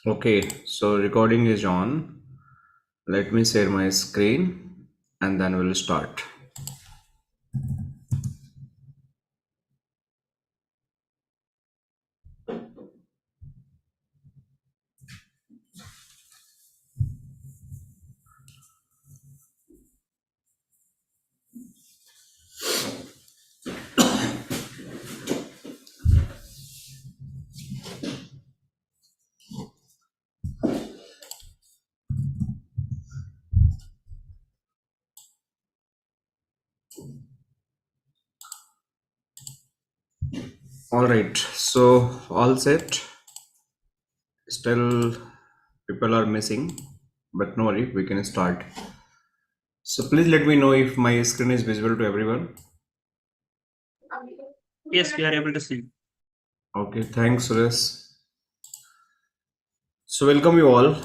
Okay, so recording is on. Let me share my screen and then we'll start. All right, so all set. Still, people are missing, but no worry, we can start. So please let me know if my screen is visible to everyone. Yes, we are able to see. Okay, thanks, Suresh. So welcome you all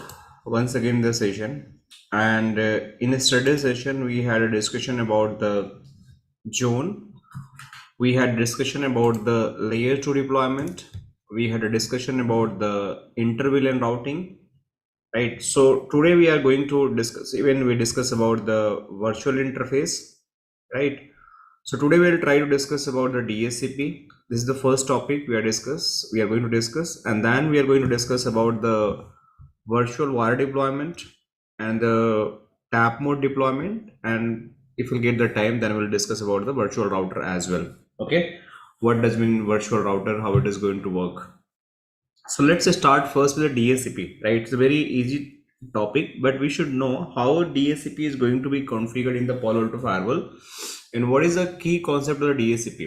once again in the session. And in yesterday's session, we had a discussion about the zone. We had discussion about the layer 2 deployment. We had a discussion about the interval routing, right? So today we are going to discuss, even we discuss about the virtual interface, right? So today we'll try to discuss about the DHCP. This is the first topic we are going to discuss, and then we are going to discuss about the virtual wire deployment and the tap mode deployment. And if we'll get the time, then we'll discuss about the virtual router as well. Okay, what does mean virtual router, how it is going to work. So let's start first with the DHCP, right? It's a very easy topic, but we should know how DHCP is going to be configured in the Palo Alto Firewall and what is the key concept of the DHCP,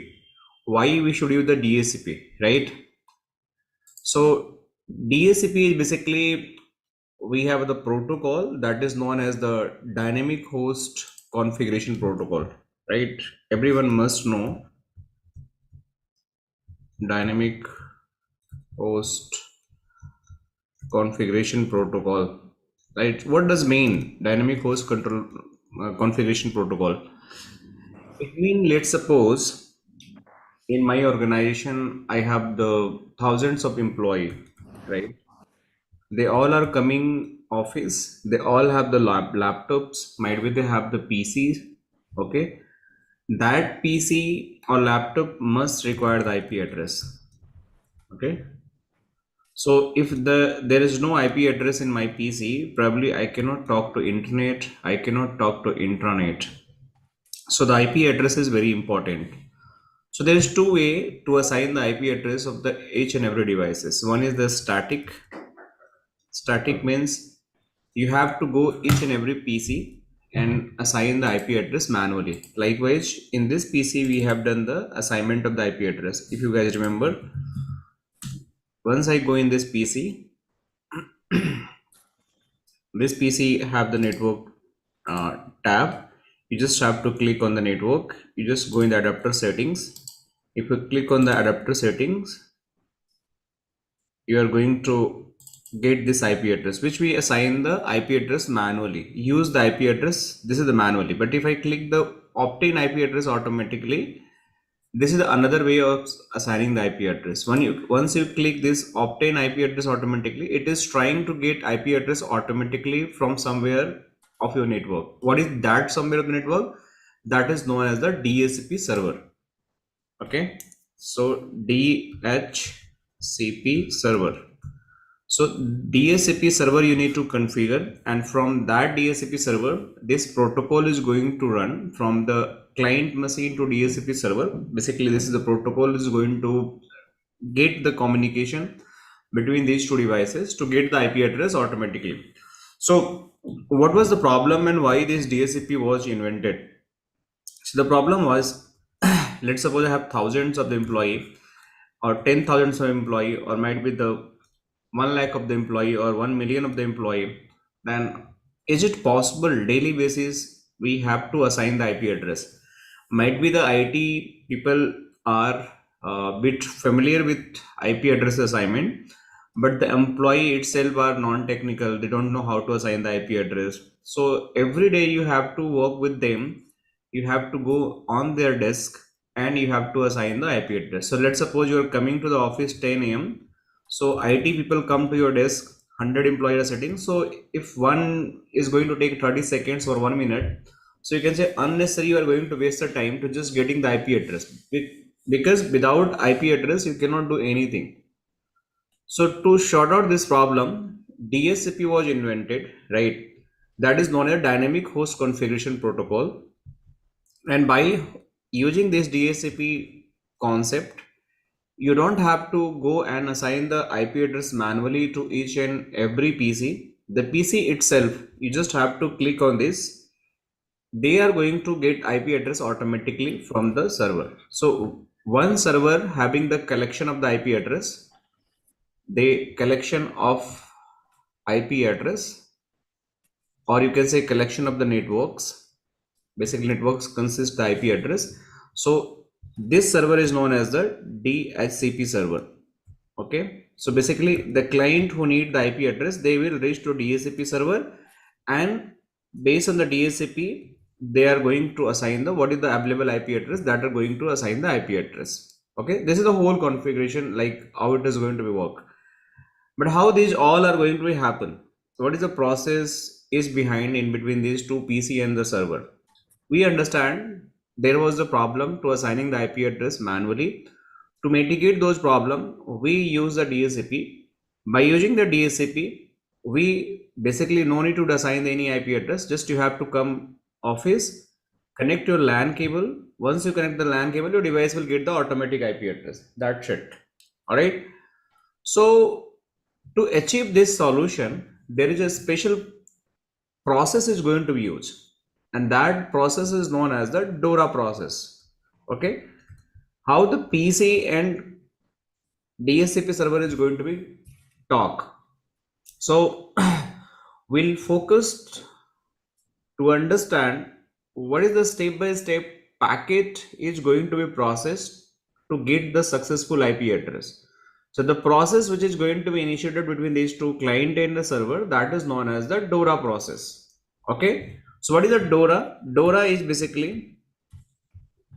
why we should use the DHCP, right? So DHCP is basically, we have the protocol that is known as the dynamic host configuration protocol, right? Everyone must know dynamic host configuration protocol, right? What does mean dynamic host control configuration protocol? It means, let's suppose in my organization I have the thousands of employee, right? They all are coming office, they all have the laptops, might be they have the PCs, okay? That PC or laptop must require the IP address, okay? So if there is no IP address in my PC, probably I cannot talk to internet, I cannot talk to intranet. So the IP address is very important. So there is two way to assign the IP address of the each and every devices. One is the static. Static means you have to go each and every PC and assign the IP address manually. Likewise, in this PC we have done the assignment of the IP address. If you guys remember, once I go in this PC, this PC have the network tab. You just have to click on the network. You just go in the adapter settings. If you click on the adapter settings, you are going to get this IP address, which we assign the IP address manually. Use the IP address. This is the manually. But if I click the obtain IP address automatically, this is another way of assigning the IP address. Once you click this obtain IP address automatically, it is trying to get IP address automatically from somewhere of your network. What is that somewhere of the network? That is known as the DHCP server. Okay, so DHCP server. So DHCP server you need to configure, and from that DHCP server, this protocol is going to run from the client machine to DHCP server. Basically, this is the protocol is going to get the communication between these two devices to get the IP address automatically. So what was the problem and why this DHCP was invented? So the problem was, let's suppose I have thousands of the employee or 10,000 of employee, or might be the 1 lakh of the employee or 1 million of the employee. Then is it possible daily basis we have to assign the IP address? Might be the IT people are a bit familiar with IP address assignment, but the employee itself are non-technical, they don't know how to assign the IP address. So every day you have to work with them, you have to go on their desk and you have to assign the IP address. So let's suppose you are coming to the office 10 a.m. So IT people come to your desk 100 employer settings. So if one is going to take 30 seconds or 1 minute, so you can say unnecessary you are going to waste the time to just getting the IP address, because without IP address you cannot do anything. So to sort out this problem, DHCP was invented, right? That is known as dynamic host configuration protocol. And by using this DHCP concept, you don't have to go and assign the IP address manually to each and every PC. The PC itself, you just have to click on this. They are going to get IP address automatically from the server. So one server having the collection of the IP address, the collection of IP address, or you can say collection of the networks. Basically networks consist the IP address. So this server is known as the DHCP server. Okay, so basically the client who need the IP address, they will reach to DHCP server, and based on the DHCP they are going to assign the what is the available IP address that are going to assign the IP address. Okay, this is the whole configuration, like how it is going to be work. But how these all are going to be happen, what is the process is behind in between these two PC and the server. We understand there was a problem to assigning the IP address manually. To mitigate those problems, we use the DHCP. By using the DHCP, we basically no need to assign any IP address. Just you have to come office, connect your LAN cable. Once you connect the LAN cable, your device will get the automatic IP address. That's it. All right. So to achieve this solution, there is a special process is going to be used, and that process is known as the DORA process. Okay, how the PC and DHCP server is going to be talk. So we'll focus to understand what is the step-by-step packet is going to be processed to get the successful IP address. So the process which is going to be initiated between these two client and the server, that is known as the DORA process. Okay, so what is the DORA? DORA is basically,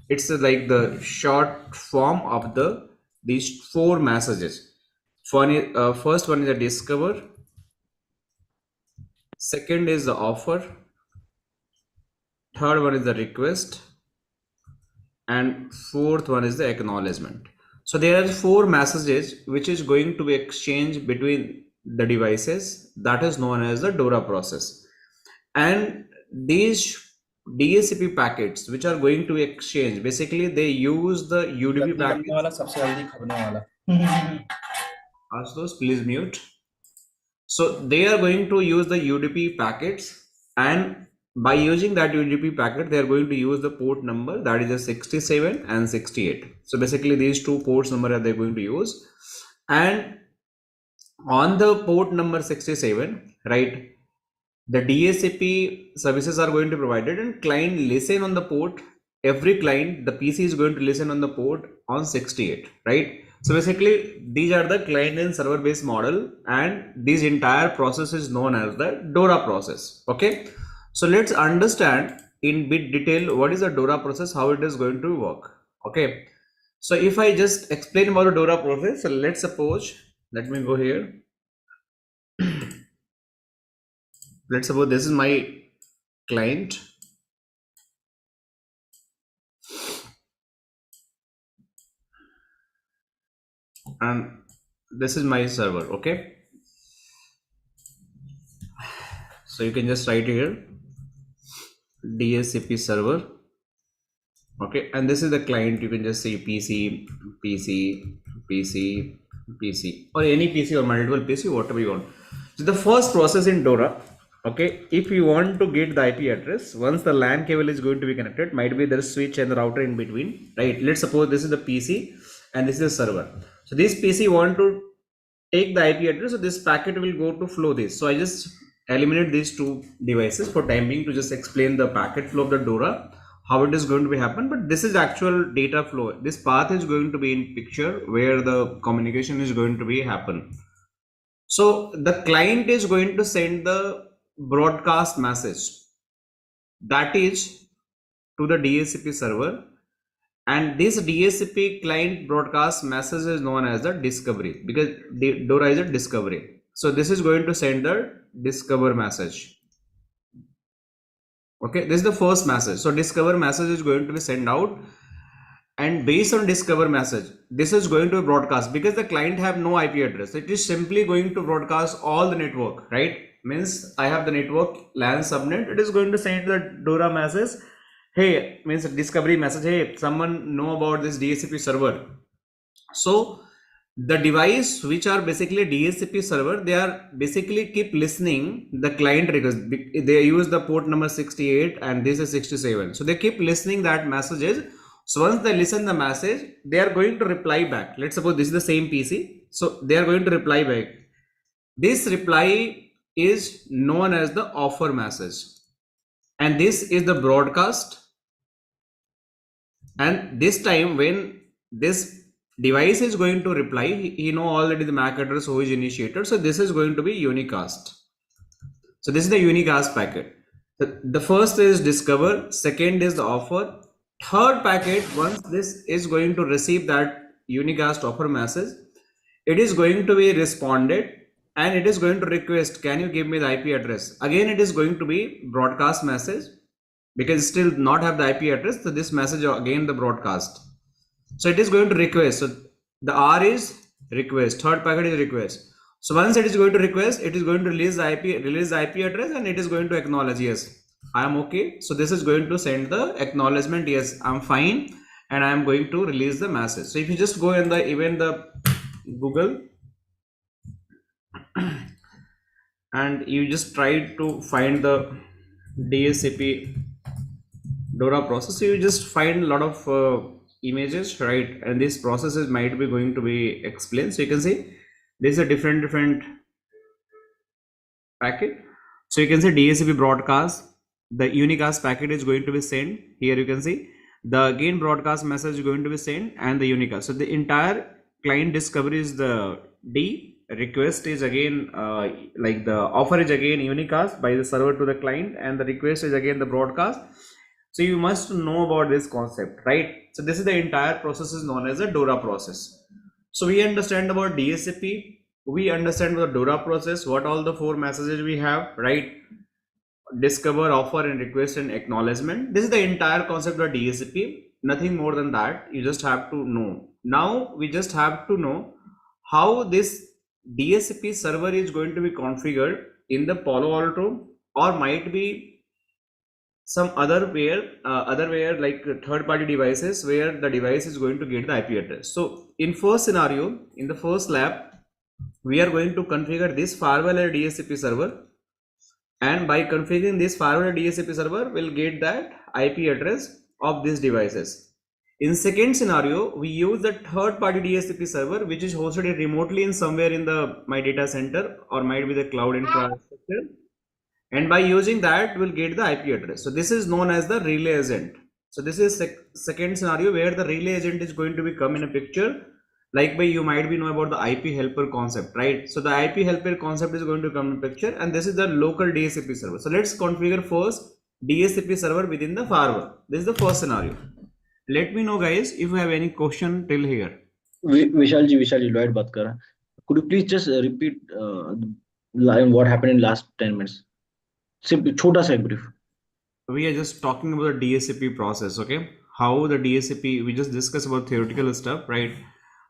it's like the short form of these four messages. First one is a discover, second is the offer, third one is the request, and fourth one is the acknowledgement. So there are four messages which is going to be exchanged between the devices, that is known as the DORA process. And these DHCP packets which are going to exchange, basically they use the UDP packets. Astos, please mute. So they are going to use the UDP packets, and by using that UDP packet, they are going to use the port number, that is a 67 and 68. So basically these two ports number are they going to use, and on the port number 67, right, the DHCP services are going to be provided, and client listen on the port. Every client, the PC is going to listen on the port on 68, right? So basically these are the client and server based model, and this entire process is known as the DORA process. Okay, so let's understand in bit detail what is the DORA process, how it is going to work. Okay, so if I just explain about the DORA process, so let's suppose, let me go here. Let's suppose this is my client, and this is my server. Okay, so you can just write here DHCP server. Okay, and this is the client. You can just say PC, PC, PC, PC, or any PC or multiple PC, whatever you want. So the first process in DORA, okay, if you want to get the IP address, once the LAN cable is going to be connected, might be there is switch and the router in between, right? Let's suppose this is the PC and this is the server. So this PC want to take the IP address, so this packet will go to flow this. So I just eliminate these two devices for time being to just explain the packet flow of the DORA, how it is going to be happen. But this is actual data flow. This path is going to be in picture where the communication is going to be happen. So the client is going to send the broadcast message, that is to the DHCP server, and this DHCP client broadcast message is known as the discovery, because DORA is a discovery. So this is going to send the discover message. Okay, this is the first message. So discover message is going to be sent out, and based on discover message, this is going to be broadcast because the client have no IP address. It is simply going to broadcast all the network, right? Means I have the network LAN subnet. It is going to send the DORA message. Hey, means discovery message. Hey, someone know about this DHCP server. So the device which are basically DHCP server, they are basically keep listening the client request. They use the port number 68 and this is 67. So they keep listening that messages. So once they listen the message, they are going to reply back. Let's suppose this is the same PC. So they are going to reply back. This reply is known as the offer message. And this is the broadcast. And this time when this device is going to reply, he know already the MAC address who is initiator. So this is going to be unicast. So this is the unicast packet. The first is discover, second is the offer, third packet, once this is going to receive that unicast offer message, it is going to be responded and it is going to request, can you give me the IP address? Again, it is going to be broadcast message because still not have the IP address. So this message again the broadcast. So it is going to request. So the R is request, third packet is request. So once it is going to request, it is going to release the IP address and it is going to acknowledge, yes, I am okay. So this is going to send the acknowledgement, yes, I'm fine, and I am going to release the message. So if you just go in the even the Google and you just try to find the DHCP DORA process, so you just find a lot of images, right? And these processes might be going to be explained. So you can see this is a different packet. So you can see DHCP broadcast, the unicast packet is going to be sent. Here you can see the again broadcast message is going to be sent and the unicast. So the entire client discovery is the D, request is again like the offer is again unicast by the server to the client, and the request is again the broadcast. So you must know about this concept, right? So this is the entire process is known as a DORA process. So we understand about DHCP, we understand the DORA process, what all the four messages we have, right? Discover, offer, and request and acknowledgement. This is the entire concept of DHCP, nothing more than that. You just have to know. Now we just have to know how this DHCP server is going to be configured in the Palo Alto, or might be some other where like third-party devices where the device is going to get the IP address. So in first scenario, in the first lab, we are going to configure this firewall or DHCP server, and by configuring this firewall or DHCP server, we'll get that IP address of these devices. In second scenario, we use the third-party DHCP server which is hosted remotely in somewhere in the my data center or might be the cloud infrastructure. And by using that, we'll get the IP address. So this is known as the relay agent. So this is second scenario where the relay agent is going to be come in a picture. Like by you might be know about the IP helper concept, right? So the IP helper concept is going to come in picture, and this is the local DHCP server. So let's configure first DHCP server within the firewall. This is the first scenario. Let me know, guys, if you have any question till here. Vishal ji, Lloyd baat kar raha. Could you please just repeat what happened in last 10 minutes? Simply छोटा सा brief. We are just talking about the DHCP process, okay? How the DHCP, we just discussed about theoretical stuff, right?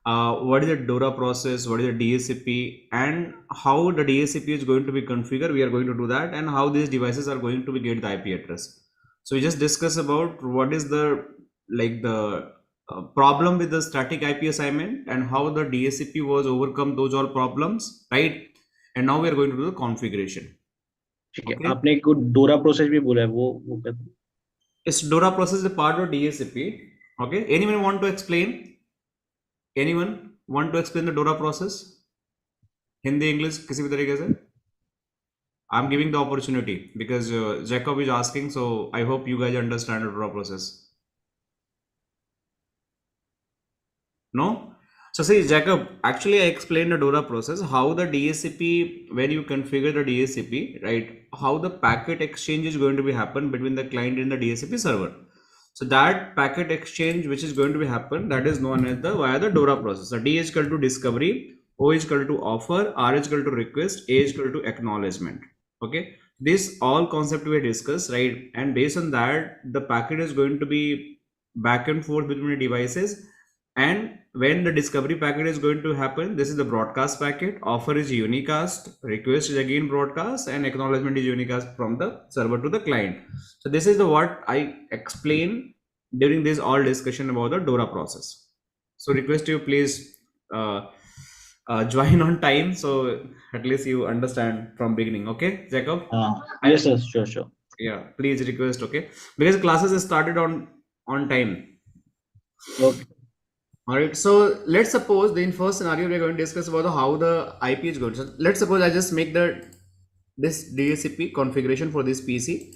What is the DORA process, what is the DHCP, and how the DHCP is going to be configured. We are going to do that, and how these devices are going to be get the IP address. So we just discuss about what is the problem with the static IP assignment and how the DHCP was overcome those all problems, right? And now we are going to do the configuration. ठीक है, आपने एक डोरा process भी बोला है, वो इस डोरा process is a part of DHCP. Okay, anyone want to explain? Anyone want to explain the DORA process? Hindi, English, किसी भी तरीके से? I'm giving the opportunity because Jacob is asking, so I hope you guys understand the DORA process. No? So see, Jacob, actually I explained the DORA process, how the DHCP, when you configure the DHCP, right, how the packet exchange is going to be happen between the client and the DHCP server. So that packet exchange which is going to be happen, that is known as the via the DORA process. So D is equal to discovery, O is equal to offer, R is equal to request, A is equal to acknowledgement. Okay, this all concept we discussed, right? And based on that, the packet is going to be back and forth between the devices. And when the discovery packet is going to happen, this is the broadcast packet, offer is unicast, request is again broadcast, and acknowledgement is unicast from the server to the client. So this is the what I explained during this all discussion about the DORA process. So request you please join on time, so at least you understand from beginning. Okay, Jacob? Yes, sir. Sure. Yeah, please request. Okay, because classes started on time. Okay. All right, so let's suppose the in first scenario we're going to discuss about how the IP is going. So let's suppose I just make this DHCP configuration for this PC,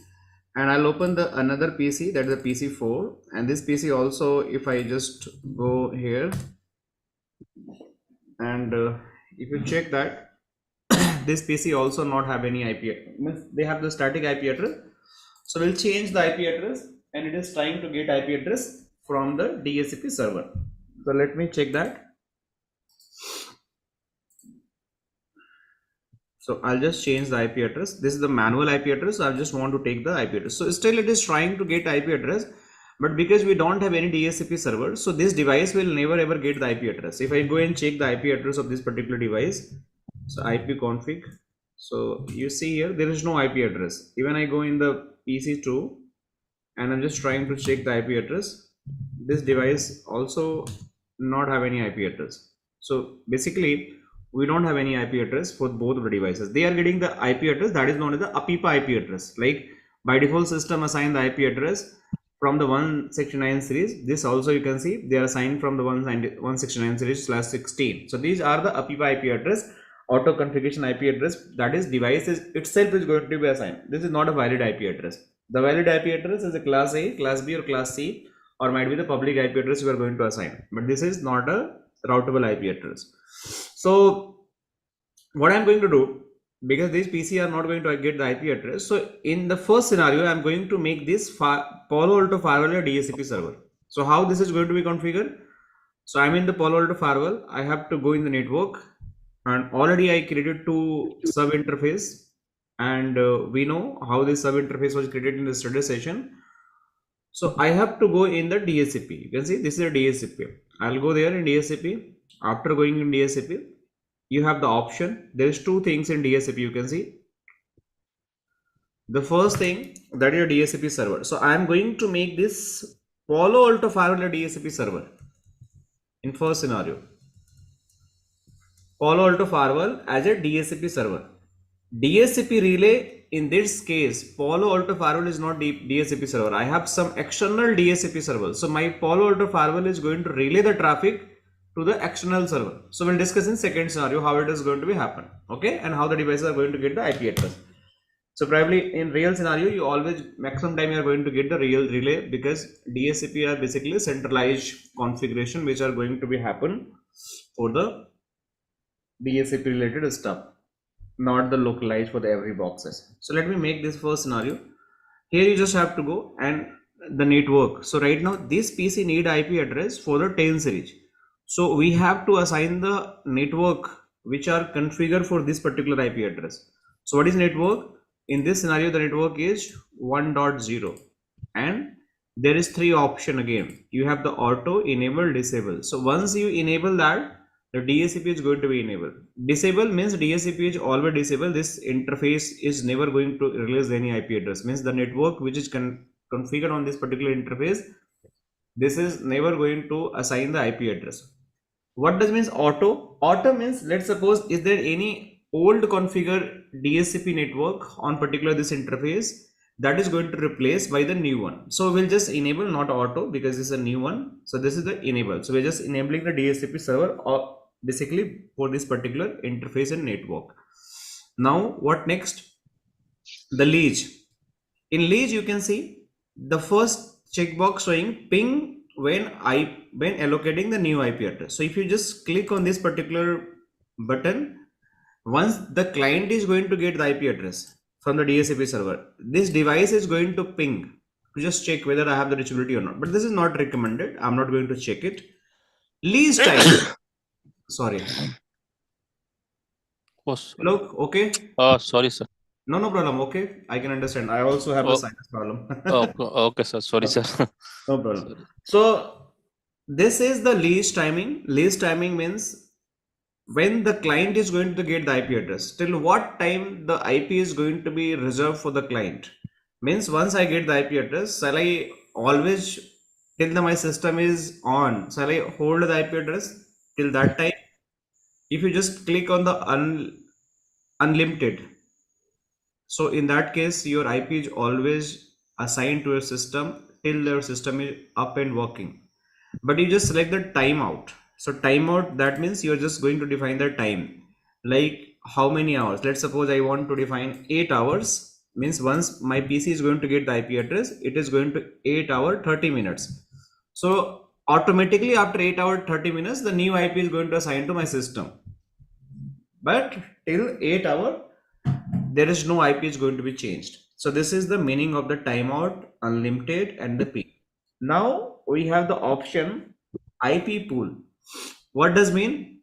and I'll open the another PC, that is the PC4, and this PC also, if I just go here and if you check that this PC also not have any IP, means they have the static IP address. So we'll change the IP address, and it is trying to get IP address from the DHCP server. So let me check that. So I'll just change the IP address. This is the manual IP address. So I just want to take the IP address. So still it is trying to get IP address, but because we don't have any DHCP server, so this device will never ever get the IP address. If I go and check the IP address of this particular device, so IP config, so you see here there is no IP address. Even I go in the PC2 and I'm just trying to check the IP address, this device also not have any IP address. So basically we don't have any IP address for both of the devices. They are getting the IP address that is known as the APIPA IP address. Like by default system assign the IP address from the 169 series. This also you can see they are assigned from the 169 series /16. So these are the APIPA IP address, auto configuration IP address, that is device itself is going to be assigned. This is not a valid IP address. The valid IP address is a class A, class B or class C, or might be the public IP address you are going to assign, but this is not a routable IP address. So what I'm going to do, because these PC are not going to get the IP address, so in the first scenario I'm going to make this Palo Alto Firewall a DHCP server. So how this is going to be configured? So I'm in the Palo Alto Firewall. I have to go in the network, and already I created two sub interface, and we know how this sub interface was created in the study session. So I have to go in the DHCP. You can see this is a DHCP. I'll go there in DHCP. After going in DHCP, you have the option. There is two things in DHCP you can see. The first thing, that is a DHCP server. So I am going to make this Palo Alto Firewall a DHCP server in first scenario. Palo Alto Firewall as a DHCP server. DHCP relay, in this case Palo Alto Firewall is not DHCP server. I have some external DHCP server. So my Palo Alto Firewall is going to relay the traffic to the external server. So we'll discuss in second scenario how it is going to be happen. Okay, and how the devices are going to get the IP address. So probably in real scenario, you always maximum time you are going to get the real relay, because DHCP are basically centralized configuration which are going to be happen for the DHCP related stuff, not the localized for the every boxes. So let me make this first scenario. Here you just have to go and the network. So right now this PC need IP address for the 10 series. So we have to assign the network which are configured for this particular IP address. So what is network? In this scenario, the network is 1.0, and there is three option again. You have the auto, enable, disable. So once you enable that, the DHCP is going to be enabled. Disable means DHCP is always disabled. This interface is never going to release any IP address. Means the network which is configured on this particular interface, this is never going to assign the IP address. What does means auto? Auto means, let's suppose, is there any old configured DHCP network on particular this interface, that is going to replace by the new one. So we'll just enable, not auto, because this is a new one. So this is the enable. So we're just enabling the DHCP server or basically for this particular interface and network. Now what next? The leash. In leash you can see the first checkbox showing ping when allocating the new IP address. So if you just click on this particular button, once the client is going to get the IP address from the DHCP server, this device is going to ping to just check whether I have the reachability or not. But this is not recommended. I'm not going to check it. Leash time. Sorry. Oh, sorry. Look, okay? Sorry, sir. No problem. Okay, I can understand. I also have the Oh, sinus problem. okay, sir. Sorry, sir. No problem. Sorry. So this is the least timing. Least timing means when the client is going to get the IP address. Till what time the IP is going to be reserved for the client? Means once I get the IP address, shall I always till my system is on? Shall I hold the IP address till that time? If you just click on the unlimited, so in that case, your IP is always assigned to your system till your system is up and working. But you just select the timeout. So timeout, that means you're just going to define the time. Like how many hours? Let's suppose I want to define 8 hours. Means once my PC is going to get the IP address, it is going to 8 hour 30 minutes. So automatically after 8 hour 30 minutes, the new IP is going to assign to my system. But till 8 hour, there is no IP is going to be changed. So this is the meaning of the timeout, unlimited, and the peak. Now we have the option IP pool. What does mean?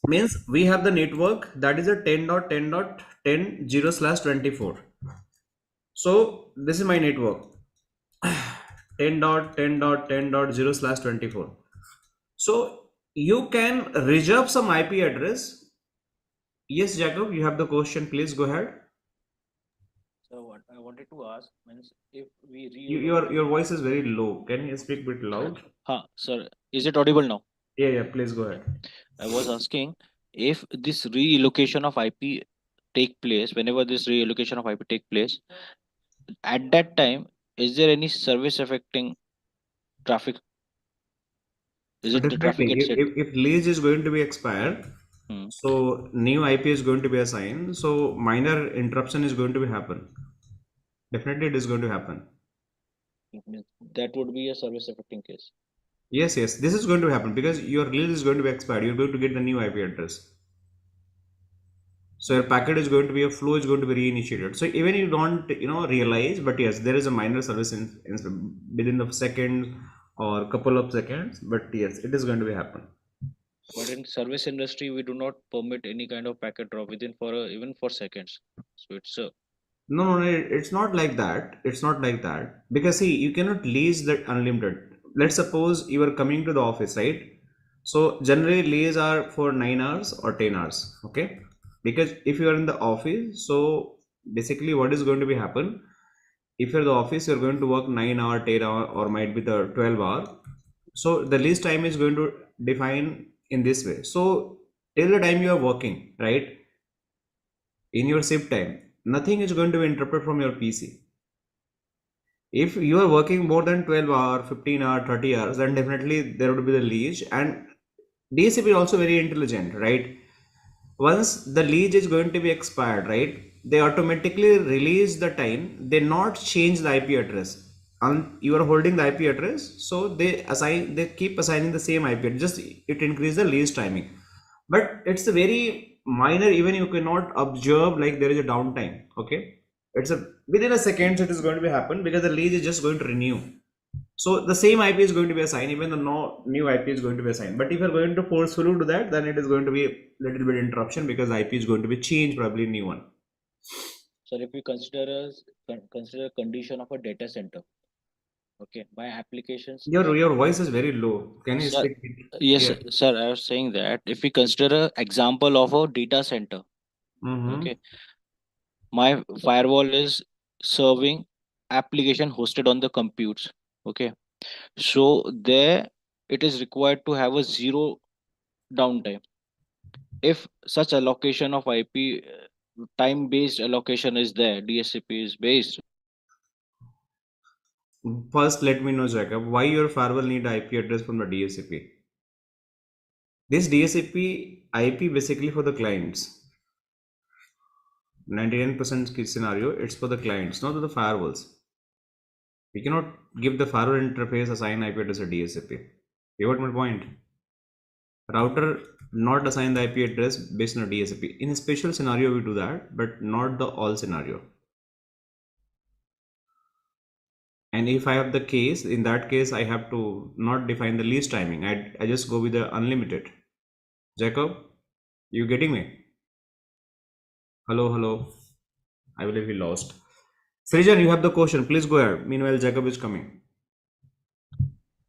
Means we have the network that is a 10.10.10.0/24. So this is my network 10.10.10.0/24. So you can reserve some IP address. Yes, Jacob, you have the question. Please go ahead. So what I wanted to ask means if we Your voice is very low. Can you speak a bit loud? sir, is it audible now? Yeah, please go ahead. I was asking if this reallocation of IP take place, whenever this reallocation of IP take place, at that time, is there any service affecting traffic? Is it the traffic Definitely, gets set? if lease is going to be expired, Hmm. so new IP is going to be assigned, so minor interruption is going to be happen. Definitely, it is going to happen. That would be a service affecting case. Yes, this is going to happen because your lease is going to be expired. You're going to get the new IP address. So your packet is going to be a flow is going to be reinitiated. So even you don't realize, but yes, there is a minor service within the second or couple of seconds. But yes, it is going to be happen. But in service industry, we do not permit any kind of packet drop within even for seconds. So it's a No, it's not like that. It's not like that. Because see, you cannot lease that unlimited. Let's suppose you are coming to the office, right? So generally lease are for 9 hours or 10 hours. Okay. Because if you are in the office, so basically what is going to be happen? If you're in the office, you're going to work 9 hour, 10 hour, or might be the 12 hour. So the lease time is going to define in this way. So till the time you are working, right? In your shift time, nothing is going to be interrupted from your PC. If you are working more than 12 hour 15 hour 30 hours, then definitely there would be the leash. And DCP is also very intelligent, right? Once the leash is going to be expired, right, they automatically release the time, they not change the IP address, and you are holding the IP address, so they keep assigning the same IP address, just it increase the leash timing. But it's a very minor, even you cannot observe like there is a downtime. Okay, it's a within a second it is going to be happen because the lease is just going to renew. So the same IP is going to be assigned, even though no new IP is going to be assigned. But if you're going to forcefully do that, then it is going to be a little bit interruption because IP is going to be changed, probably new one. So if we consider condition of a data center, okay, my applications. Your voice is very low. Can you Sir, speak? yes, Yeah. sir. I was saying that if we consider an example of a data center, Mm-hmm. okay, my firewall is serving application hosted on the computes. Okay, so there it is required to have a zero downtime. If such allocation of IP time based allocation is there, DHCP is based. First, let me know, Jacob, why your firewall need IP address from the DHCP. This DHCP IP basically for the clients. 99% scenario, it's for the clients, not for the firewalls. We cannot give the firewall interface assign IP address to DHCP. You got my point? Router not assign the IP address based on a DHCP. In a special scenario, we do that, but not the all scenario. And if I have the case, in that case, I have to not define the least timing. I just go with the unlimited. Jacob, you getting me? Hello, hello. I believe we lost. Srijan, you have the question. Please go ahead. Meanwhile, Jacob is coming.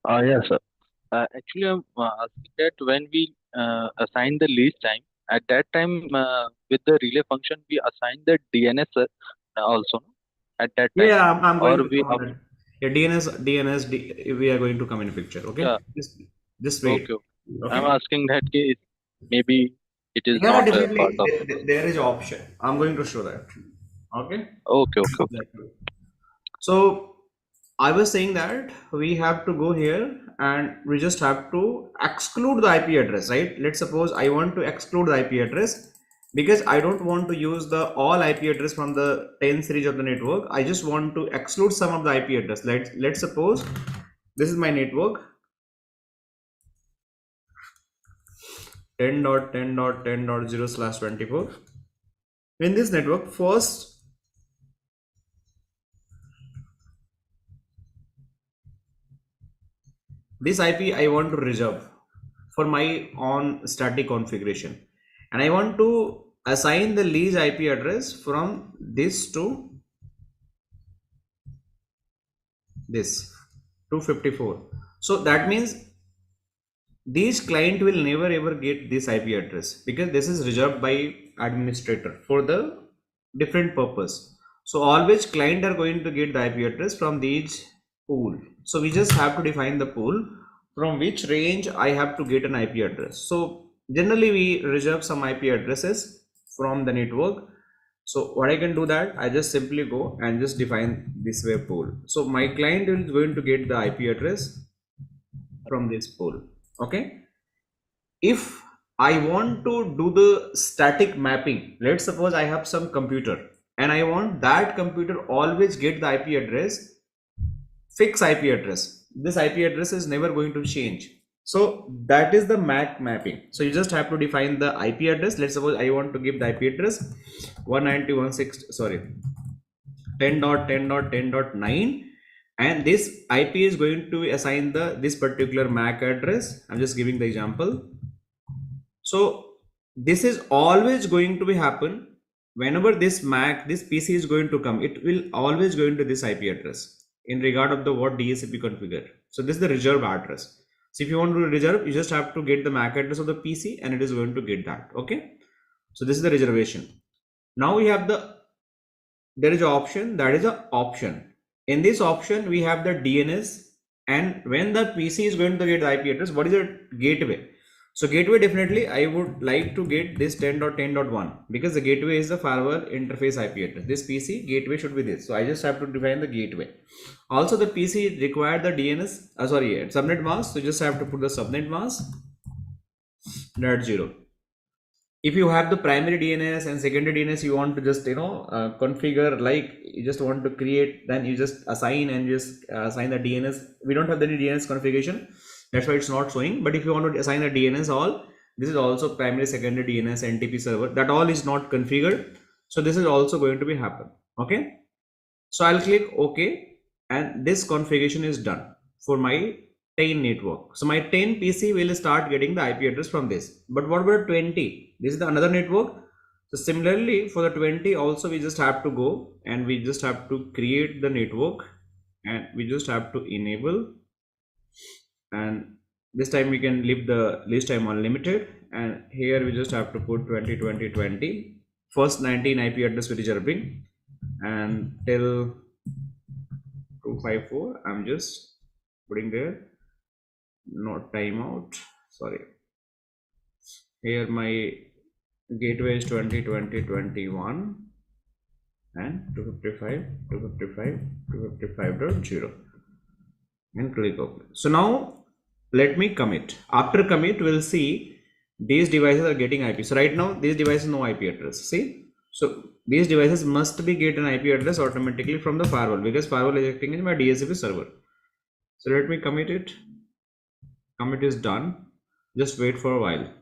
Yes, sir. Actually, I'm asking that when we assign the lease time, at that time with the relay function, we assign the DNS also no? At that time, Yeah, I'm or going to we come on have that. Yeah, we are going to come in picture. Okay, yeah. just wait. Okay, okay. I'm Okay. asking that case maybe it is Yeah, not a part definitely. of. There is option. I'm going to show that. Okay. Okay, okay, okay. Exactly. So I was saying that we have to go here and we just have to exclude the IP address, right? Let's suppose I want to exclude the IP address because I don't want to use the all IP address from the 10 series of the network. I just want to exclude some of the IP address. Let's suppose this is my network 10.10.10.0/24. In this network, first this IP I want to reserve for my on static configuration, and I want to assign the lease IP address from this to this 254. So that means these client will never ever get this IP address because this is reserved by administrator for the different purpose. So always client are going to get the IP address from these pool. So we just have to define the pool from which range I have to get an IP address. So generally we reserve some IP addresses from the network. So what I can do that I just simply go and just define this web pool. So my client is going to get the IP address from this pool. Okay. If I want to do the static mapping, let's suppose I have some computer and I want that computer always get the IP address, fixed IP address. This IP address is never going to change. So that is the MAC mapping. So you just have to define the IP address. Let's suppose I want to give the IP address 192.168, sorry, 10.10.10.9, and this IP is going to assign the this particular MAC address. I'm just giving the example. So this is always going to be happen whenever this Mac, this PC is going to come, it will always go into this IP address in regard of the what DHCP configure. So this is the reserve address. So if you want to reserve, you just have to get the MAC address of the PC and it is going to get that. Okay. So this is the reservation. Now we have there is an option, that is an option. In this option, we have the DNS, and when the PC is going to get the IP address, what is the gateway? So gateway, definitely I would like to get this 10.10.1 because the gateway is the firewall interface IP address. This PC gateway should be this. So I just have to define the gateway. Also the PC require the DNS, subnet mask. So just have to put the subnet mask .0. If you have the primary DNS and secondary DNS, you want to just configure, like you just want to create, then you just assign and just assign the DNS. We don't have any DNS configuration, that's why it's not showing. But if you want to assign the DNS all, this is also primary, secondary DNS, NTP server, that all is not configured. So this is also going to be happen. Okay, so I'll click OK, and this configuration is done for my 10 network. So my 10 PC will start getting the IP address from this. But what about 20? This is the another network. So similarly for the 20 also, we just have to go and we just have to create the network and we just have to enable, and this time we can leave the list time unlimited, and here we just have to put 20 20 20 first 19 IP address which is reserving, and till 254 I'm just putting there, not timeout, sorry. Here my gateway is 20 20 21 and 255 255 255.0, and click OK. So now let me commit. After commit, we'll see these devices are getting IP. So right now these devices no IP address. See, so these devices must be get an IP address automatically from the firewall because firewall is acting in my DHCP server. So let me commit it. Commit is done. Just wait for a while.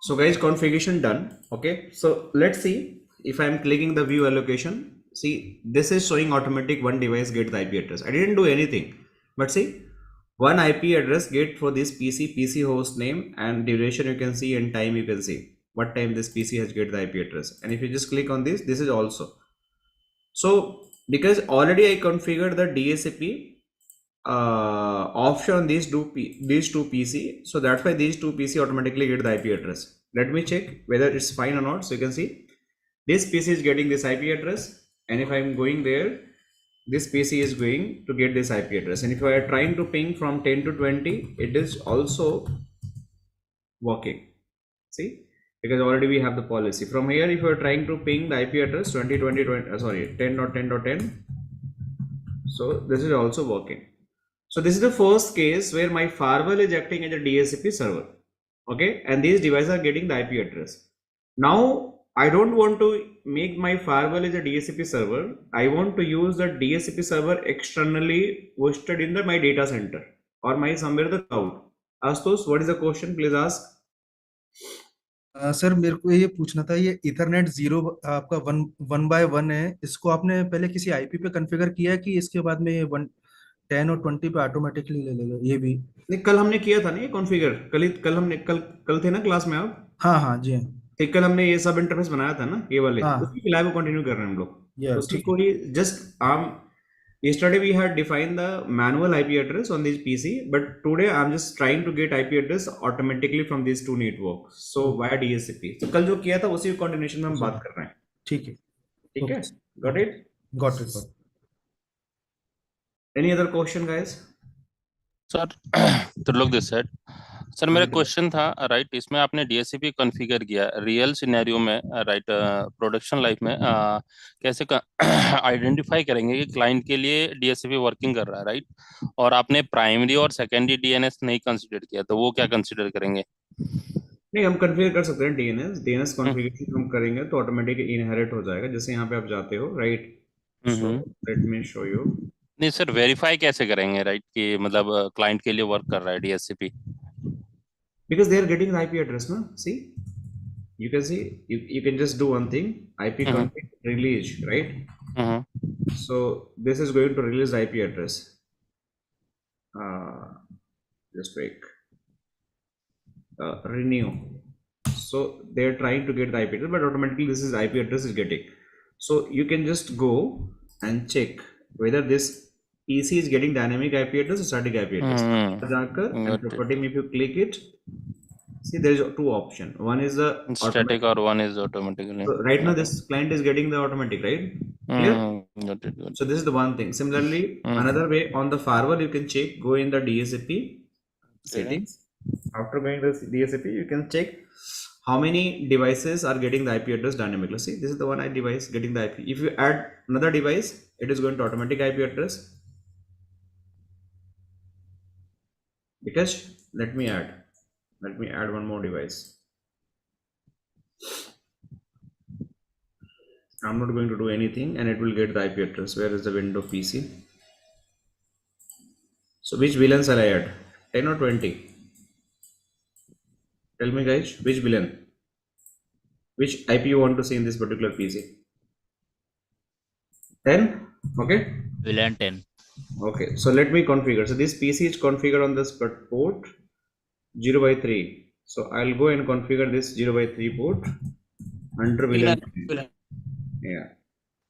So guys, configuration done. Okay, so let's see if I'm clicking the view allocation. See, this is showing automatic one device get the IP address. I didn't do anything, but see, one IP address get for this PC host name and duration you can see and time you can see what time this PC has get the IP address. And if you just click on this is also. So because already I configured the DHCP option on these two PC, so that's why these two PC automatically get the IP address. Let me check whether it's fine or not. So you can see this PC is getting this IP address, and if I'm going there, this PC is going to get this IP address. And if I are trying to ping from 10 to 20, it is also working. See, because already we have the policy from here. If you are trying to ping the IP address 20 sorry 10.10.10, so this is also working. So this is the first case where my firewall is acting as a DHCP server. Okay, and these devices are getting the IP address. Now I don't want to make my firewall as a DHCP server. I want to use the DHCP server externally hosted in my data center or my somewhere the cloud. Astos, what is the question? Please ask. Sir मेरे को ये पूछना था, ये Ethernet 0 आपका 1 है, इसको आपने पहले किसी आईपी पे कॉन्फ़िगर किया है कि इसके बाद में ये 10 और 20 पे ऑटोमेटिकली ले लेगा? ये भी नहीं, कल हमने किया था ना ये कॉन्फ़िगर, कल थे ना क्लास में आप? हाँ जी हाँ। ठीक, कल हमने ये सब इंटरफेस बनाया था ना ये वाले, हाँ। उसी के लाइव कंटिन्यू कर रहे हैं हम लोग। उसी ठीक को ही just yesterday we had defined the manual IP address on this PC, but today I'm just trying to get IP address automatically from these two networks, so via DHCP. तो कल जो किया था उसी कंटिन्यूएशन में हम बात कर रहे हैं। ठीक है, ठीक है, got it? Got it. Any other question guys? Sir तो लोग दिस सेट सर, मेरा क्वेश्चन था राइट, इसमें आपने डीएचसीपी कॉन्फ़िगर किया रियल सिनेरियो में राइट, प्रोडक्शन लाइफ में कैसे आइडेंटिफाई करेंगे कि क्लाइंट के लिए डीएचसीपी वर्किंग कर रहा है राइट, और आपने प्राइमरी और सेकेंडरी डीएनएस नहीं कंसीडर किया, तो वो क्या कंसीडर करेंगे? नहीं, हम कॉन्फ़िगर कर सकते हैं डीएनएस कॉन्फ़िगरेशन हम करेंगे तो ऑटोमेटिक इनहेरिट हो जाएगा। जैसे यहाँ पे आप जाते हो right, so let me show you. नहीं सर, वेरीफाई कैसे करेंगे राइट कि मतलब क्लाइंट के लिए वर्क कर रहा है DHCP? Because they are getting the IP address, no? See, you can see, you can just do one thing, IP config release, right? So this is going to release the IP address. Just wait. Renew. So they are trying to get the IP address, but automatically this is IP address is getting. So you can just go and check whether this PC is getting dynamic IP address or static IP address. And property, if you click it, see there is two options. One is the static or one is automatically. So right now this client is getting the automatic, right? Clear? Got it. So this is the one thing. Similarly, another way on the firewall you can check, go in the DHCP settings. After going to the DHCP, you can check how many devices are getting the IP address dynamically. See, this is the one device getting the IP. If you add another device, it is going to automatic IP address. Because let me add one more device. I'm not going to do anything and it will get the IP address. Where is the window PC? So which VLAN shall I add? 10 or 20? Tell me guys, which VLAN? Which IP you want to see in this particular PC? 10? Okay. VLAN 10. Okay, so let me configure. So this PC is configured on this port 0x3. So I'll go and configure this 0x3 port under VLAN. Yeah.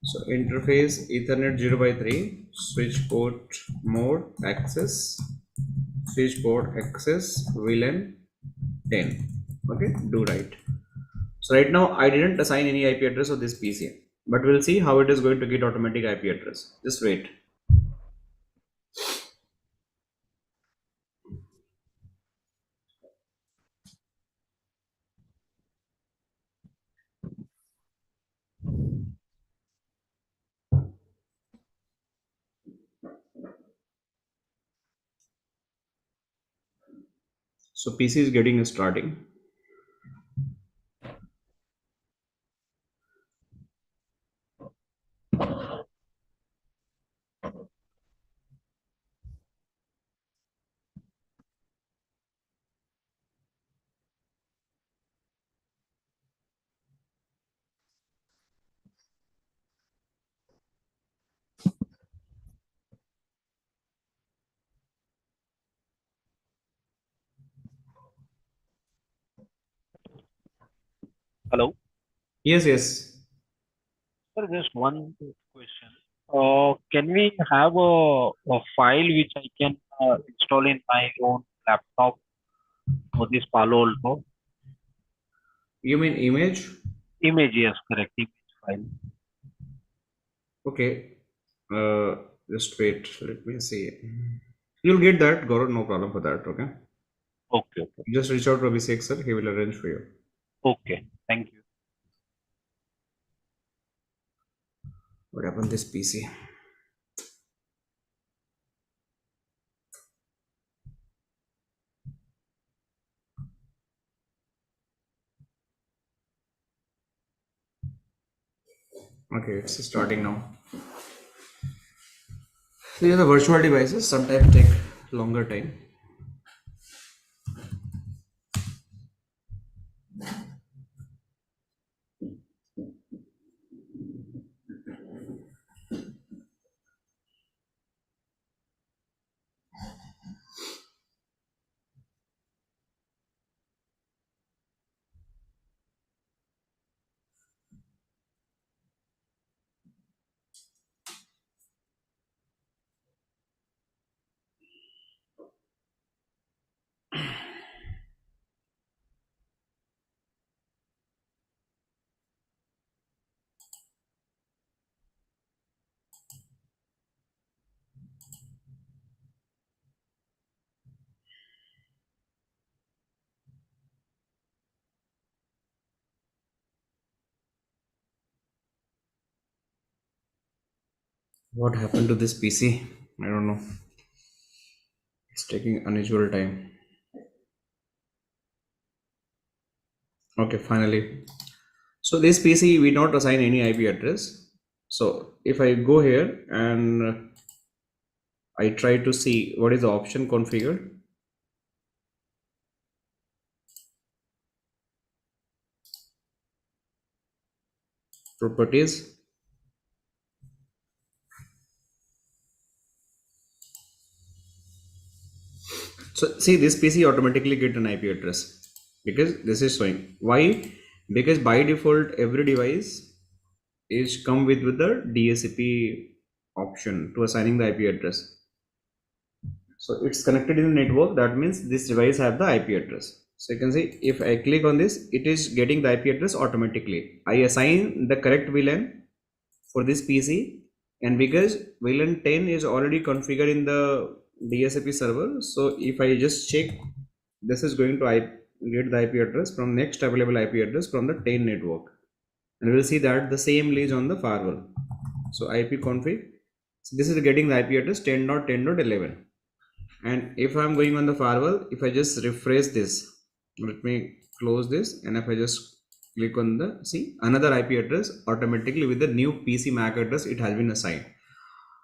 So interface Ethernet 0x3, switch port mode access, switch port access VLAN 10. Okay, do right. So right now I didn't assign any IP address of this PC, but we'll see how it is going to get automatic IP address. Just wait. So PC is getting starting. Hello. Yes, yes. Sir, just one question. Can we have a file which I can install in my own laptop for this Palo Alto? You mean image? Image, yes, correct. Image file. Okay. Just wait. Let me see. You'll get that, Gaurav. No problem for that. Okay. Okay, okay, Just reach out to Abhishek, sir. He will arrange for you. okay. Thank you. What happened to this PC? Okay, it's starting now. These are the virtual devices. Sometimes take longer time. What happened to this PC? I don't know. It's taking unusual time. Okay, finally. So this PC, we not assign any IP address. So if I go here and I try to see what is the option configured. Properties. So see, this PC automatically get an IP address because this is showing. Why? Because by default every device is come with the DHCP option to assigning the IP address. So it's connected in the network. That means this device have the IP address. So you can see if I click on this, it is getting the IP address automatically. I assign the correct VLAN for this PC, and because VLAN 10 is already configured in the DHCP server, so if I just check, this is going to get the IP address from next available IP address from the 10 network, and we will see that the same is on the firewall. So IP config, so this is getting the IP address 10.10.11. And if I'm going on the firewall, if I just refresh this, let me close this, and if I just click on the, see, another IP address automatically with the new PC MAC address, it has been assigned.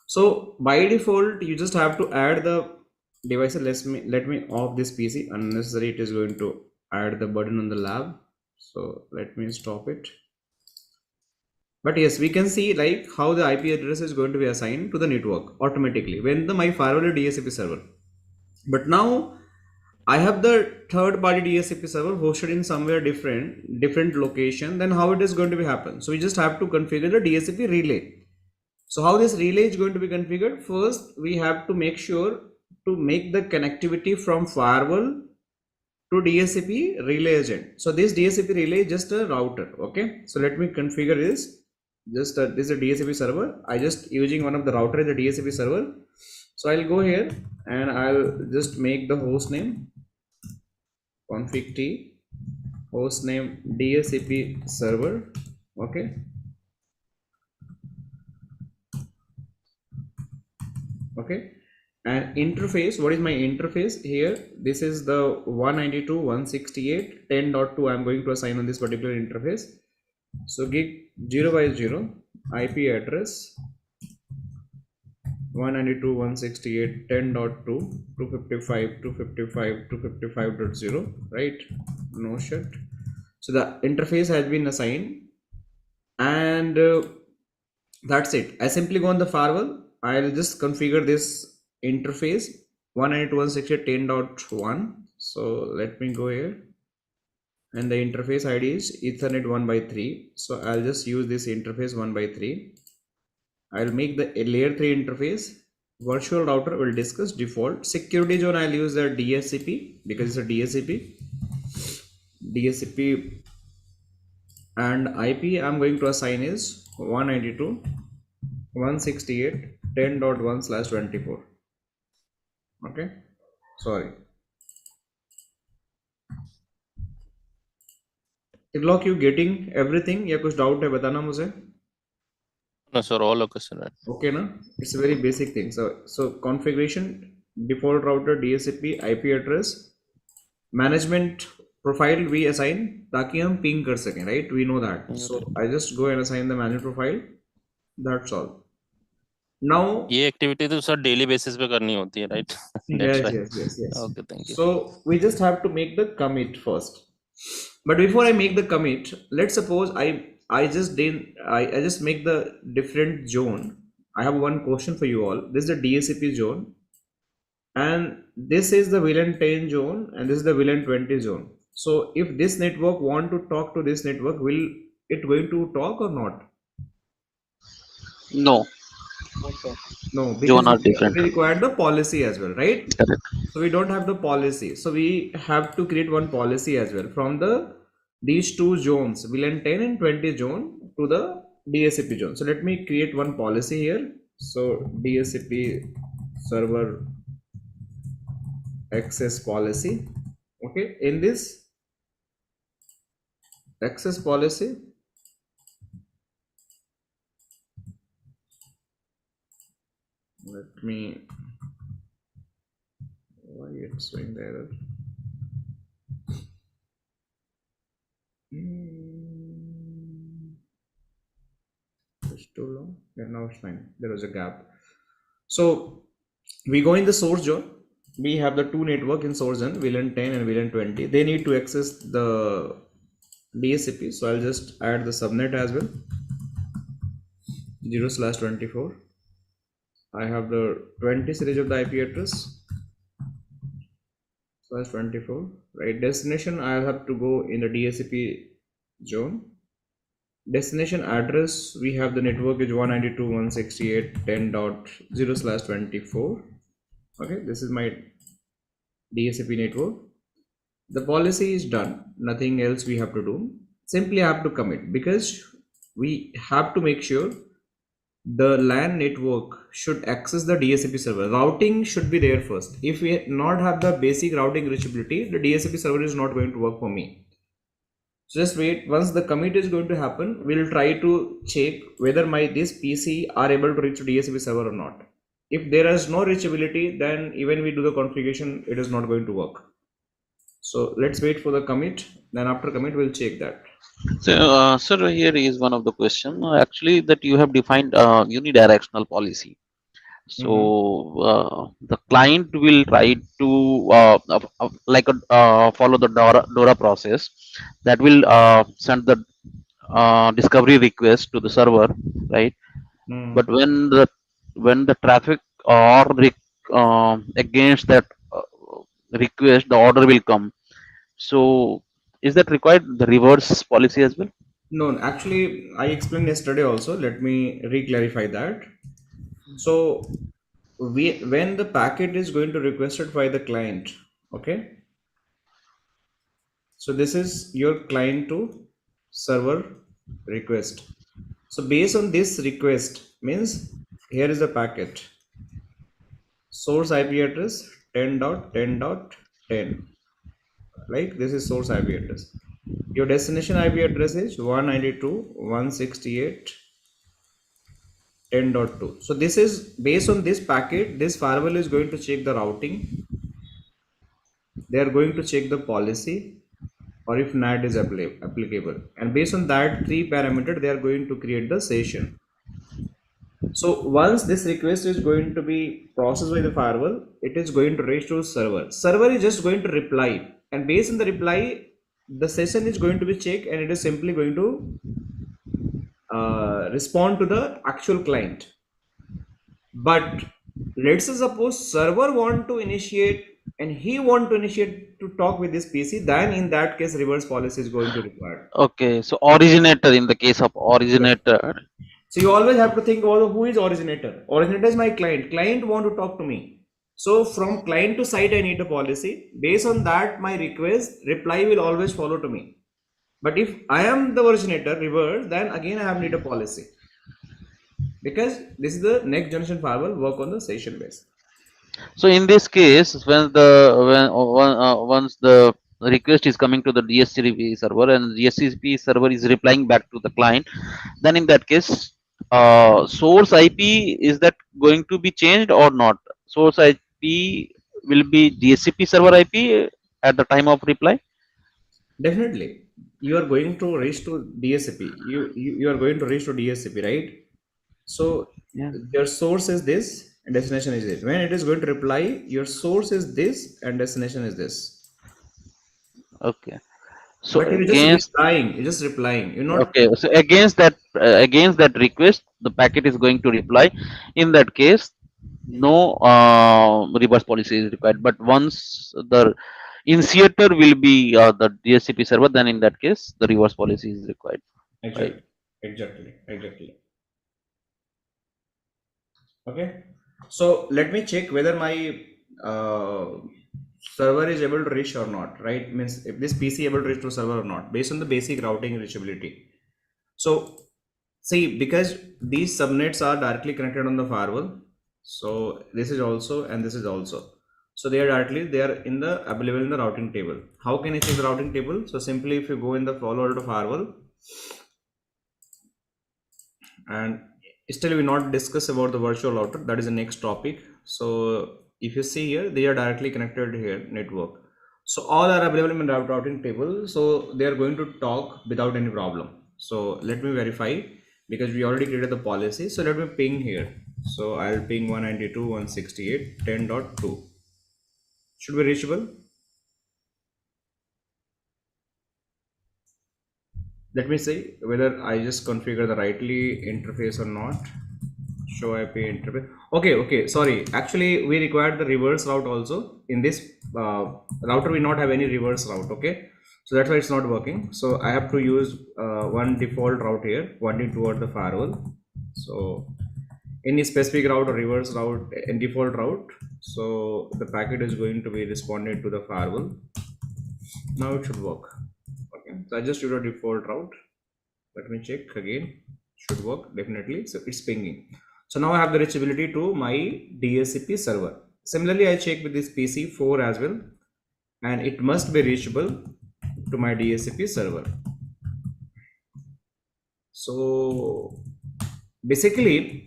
So by default, you just have to add the devices. Let me off this PC. Unnecessary, it is going to add the burden on the lab. So let me stop it. But yes, we can see like how the IP address is going to be assigned to the network automatically when my firewall is DHCP server. But now I have the third party DHCP server hosted in somewhere different location. Then how it is going to be happen? So we just have to configure the DHCP relay. So how this relay is going to be configured? First, we have to make sure to make the connectivity from firewall to DHCP relay agent. So this DHCP relay is just a router. Okay. So let me configure this. Just this is a DHCP server. I just using one of the router as a DHCP server. So I'll go here and I'll just make the host name config t host name DHCP server. Okay. Okay. And interface, what is my interface here? This is the 192.168.10.2. I'm going to assign on this particular interface. So gig 0 by 0 IP address 192.168.10.2 255.255.255.0, right? No shit. So the interface has been assigned, and that's it. I simply go on the firewall. I'll just configure this interface 192.168.10.1. So let me go here. and the interface ID is Ethernet 1/3. So I'll just use this interface 1/3. I'll make the layer 3 interface. Virtual router will discuss default. Security zone I'll use the DHCP because it's a DHCP. DHCP and IP I'm going to assign is 192.168.10.1/24. Okay, sorry. Tilok, you getting everything? या कुछ doubt है बताना मुझे. No, sir, all okay, sir. Right. Okay, na? It's a very basic thing. So configuration, default router, DHCP, IP address, management profile we assign ताकि हम ping कर सकें, right? We know that. So I just go and assign the management profile. That's all. Now ये activity तो sir daily basis पे करनी होती है, right? yes. Okay, thank you. So we just have to make the commit first. But before I make the commit, let's suppose I just make the different zone. I have one question for you all. This is the DHCP zone, and this is the VLAN 10 zone, and this is the VLAN 20 zone. So if this network want to talk to this network, will it going to talk or not? No, No, zone because are we different. require the policy as well, right? Correct. So we don't have the policy. So we have to create one policy as well from these two zones, VLAN 10 and 20 zone to the DHCP zone. So let me create one policy here. So DHCP server access policy. Okay, in this access policy, let me, why it's showing the error? It's too long. Yeah, now it's fine. There was a gap. So we go in the source zone. We have the two network in source zone, VLAN 10 and VLAN 20. They need to access the DHCP. So I'll just add the subnet as well. 0/24. I have the 20 series of the IP address /24, right? Destination, I have to go in the DHCP zone. Destination address, we have the network is 192.168.10.0/24. Okay, this is my DHCP network. The policy is done, nothing else we have to do. Simply have to commit, because we have to make sure the LAN network should access the DHCP server. Routing should be there first. If we not have the basic routing reachability, the DHCP server is not going to work for me. So just wait. Once the commit is going to happen, we'll try to check whether this PC are able to reach the DHCP server or not. If there is no reachability, then even we do the configuration, it is not going to work. So let's wait for the commit. Then after commit, we'll check that. So, sir, here is one of the question. Actually, that you have defined unidirectional policy. So the client will try to follow the DORA process that will send the discovery request to the server, right? But when the traffic or against that request, the order will come. So is that required the reverse policy as well? No, actually I explained yesterday also. Let me re-clarify that. So when the packet is going to requested by the client, okay, so this is your client to server request. So based on this request, means here is the packet, source IP address 10.10.10, like this is source IP address. Your destination IP address is 192.168.10.2. So this is based on this packet. This firewall is going to check the routing. They are going to check the policy, or if NAT is applicable, and based on that three parameter, they are going to create the session. So once this request is going to be processed by the firewall, it is going to reach to server. Server is just going to reply, and based on the reply, the session is going to be checked, and it is simply going to respond to the actual client. But let's suppose server want to initiate and he want to initiate to talk with this PC, then in that case reverse policy is going to require. Okay, so originator, in the case of originator. So you always have to think about who is originator. Originator is my client. Client want to talk to me. So from client to site, I need a policy. Based on that, my request reply will always follow to me. But if I am the originator, reverse, then again I have need a policy. Because this is the next generation firewall work on the session base. So in this case, when once the request is coming to the DHCP server and DHCP server is replying back to the client, then in that case, source IP, is that going to be changed or not? Source IP will be DHCP server IP at the time of reply. Definitely, you are going to reach to DHCP. You are going to reach to DHCP, right? So Yeah. your source is this and destination is this. When it is going to reply, your source is this and destination is this. Okay. So But you're against just replying. You're not. okay. So against that request, the packet is going to reply. In that case, no reverse policy is required. But once the initiator will be the DHCP server, then in that case, the reverse policy is required. Exactly. Exactly. Okay. So let me check whether my server is able to reach or not, right? Means if this PC able to reach to server or not, based on the basic routing reachability. So see, because these subnets are directly connected on the firewall, so this is also and this is also. So they are available in the routing table. How can I check the routing table? So simply if you go in the Palo Alto Firewall, and still we not discuss about the virtual router, that is the next topic. So if you see here, they are directly connected here network. So all are available in the routing table. So they are going to talk without any problem. So let me verify, because we already created the policy. So let me ping here. So I'll ping 192.168.10.2. Should be reachable. Let me see whether I just configure the rightly interface or not. Show IP interface. Okay. Sorry. Actually, we required the reverse route also. In this router, we not have any reverse route. Okay. So that's why it's not working. So I have to use one default route here, pointing toward the firewall. So any specific route or reverse route and default route. So the packet is going to be responded to the firewall. Now it should work. Okay. So I just use a default route. Let me check again. Should work definitely. So it's pinging. So now I have the reachability to my DHCP server. Similarly, I check with this PC 4 as well, and it must be reachable to my DHCP server. So basically,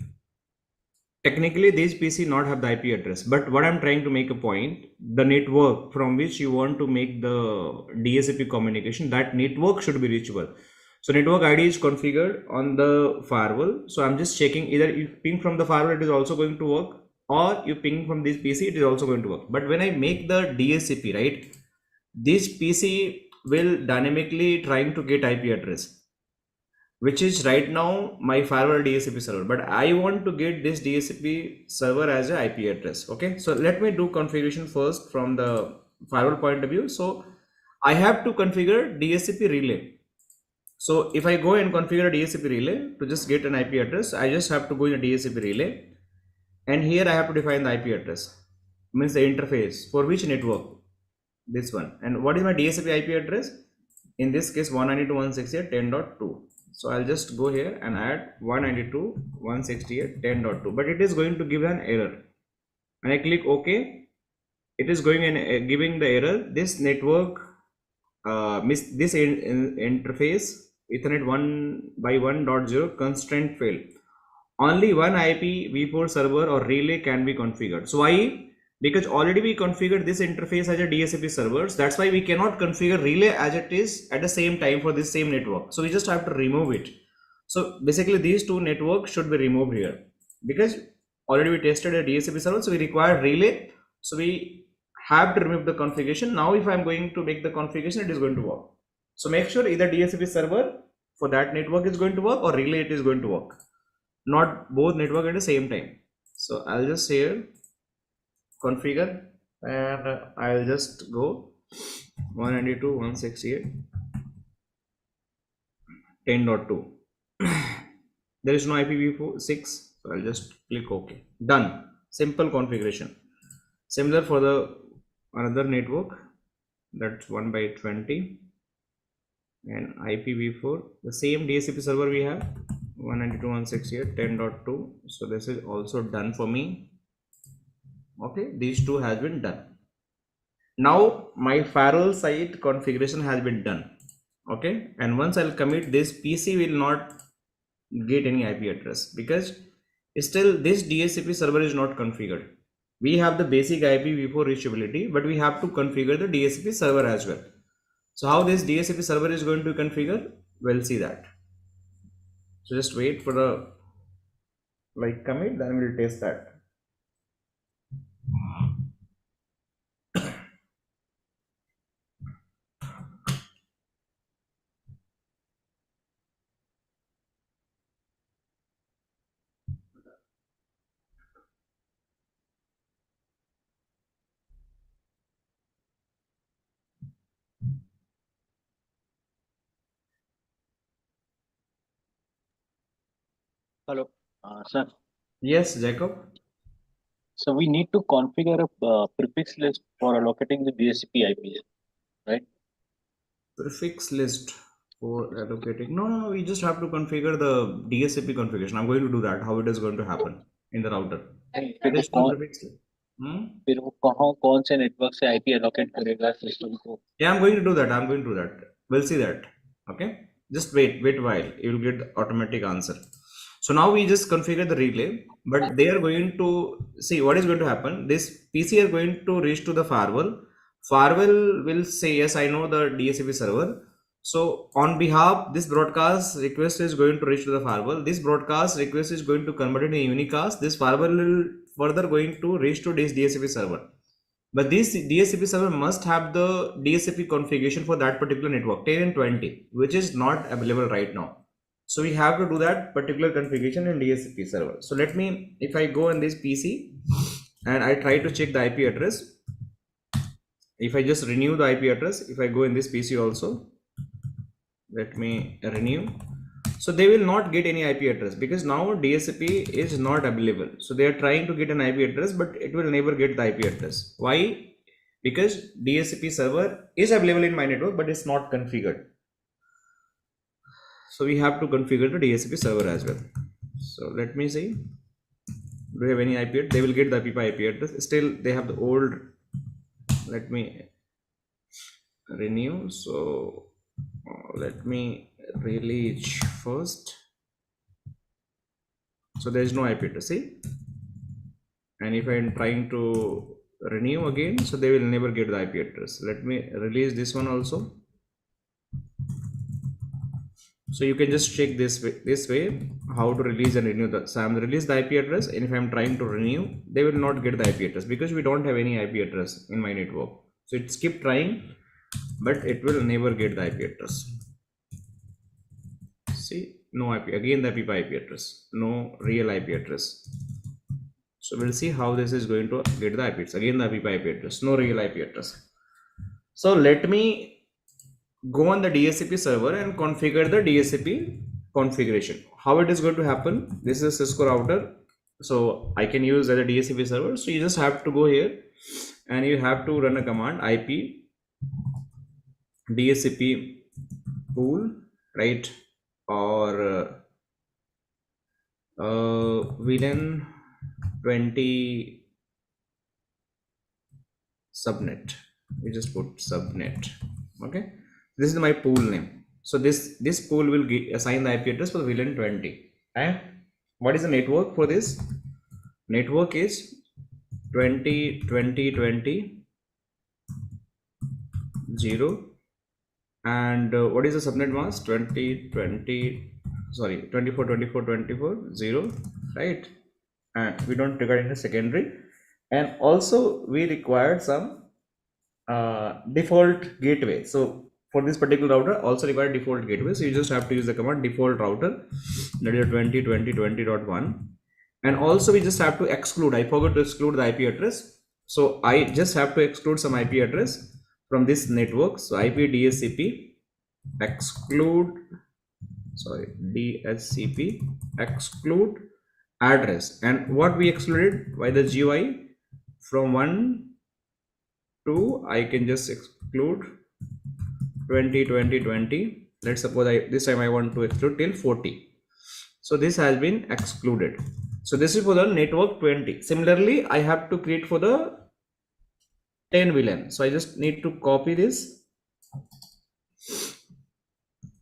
technically these PC not have the IP address, but what I'm trying to make a point, the network from which you want to make the DHCP communication, that network should be reachable. So network ID is configured on the firewall. So I'm just checking, either you ping from the firewall, it is also going to work, or you ping from this PC, it is also going to work. But when I make the DHCP, right, this PC will dynamically trying to get IP address, which is right now my firewall DHCP server, but I want to get this DHCP server as a IP address. Okay, so let me do configuration first from the firewall point of view. So I have to configure DHCP relay. So if I go and configure a DHCP relay to just get an IP address, I just have to go in a DHCP relay, and here I have to define the IP address, means the interface for which network, this one. And what is my DHCP IP address? In this case 192.168.10.2. So I'll just go here and add 192.168.10.2, but it is going to give an error. When I click OK, it is going and giving the error. This network this interface Ethernet 1x1.0 constraint failed. Only one IP v4 server or relay can be configured. So why? Because already we configured this interface as a DHCP servers. That's why we cannot configure relay as it is at the same time for this same network. So we just have to remove it. So basically these two networks should be removed here, because already we tested a DHCP server, so we require relay. So we have to remove the configuration. Now if I'm going to make the configuration, it is going to work. So make sure either DHCP server for that network is going to work, or relay it is going to work, not both network at the same time. So I'll just say configure and I'll just go 192.168.10.2. There is no IPv6, so I'll just click OK. Done. Simple configuration. Similar for the another network, that's 1/20, and IPv4, the same DHCP server we have, 192.168.10.2. so this is also done for me. Okay, these two has been done. Now my firewall site configuration has been done. Okay, and once I'll commit this, PC will not get any IP address because still this DHCP server is not configured. We have the basic IPv4 reachability, but we have to configure the DHCP server as well. So how this DHCP server is going to configure, we'll see that. So just wait for the commit, then we'll test that. Hello, sir. Yes, Jacob. So we need to configure a prefix list for allocating the DHCP IPs, right? Prefix list for allocating. No, we just have to configure the DHCP configuration. I'm going to do that. How it is going to happen in the router. फिर There's वो no कौन prefix list. फिर वो कौन से network से IP allocate करेगा system को? Yeah, I'm going to do that. We'll see that. Okay, just wait while you will get automatic answer. So now we just configure the relay, but they are going to see what is going to happen. This PC are going to reach to the firewall. Firewall will say, yes, I know the DHCP server. So on behalf, this broadcast request is going to reach to the firewall. This broadcast request is going to convert it in unicast. This firewall will further going to reach to this DHCP server. But this DHCP server must have the DHCP configuration for that particular network 10 and 20, which is not available right now. So we have to do that particular configuration in DHCP server. So let me, if I go in this PC and I try to check the IP address, if I just renew the IP address, if I go in this PC also, let me renew. So they will not get any IP address because now DHCP is not available. So they are trying to get an IP address, but it will never get the IP address. Why? Because DHCP server is available in my network, but it's not configured. So we have to configure the DHCP server as well. So let me see. Do we have any IP address? They will get the IP address. Still, they have the old. Let me renew. So let me release first. So there is no IP address. See, and if I am trying to renew again, so they will never get the IP address. Let me release this one also. So you can just check this way how to release and renew the. So I'm release the IP address, and if I'm trying to renew, they will not get the IP address because we don't have any IP address in my network. So it's keep trying, but it will never get the IP address. See, no IP, again the IP address, no real IP address. So we'll see how this is going to get the IP address. Again the IP address, no real IP address. So let me go on the DHCP server and configure the DHCP configuration. How it is going to happen? This is a Cisco router, so I can use as a DHCP server. So you just have to go here and you have to run a command IP DHCP pool, right? Or VLAN 20 subnet. We just put subnet. Okay, this is my pool name. So this pool will assign the IP address for the VLAN 20. And what is the network for this? Network is 20.20.20.0. And what is the subnet mask? 24.24.24.0, right? And we don't require any secondary. And also we required some default gateway. So for this particular router also require default gateway. So you just have to use the command default router, that is 20.20.20.1. And also we just have to exclude, I forgot to exclude the IP address. So I just have to exclude some IP address from this network. So IP DHCP exclude, sorry, DHCP exclude address. And what we excluded by the GUI from 1 to, I can just exclude 20, 20, 20. Let's suppose this time I want to exclude till 40. So this has been excluded. So this is for the network 20. Similarly, I have to create for the 10 VLAN. So I just need to copy this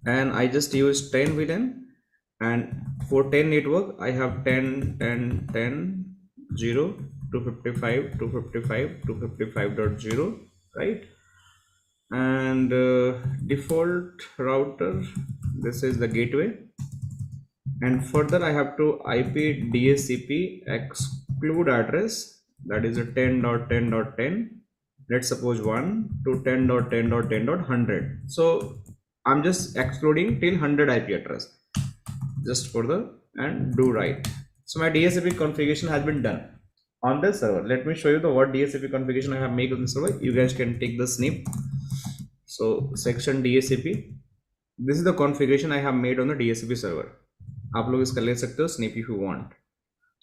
and I just use 10 VLAN, and for 10 network I have 10, 10, 10, 0, 255, 255, 255.0, right? And default router, this is the gateway, and further I have to IP DHCP exclude address, that is a 10.10.10. let's suppose 1 to 10.10.10.100. so I'm just excluding till 100 IP address just for the, and do right. So my DHCP configuration has been done on the server. Let me show you the what DHCP configuration I have made on the server. You guys can take the snip. So section DHCP, this is the configuration I have made on the DHCP server. आप लोग इसका ले सकते हो snip if you want.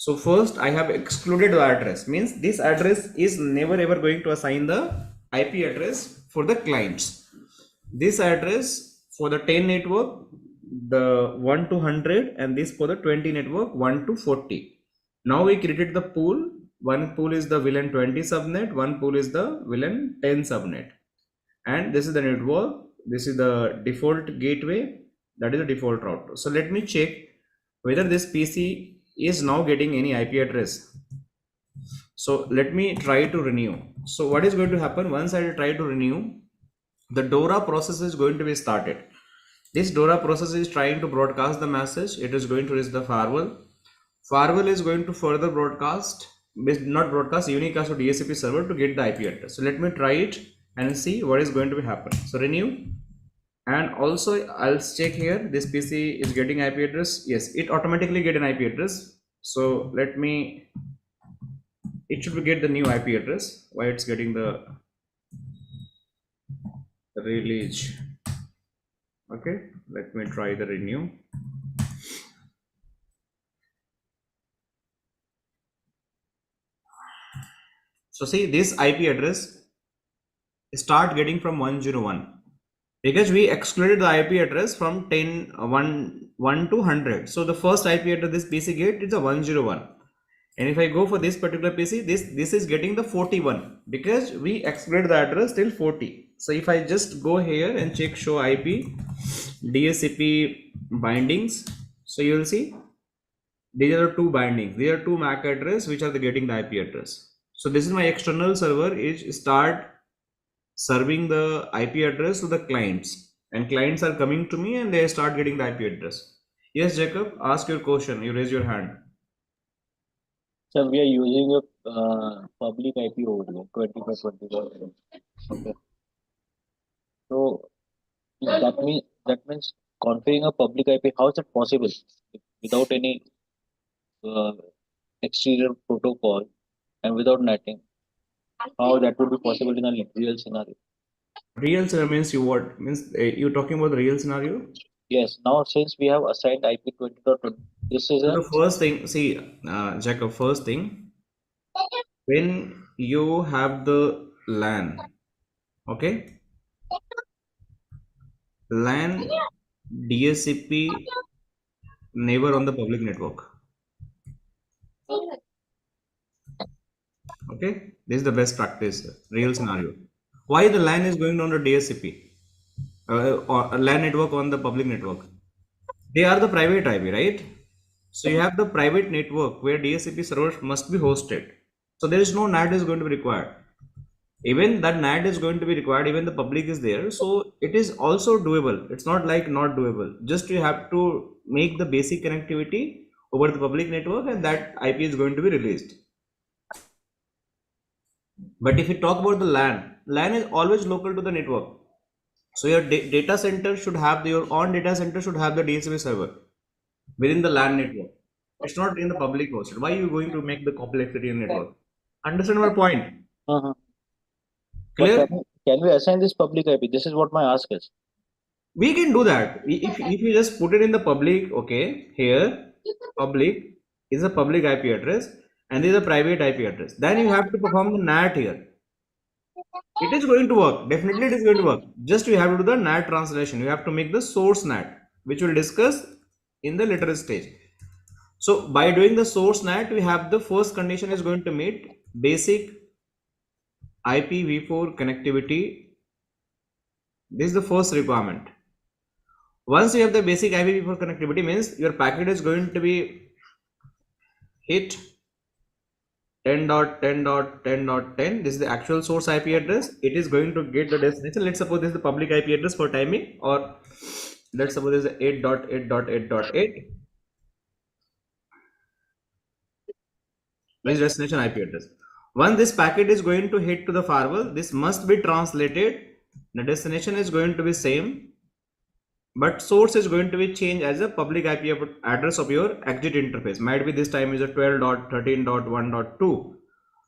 So first I have excluded the address, means this address is never ever going to assign the IP address for the clients. This address for the 10 network, the 1 to 100, and this for the 20 network 1 to 40. Now we created the pool. One pool is the VLAN 20 subnet, one pool is the VLAN 10 subnet, and this is the network, this is the default gateway, that is the default router. So let me check whether this PC is now getting any IP address. So let me try to renew. So what is going to happen once I try to renew, the DORA process is going to be started. This DORA process is trying to broadcast the message. It is going to reach the firewall. Firewall is going to further broadcast, not broadcast, unicast to DHCP server to get the IP address. So let me try it and see what is going to be happen. So renew, and also I'll check here, this PC is getting IP address. Yes, it automatically get an IP address. So let me, it should get the new IP address. Why it's getting the release? Okay, let me try the renew. So see, this IP address start getting from 101 because we excluded the IP address from 1 to 100. So the first IP address this PC get is a 101. And if I go for this particular PC, this is getting the 41 because we excluded the address till 40. So if I just go here and check show IP DHCP bindings, so you will see these are the two bindings. There are two MAC address which are getting the IP address. So this is my external server is start serving the IP address to the clients, and clients are coming to me and they start getting the IP address. Yes, Jacob, ask your question. You raise your hand. So we are using a public IP over here, 25.25. Okay. So that means configuring a public IP. How is it possible without any exterior protocol and without netting? How that would be possible in a real scenario? Real scenario means you what? Means you talking about the real scenario? Yes. Now since we have assigned IP 20.20, this is the first thing. See, Jacob. First thing, when you have the LAN, okay, LAN DHCP never on the public network. Okay, this is the best practice, real scenario. Why the LAN is going on the DHCP or LAN network on the public network? They are the private IP, right? So you have the private network where DHCP servers must be hosted. So there is no NAT is going to be required. Even that NAT is going to be required, even the public is there. So it is also doable. It's not like not doable. Just you have to make the basic connectivity over the public network and that IP is going to be released. But if you talk about the LAN is always local to the network. So your data center should have, your own data center should have the DHCP server within the LAN network. It's not in the public hosted. Why are you going to make the complexity in network? Understand my point? Uh-huh. But Clear? can we assign this public IP? This is what my ask is. We can do that. If you just put it in the public, okay, here, public is a public IP address and this is a private IP address. Then you have to perform the NAT here. It is going to work. Definitely it is going to work. Just you have to do the NAT translation. You have to make the source NAT, which we'll discuss in the later stage. So by doing the source NAT, we have the first condition is going to meet basic IPv4 connectivity. This is the first requirement. Once you have the basic IPv4 connectivity, means your packet is going to be hit 10.10.10.10. This is the actual source IP address. It is going to get the destination. Let's suppose this is the public IP address for timing, or let's suppose this is 8.8.8.8. This is destination IP address. Once this packet is going to hit to the firewall, this must be translated. The destination is going to be same, but source is going to be changed as a public IP address of your exit interface. Might be this time is a 12.13.1.2.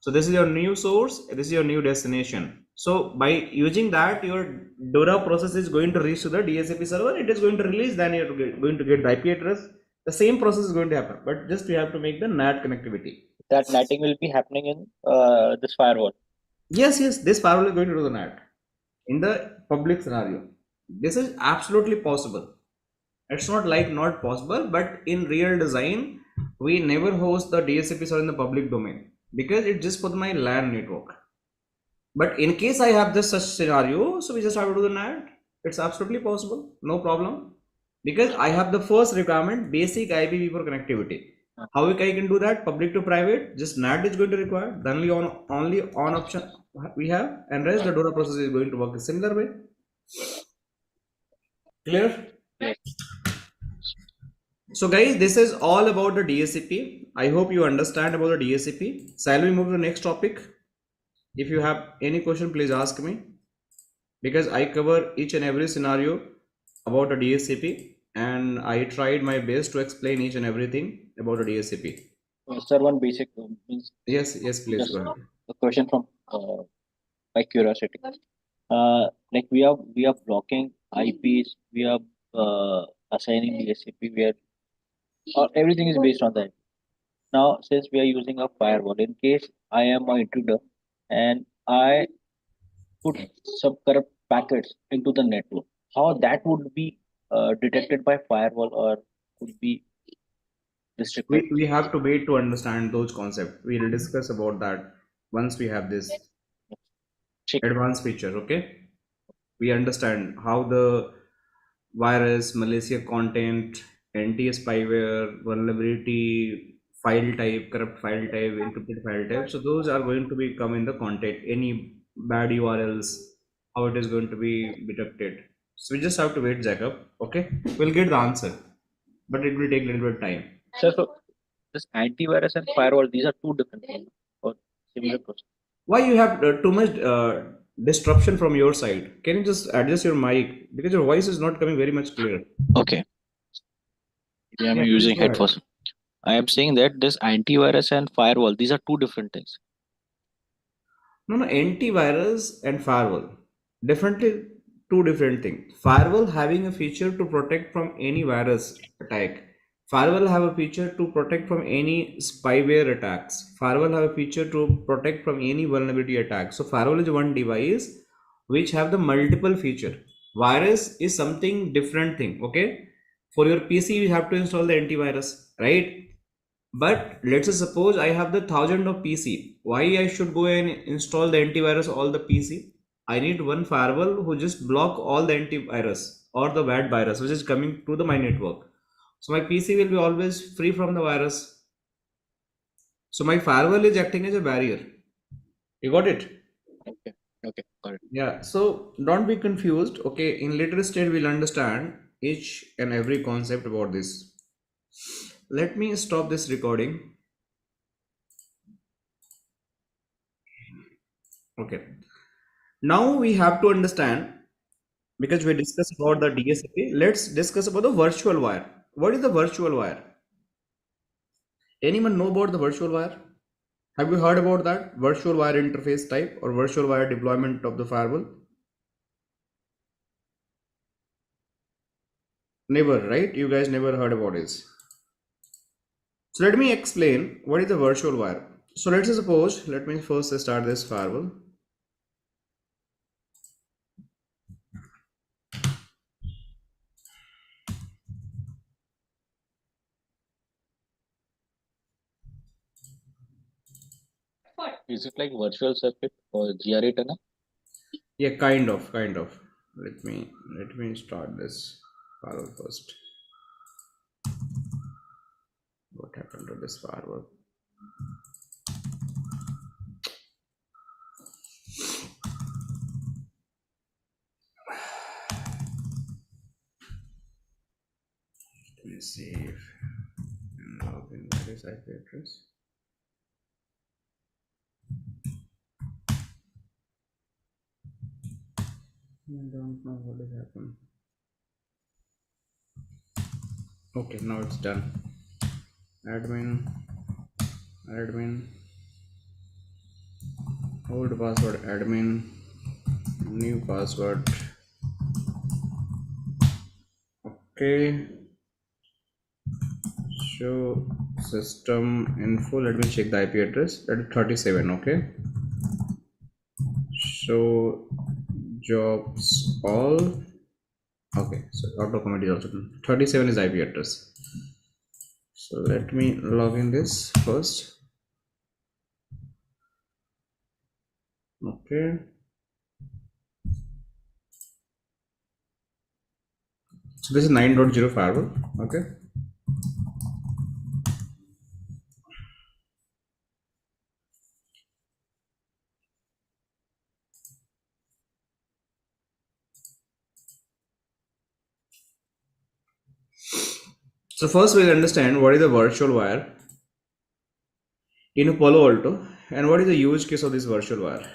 So this is your new source, this is your new destination. So by using that, your DORA process is going to reach to the DHCP server. It is going to release, then you're going to get the IP address. The same process is going to happen, but just you have to make the NAT connectivity. That NATing will be happening in this firewall. Yes, this firewall is going to do the NAT in the public scenario. This is absolutely possible. It's not like not possible, but in real design, we never host the DHCP server in the public domain because it's just for my LAN network. But in case I have this such scenario, so we just have to do the NAT. It's absolutely possible, no problem. Because I have the first requirement, basic IPv4 connectivity. How I can do that? Public to private, just NAT is going to require. The only on option we have, and rest the DORA process is going to work a similar way. Clear? Yes. So guys, this is all about the DHCP. I hope you understand about the DHCP. Shall we move to the next topic? If you have any question, please ask me, because I cover each and every scenario about the DHCP and I tried my best to explain each and everything about the DHCP. Sir, one basic means. Yes, please Yes, go ahead. a question from my curiosity. Like we are blocking IPs, we are assigning DHCP, everything is based on that. Now, since we are using a firewall, in case I am an intruder and I put some corrupt packets into the network, how that would be detected by firewall or could be restricted? We have to wait to understand those concepts. We will discuss about that once we have this advanced feature. Okay, we understand how the virus, malicious content, anti-spyware, vulnerability, file type, corrupt file type, encrypted file type. So those are going to be come in the content. Any bad URLs, how it is going to be detected. So we just have to wait, Jacob. Okay, we'll get the answer, but it will take a little bit of time. Sir, so this antivirus and firewall, these are two different things or similar process. Why you have too much disruption from your side? Can you just adjust your mic, because your voice is not coming very much clear? Okay. I'm using headphones. I am saying that this antivirus and firewall, these are two different things. No, antivirus and firewall, definitely two different things. Firewall having a feature to protect from any virus attack. Firewall have a feature to protect from any spyware attacks. Firewall have a feature to protect from any vulnerability attacks. So firewall is one device which have the multiple feature. Virus is something different thing. Okay, for your PC you have to install the antivirus, right? But let's suppose I have the 1000 of PC. Why I should go and install the antivirus all the PC? I need one firewall who just block all the antivirus or the bad virus which is coming to my network. So my PC will be always free from the virus. So my firewall is acting as a barrier. You got it? Okay, got it. Yeah, so don't be confused. Okay, in later stage we'll understand each and every concept about this. Let me stop this recording. Okay, now we have to understand, because we discussed about the DHCP, let's discuss about the virtual wire. What is the virtual wire? Anyone know about the virtual wire? Have you heard about that virtual wire interface type or virtual wire deployment of the firewall? Never, right? You guys never heard about this. So let me explain what is the virtual wire. So let's suppose, let me first start this firewall. Is it like virtual circuit or GRE tunnel? Yeah, kind of. Let me start this firewall first. What happened to this firewall? Let me see if I log in by this IP address. I don't know what has happened. Okay, now it's done. Admin, old password admin, new password. Okay, show system info. Let me check the IP address. That is 37. Okay, show jobs all. Okay, so auto commit is also done. 37 is IP address. So let me log in this first. Okay, so this is 9.0 firewall. Okay, so first we'll understand what is the virtual wire in a Palo Alto and what is the use case of this virtual wire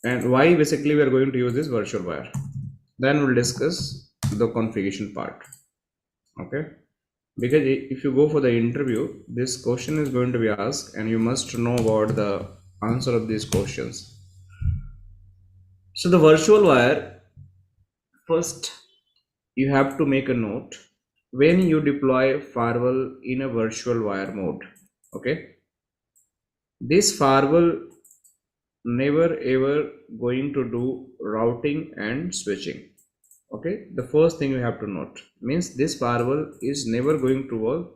and why basically we are going to use this virtual wire. Then we'll discuss the configuration part. Okay, because if you go for the interview, this question is going to be asked and you must know about the answer of these questions. So the virtual wire, first you have to make a note when you deploy firewall in a virtual wire mode. Okay, this firewall never ever going to do routing and switching. Okay, the first thing you have to note means this firewall is never going to work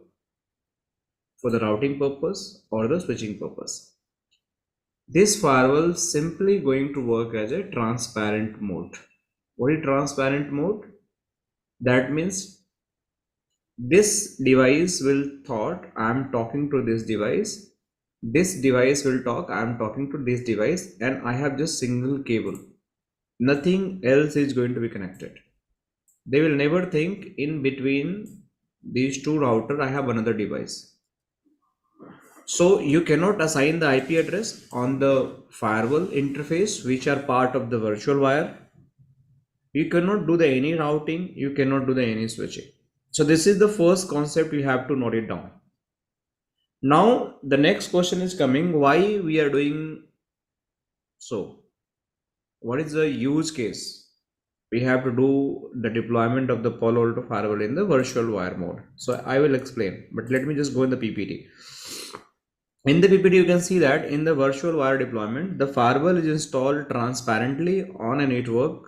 for the routing purpose or the switching purpose. This firewall simply going to work as a transparent mode. What is transparent mode? That means this device will thought I am talking to this device. This device will talk I am talking to this device, and I have just single cable. Nothing else is going to be connected. They will never think in between these two routers I have another device. So you cannot assign the IP address on the firewall interface which are part of the virtual wire. You cannot do the any routing, you cannot do the any switching. So this is the first concept, you have to note it down. Now the next question is coming, why we are doing so? What is the use case? We have to do the deployment of the Palo Alto Firewall in the virtual wire mode. So I will explain, but let me just go in the PPT. In the PPT, you can see that in the virtual wire deployment, the firewall is installed transparently on a network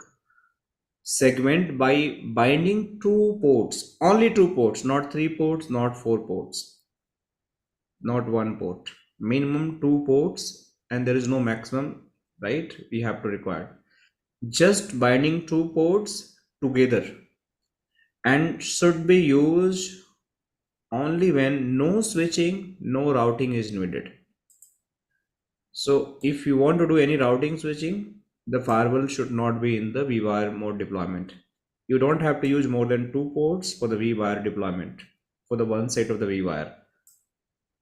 segment by binding 2 ports, only 2 ports, not 3 ports, not 4 ports, not 1 port, minimum 2 ports, and there is no maximum, right? We have to require just binding 2 ports together and should be used only when no switching, no routing is needed. So if you want to do any routing switching, the firewall should not be in the vWire mode deployment. You don't have to use more than 2 ports for the vWire deployment for the one set of the vWire.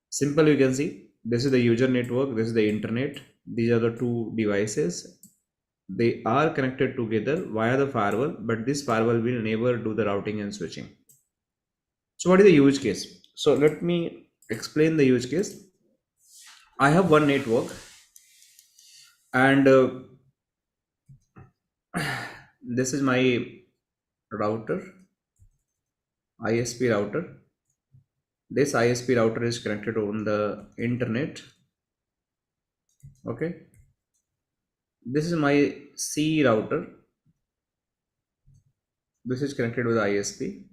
Simple, you can see this is the user network, this is the internet, these are the 2 devices. They are connected together via the firewall, but this firewall will never do the routing and switching. So what is the use case? So let me explain the use case. I have one network, and this is my router, ISP router. This ISP router is connected on the internet. Okay, this is my C router. This is connected with ISP,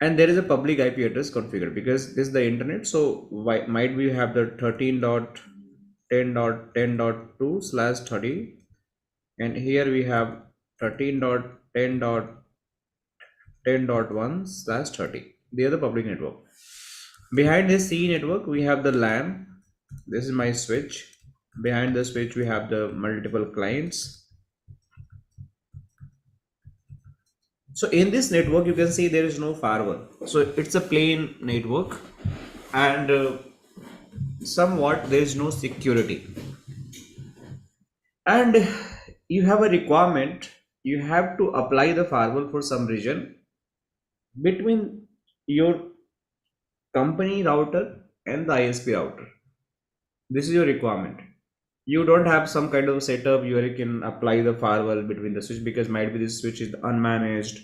and there is a public IP address configured because this is the internet. So why might we have the 13.10.10.2/30, and here we have 13.10.10.1/30. They are the public network. Behind this C network, we have the LAN. This is my switch. Behind the switch, we have the multiple clients. So in this network, you can see there is no firewall. So it's a plain network, and somewhat there is no security. And you have a requirement. You have to apply the firewall for some reason between your company router and the ISP router. This is your requirement. You don't have some kind of setup where you can apply the firewall between the switch, because might be this switch is unmanaged,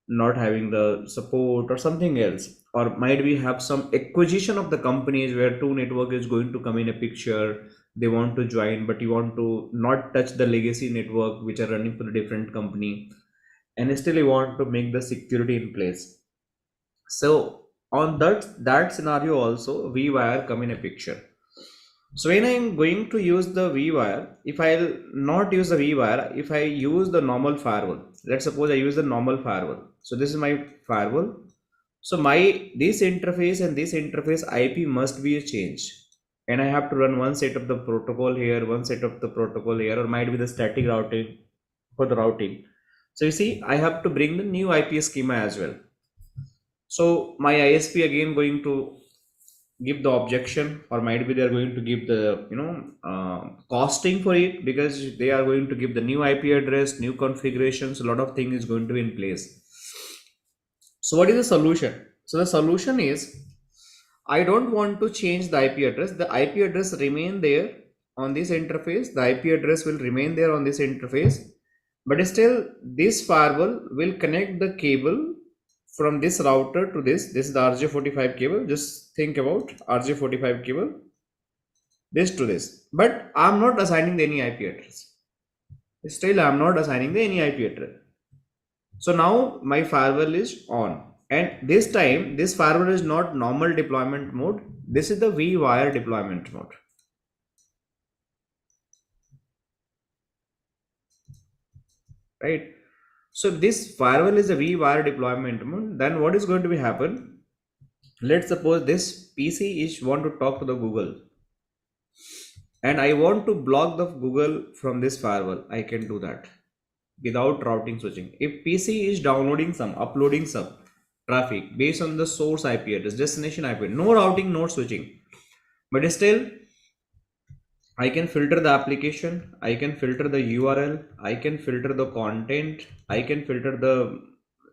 not having the support or something else, or might we have some acquisition of the companies where two network is going to come in a picture. They want to join, but you want to not touch the legacy network which are running for a different company, and still you want to make the security in place. So on that scenario also, vWire come in a picture. So when I'm going to use the vWire, if I'll not use the vWire, if I use the normal firewall, let's suppose I use the normal firewall. So this is my firewall. So this interface and this interface IP must be changed, and I have to run one set of the protocol here, one set of the protocol here, or might be the static routing for the routing. So you see, I have to bring the new IP schema as well. So my ISP again going to give the objection, or might be they're going to give the costing for it, because they are going to give the new IP address, new configurations, a lot of things is going to be in place. So what is the solution? So the solution is, I don't want to change the IP address. The IP address remain there on this interface. The IP address will remain there on this interface, but still this firewall will connect the cable from this router to this. This is the RJ45 cable. Just think about RJ45 cable, this to this. But I'm not assigning any IP address. Still, I'm not assigning any IP address. So now my firewall is on, and this time this firewall is not normal deployment mode. This is the vWire deployment mode. Right? So this firewall is a vWire deployment mode. Then what is going to be happen? Let's suppose this PC is want to talk to the Google, and I want to block the Google from this firewall. I can do that without routing switching. If PC is downloading some, uploading some traffic based on the source IP address, destination IP, no routing, no switching, but still I can filter the application, I can filter the URL, I can filter the content, I can filter the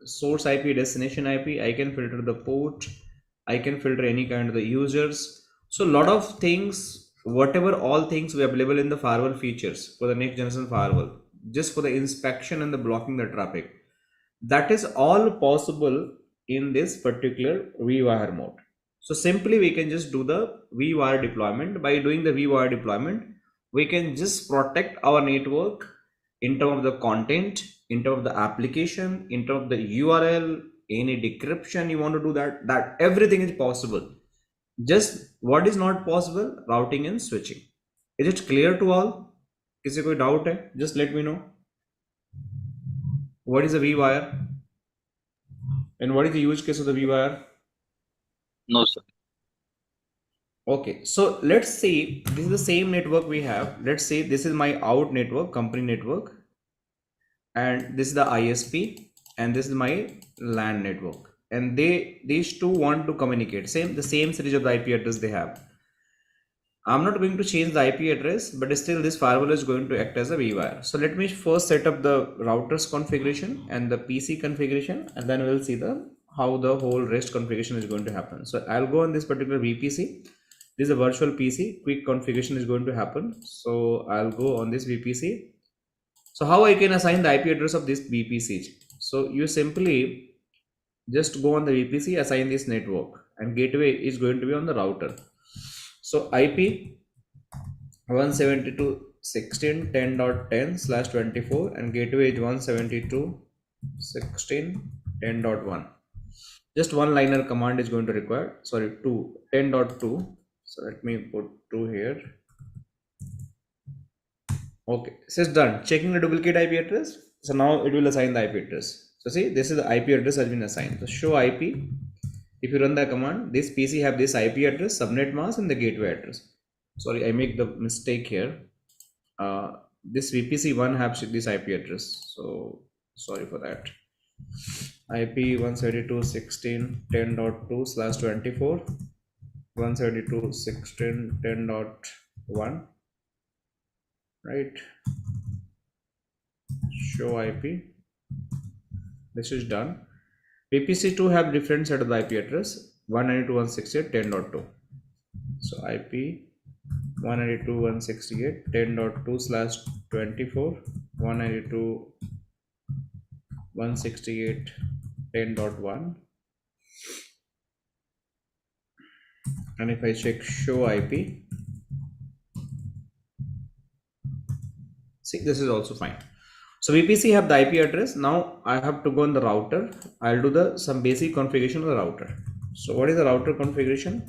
source IP, destination IP, I can filter the port, I can filter any kind of the users. So a lot of things, whatever all things we available in the firewall features for the next generation firewall, just for the inspection and the blocking the traffic, that is all possible in this particular vWire mode. So simply we can just do the vWire deployment. By doing the vWire deployment, we can just protect our network in terms of the content, in terms of the application, in terms of the URL, any decryption you want to do, that everything is possible. Just what is not possible, routing and switching. Is it clear to all? किसी कोई doubt है? Just let me know. What is a vWire? And what is the use case of the vWire? No, sir. Okay, so let's see, this is the same network we have. Let's say this is my out network, company network, and this is the ISP, and this is my LAN network, and these two want to communicate the same series of the IP address they have. I'm not going to change the IP address, but still this firewall is going to act as a vWire. So let me first set up the routers configuration and the PC configuration, and then we'll see how the whole rest configuration is going to happen. So I'll go on this particular VPC, This is a virtual PC. Quick configuration is going to happen. So I'll go on this VPC. So how I can assign the IP address of this VPC? So you simply just go on the VPC, assign this network, and gateway is going to be on the router. So IP 172.16.10.10/24 and gateway is 172.16.10.1. Just one liner command is going to require, sorry, 10.2. So let me put 2 here. Okay, so it's done. Checking the duplicate IP address. So now it will assign the IP address. So see, this is the IP address has been assigned. So show IP. If you run the command, this PC have this IP address, subnet mask, and the gateway address. Sorry, I make the mistake here. This VPC1 has this IP address. So sorry for that. IP 172.16.10.2/24, 172.16.10.1. Right. Show IP. This is done. VPC2 have different set of the IP address 192.168.10.2. So IP 192.168.10.2/24, 192.168.10.1. And if I check show IP, see, this is also fine. So VPC have the IP address. Now I have to go on the router. I'll do some basic configuration of the router. So what is the router configuration?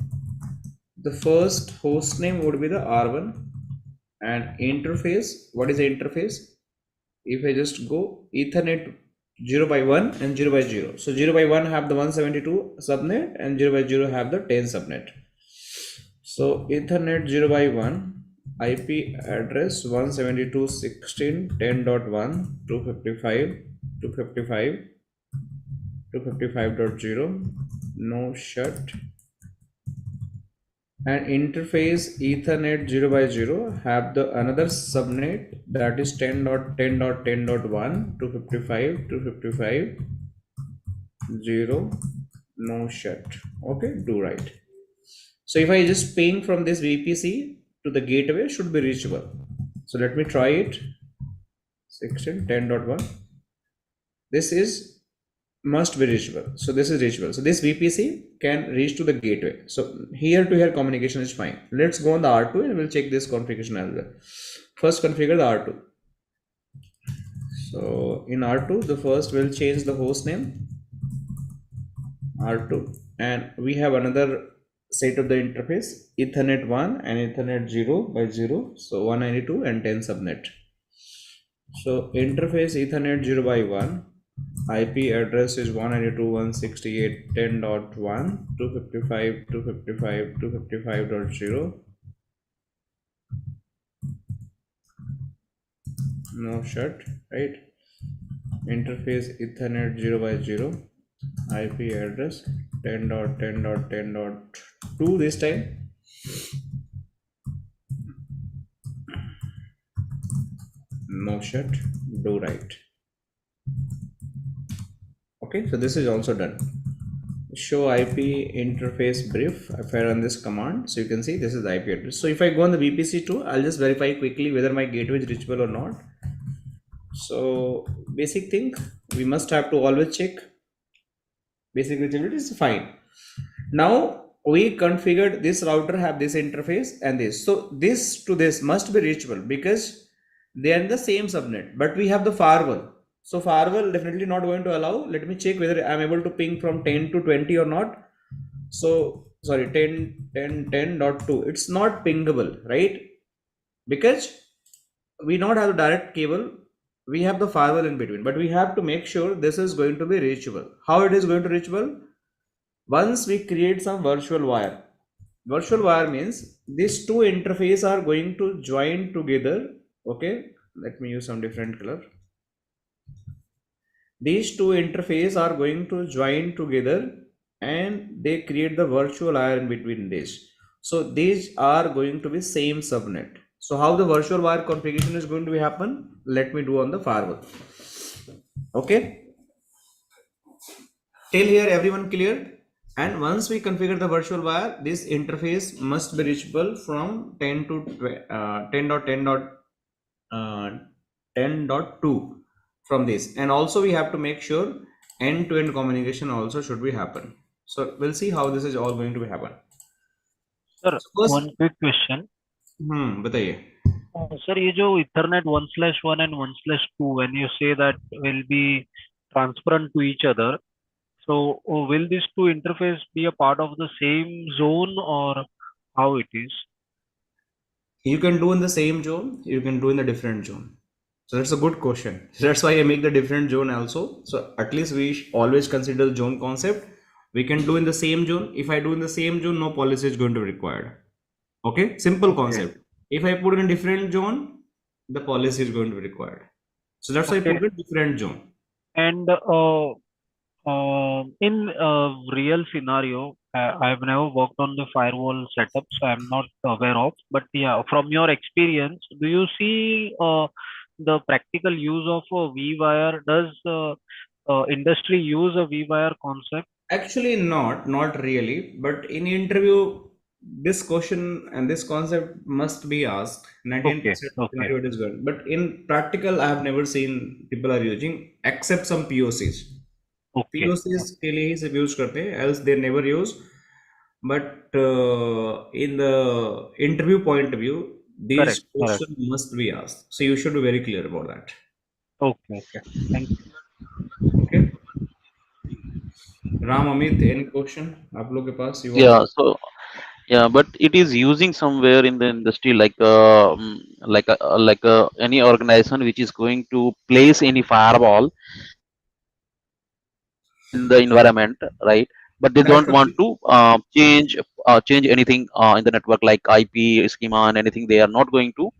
The first host name would be the R1 and interface. What is the interface? If I just go Ethernet 0x1 and 0x0. So 0x1 have the 172 subnet and 0x0 have the 10 subnet. So Ethernet 0x1 IP address 172.16.10.1 255.255.255.0 no shut, and interface Ethernet 0x0 have the another subnet that is 10.10.10.1 255.255.0 no shut. Okay, do right. So if I just ping from this VPC to the gateway, should be reachable. So let me try it. 16.10.1. This is must be reachable. So this is reachable. So this VPC can reach to the gateway. So here to here communication is fine. Let's go on the R2 and we'll check this configuration as well. First configure the R2. So in R2, the first we'll change the host name R2, and we have another set of the interface Ethernet 1 and Ethernet 0x0. So 192 and 10 subnet. So interface Ethernet 0x1 IP address is 192.168.10.1 255.255.255.0 no shut, right? Interface Ethernet 0x0 IP address 10.10.10.2 this time. No shut, do right. Okay, so this is also done. Show IP interface brief. If I run this command, so you can see this is the IP address. So if I go on the VPC2, I'll just verify quickly whether my gateway is reachable or not. So basic thing, we must have to always check. Basic reachability is fine. Now we configured this router have this interface and this. So this to this must be reachable because they are in the same subnet, but we have the firewall. So firewall definitely not going to allow. Let me check whether I'm able to ping from 10 to 20 or not. So sorry, 10.10.2. It's not pingable, right? Because we not have a direct cable. We have the firewall in between, but we have to make sure this is going to be reachable. How it is going to reachable? Once we create some virtual wire. Virtual wire means these two interfaces are going to join together. Okay, let me use some different color. These two interfaces are going to join together and they create the virtual wire in between this. So these are going to be same subnet. So how the virtual wire configuration is going to be happen? Let me do on the firewall. Okay. Till here everyone clear? And once we configure the virtual wire, this interface must be reachable from 10 to 10.10.2 from this. And also we have to make sure end-to-end communication also should be happen. So we'll see how this is all going to be happen. Sir, So first, one quick question. बताइए. Sir, ये जो Ethernet 1/1 and 1/2, when you say that will be transparent to each other, so will these two interface be a part of the same zone or how it is? You can do in the same zone, you can do in the different zone. So that's a good question. That's why I make the different zone also. So at least we always consider the zone concept. We can do in the same zone. If I do in the same zone, no policy is going to be required. Okay, simple concept. If I put in a different zone, the policy is going to be required. So that's why I Okay. put in a different zone. And in real scenario, I've never worked on the firewall setup, so I'm not aware of. But yeah, from your experience, do you see the practical use of vWire? Does industry use a vWire concept? Actually, not really. But in interview, this question and this concept must be asked. 99% Okay. scenario it is good. But in practical, I have never seen people are using except some POCs. Okay. POCs के लिए ही सब use करते हैं, else they never use. But in the interview point of view, these Correct. questions must be asked. So you should be very clear about that. Okay. Thank you. Okay. Ram, Amit, any question? आप लोग के पास? You want Yeah, to- so yeah, but it is using somewhere in the industry like any organization which is going to place any firewall in the environment, right? But they don't want to change anything in the network like IP schema and anything. They are not going to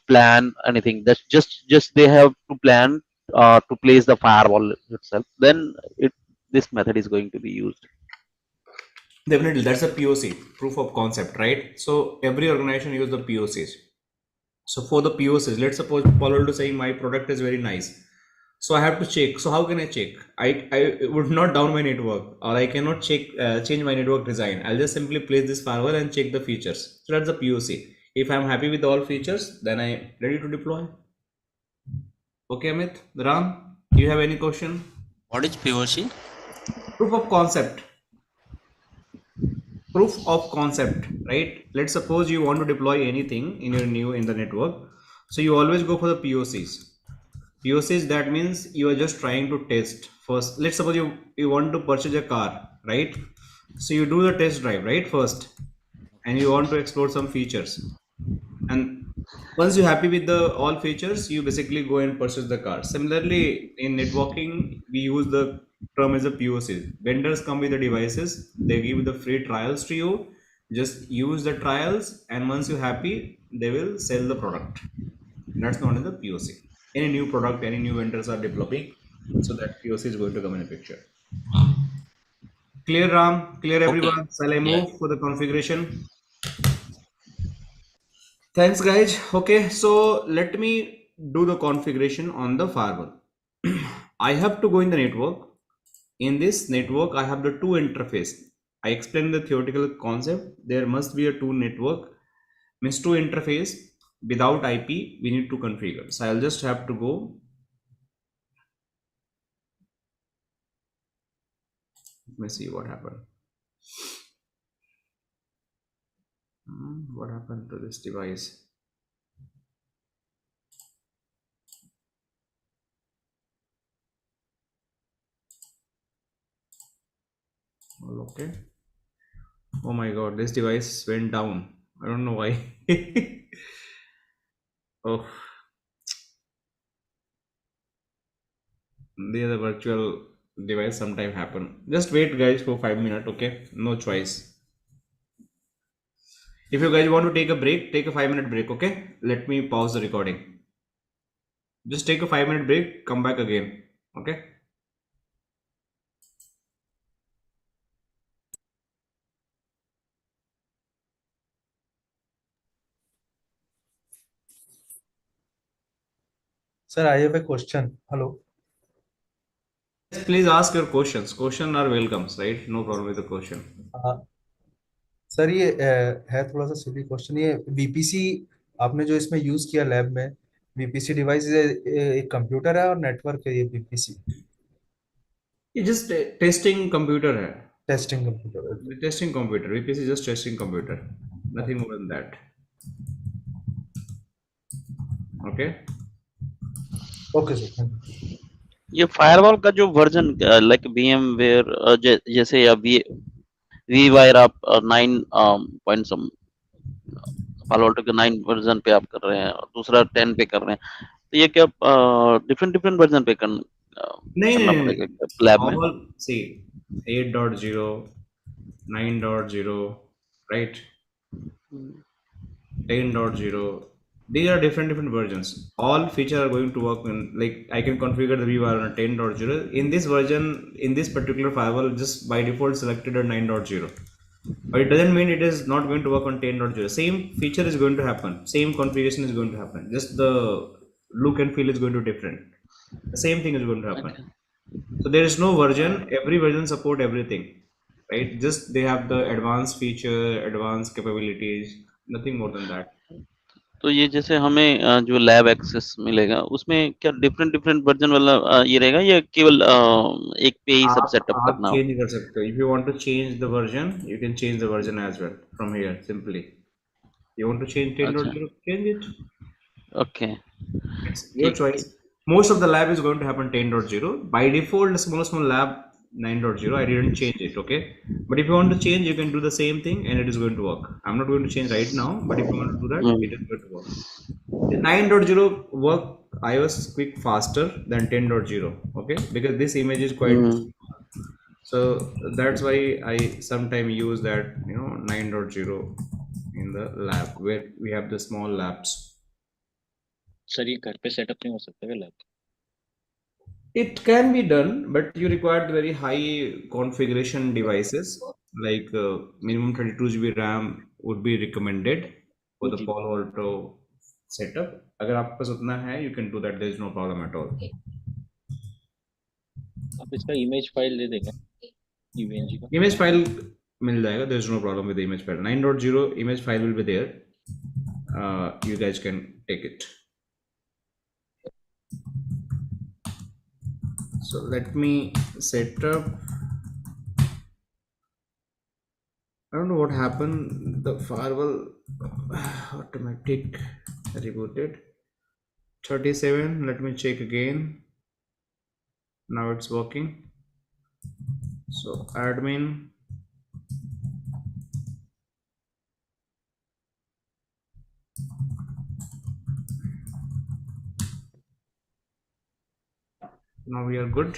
plan anything. That's just they have to plan to place the firewall itself. Then this method is going to be used. Definitely, that's a POC, proof of concept, right? So every organization use the POCs. So for the POCs, let's suppose Palo Alto saying my product is very nice. So I have to check. So how can I check? I would not down my network, or I cannot change my network design. I'll just simply place this firewall and check the features. So that's the POC. If I'm happy with all features, then I'm ready to deploy. Okay, Amit, Ram, do you have any question? What is POC? Proof of concept. Proof of concept, right? Let's suppose you want to deploy anything in the network. So you always go for the POCs. POCs, that means you are just trying to test first. Let's suppose you want to purchase a car, right? So you do the test drive, right, first, and you want to explore some features. And once you're happy with the all features, you basically go and purchase the car. Similarly, in networking, we use the term as a POC. Vendors come with the devices, they give the free trials to you. Just use the trials, and once you're happy, they will sell the product. That's known as the POC. Any new product, any new vendors are developing, so that POC is going to come in a picture. Clear, Ram? Clear, everyone? Okay. Shall I Yeah. move for the configuration? Thanks, guys. Okay, so let me do the configuration on the firewall. I have to go in the network. In this network, I have the two interface. I explained the theoretical concept. There must be a two network, means two interface. Without IP, we need to configure. So I'll just have to go. Let me see what happened. What happened to this device? All okay. Oh my god, this device went down. I don't know why. Oh, the virtual device sometime happen. Just wait, guys, for 5 minutes. Okay, no choice. If you guys want to take a break, take a 5-minute break. Okay, let me pause the recording. Just take a 5-minute break, come back again. Okay. Sir, I have a question. Hello. Please ask your questions. Questions are welcomes, right? No problem with the question. Sir ये है थोड़ा सा silly question, ये VPC आपने जो इसमें use किया lab में, वीपीसी डिवाइस एक कंप्यूटर है और नेटवर्क है, ये वीपीसी ये just testing computer है. Testing computer? The testing computer. VPC is just testing computer. Nothing more than that. Okay. Okay sir, thank you. ये फायरवॉल का जो वर्जन लाइक VMware जैसे या vWire आप 9 पॉइंट सम पालो अल्टो के 9 वर्जन पे आप कर रहे हैं और दूसरा 10 पे कर रहे हैं, तो ये क्या डिफरेंट वर्जन पे करना पड़ेगा लैब में? All see 8.0, 9.0, right? 10.0. These are different versions. All features are going to work in, like I can configure the vWire on 10.0. In this version, in this particular firewall, just by default selected a 9.0. But it doesn't mean it is not going to work on 10.0. Same feature is going to happen. Same configuration is going to happen. Just the look and feel is going to be different. The same thing is going to happen. So there is no version. Every version support everything, right? Just they have the advanced feature, advanced capabilities. Nothing more than that. तो ये जैसे हमें जो lab access मिलेगा उसमें क्या different version वाला ये रहेगा या केवल एक पे ही सब सेटअप करना आप चेंज कर सकते हो. If you want to change the version, you can change the version as well from here simply. You want to change 10.0, change it. Okay, It's your choice. Most of the lab is going to happen 10.0. By default, small lab 9.0. I didn't change it, okay? But if you want to change, you can do the same thing and it is going to work. I'm not going to change right now, but if you want to do that, it is going to work. The 9.0 work iOS quick faster than 10.0, okay? Because this image is quite so that's why I sometimes use that, 9.0 in the lab where we have the small labs. Sir ये घर पे setup नहीं हो सकता क्या lab? It can be done, but you require very high configuration devices, like minimum 32 GB RAM would be recommended for the Palo Alto setup. अगर आपके पास उतना है, you can do that. There is no problem at all. आप इसका image file दे देंगे? Image का Image file मिल जाएगा. There is no problem with the image file. 9.0 image file will be there. You guys can take it. So let me set up. I don't know what happened. The firewall automatic rebooted. 37. Let me check again. Now it's working. So admin. Now we are good.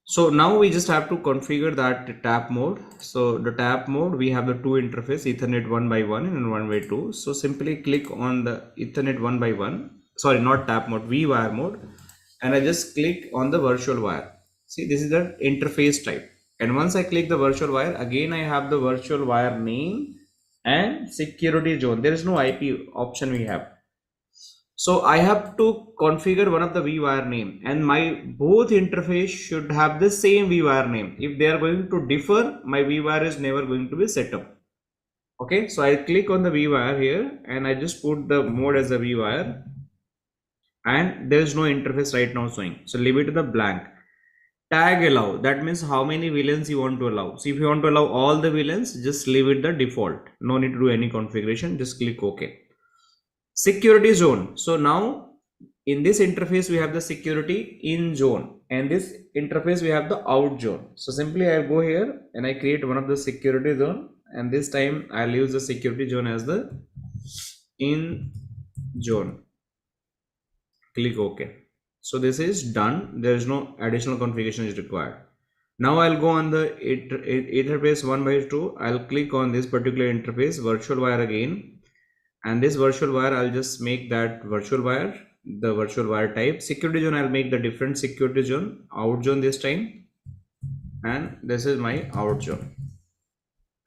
So now we just have to configure that tap mode. So the tap mode, we have the two interface, Ethernet 1x1 and 1x2. So simply click on the Ethernet 1x1, sorry, not tap mode, vWire mode, and I just click on the virtual wire. See, this is the interface type. And once I click the virtual wire, again I have the virtual wire name and security zone. There is no IP option we have. So I have to configure one of the vWire name, and my both interface should have the same vWire name. If they are going to differ, my vWire is never going to be set up. Okay, so I click on the vWire here and I just put the mode as a vWire, and there is no interface right now showing. So leave it to the blank. Tag allow, that means how many VLANs you want to allow. So if you want to allow all the VLANs, just leave it the default. No need to do any configuration, just click OK. Security zone. So now in this interface we have the security in zone, and this interface we have the out zone. So simply I go here and I create one of the security zone, and this time I'll use the security zone as the in zone. Click OK. So this is done. There is no additional configuration is required. Now I'll go on the interface 1x2. I'll click on this particular interface, virtual wire again. And this virtual wire, I'll just make that virtual wire, the virtual wire type. Security zone, I'll make the different security zone, out zone this time. And this is my out zone.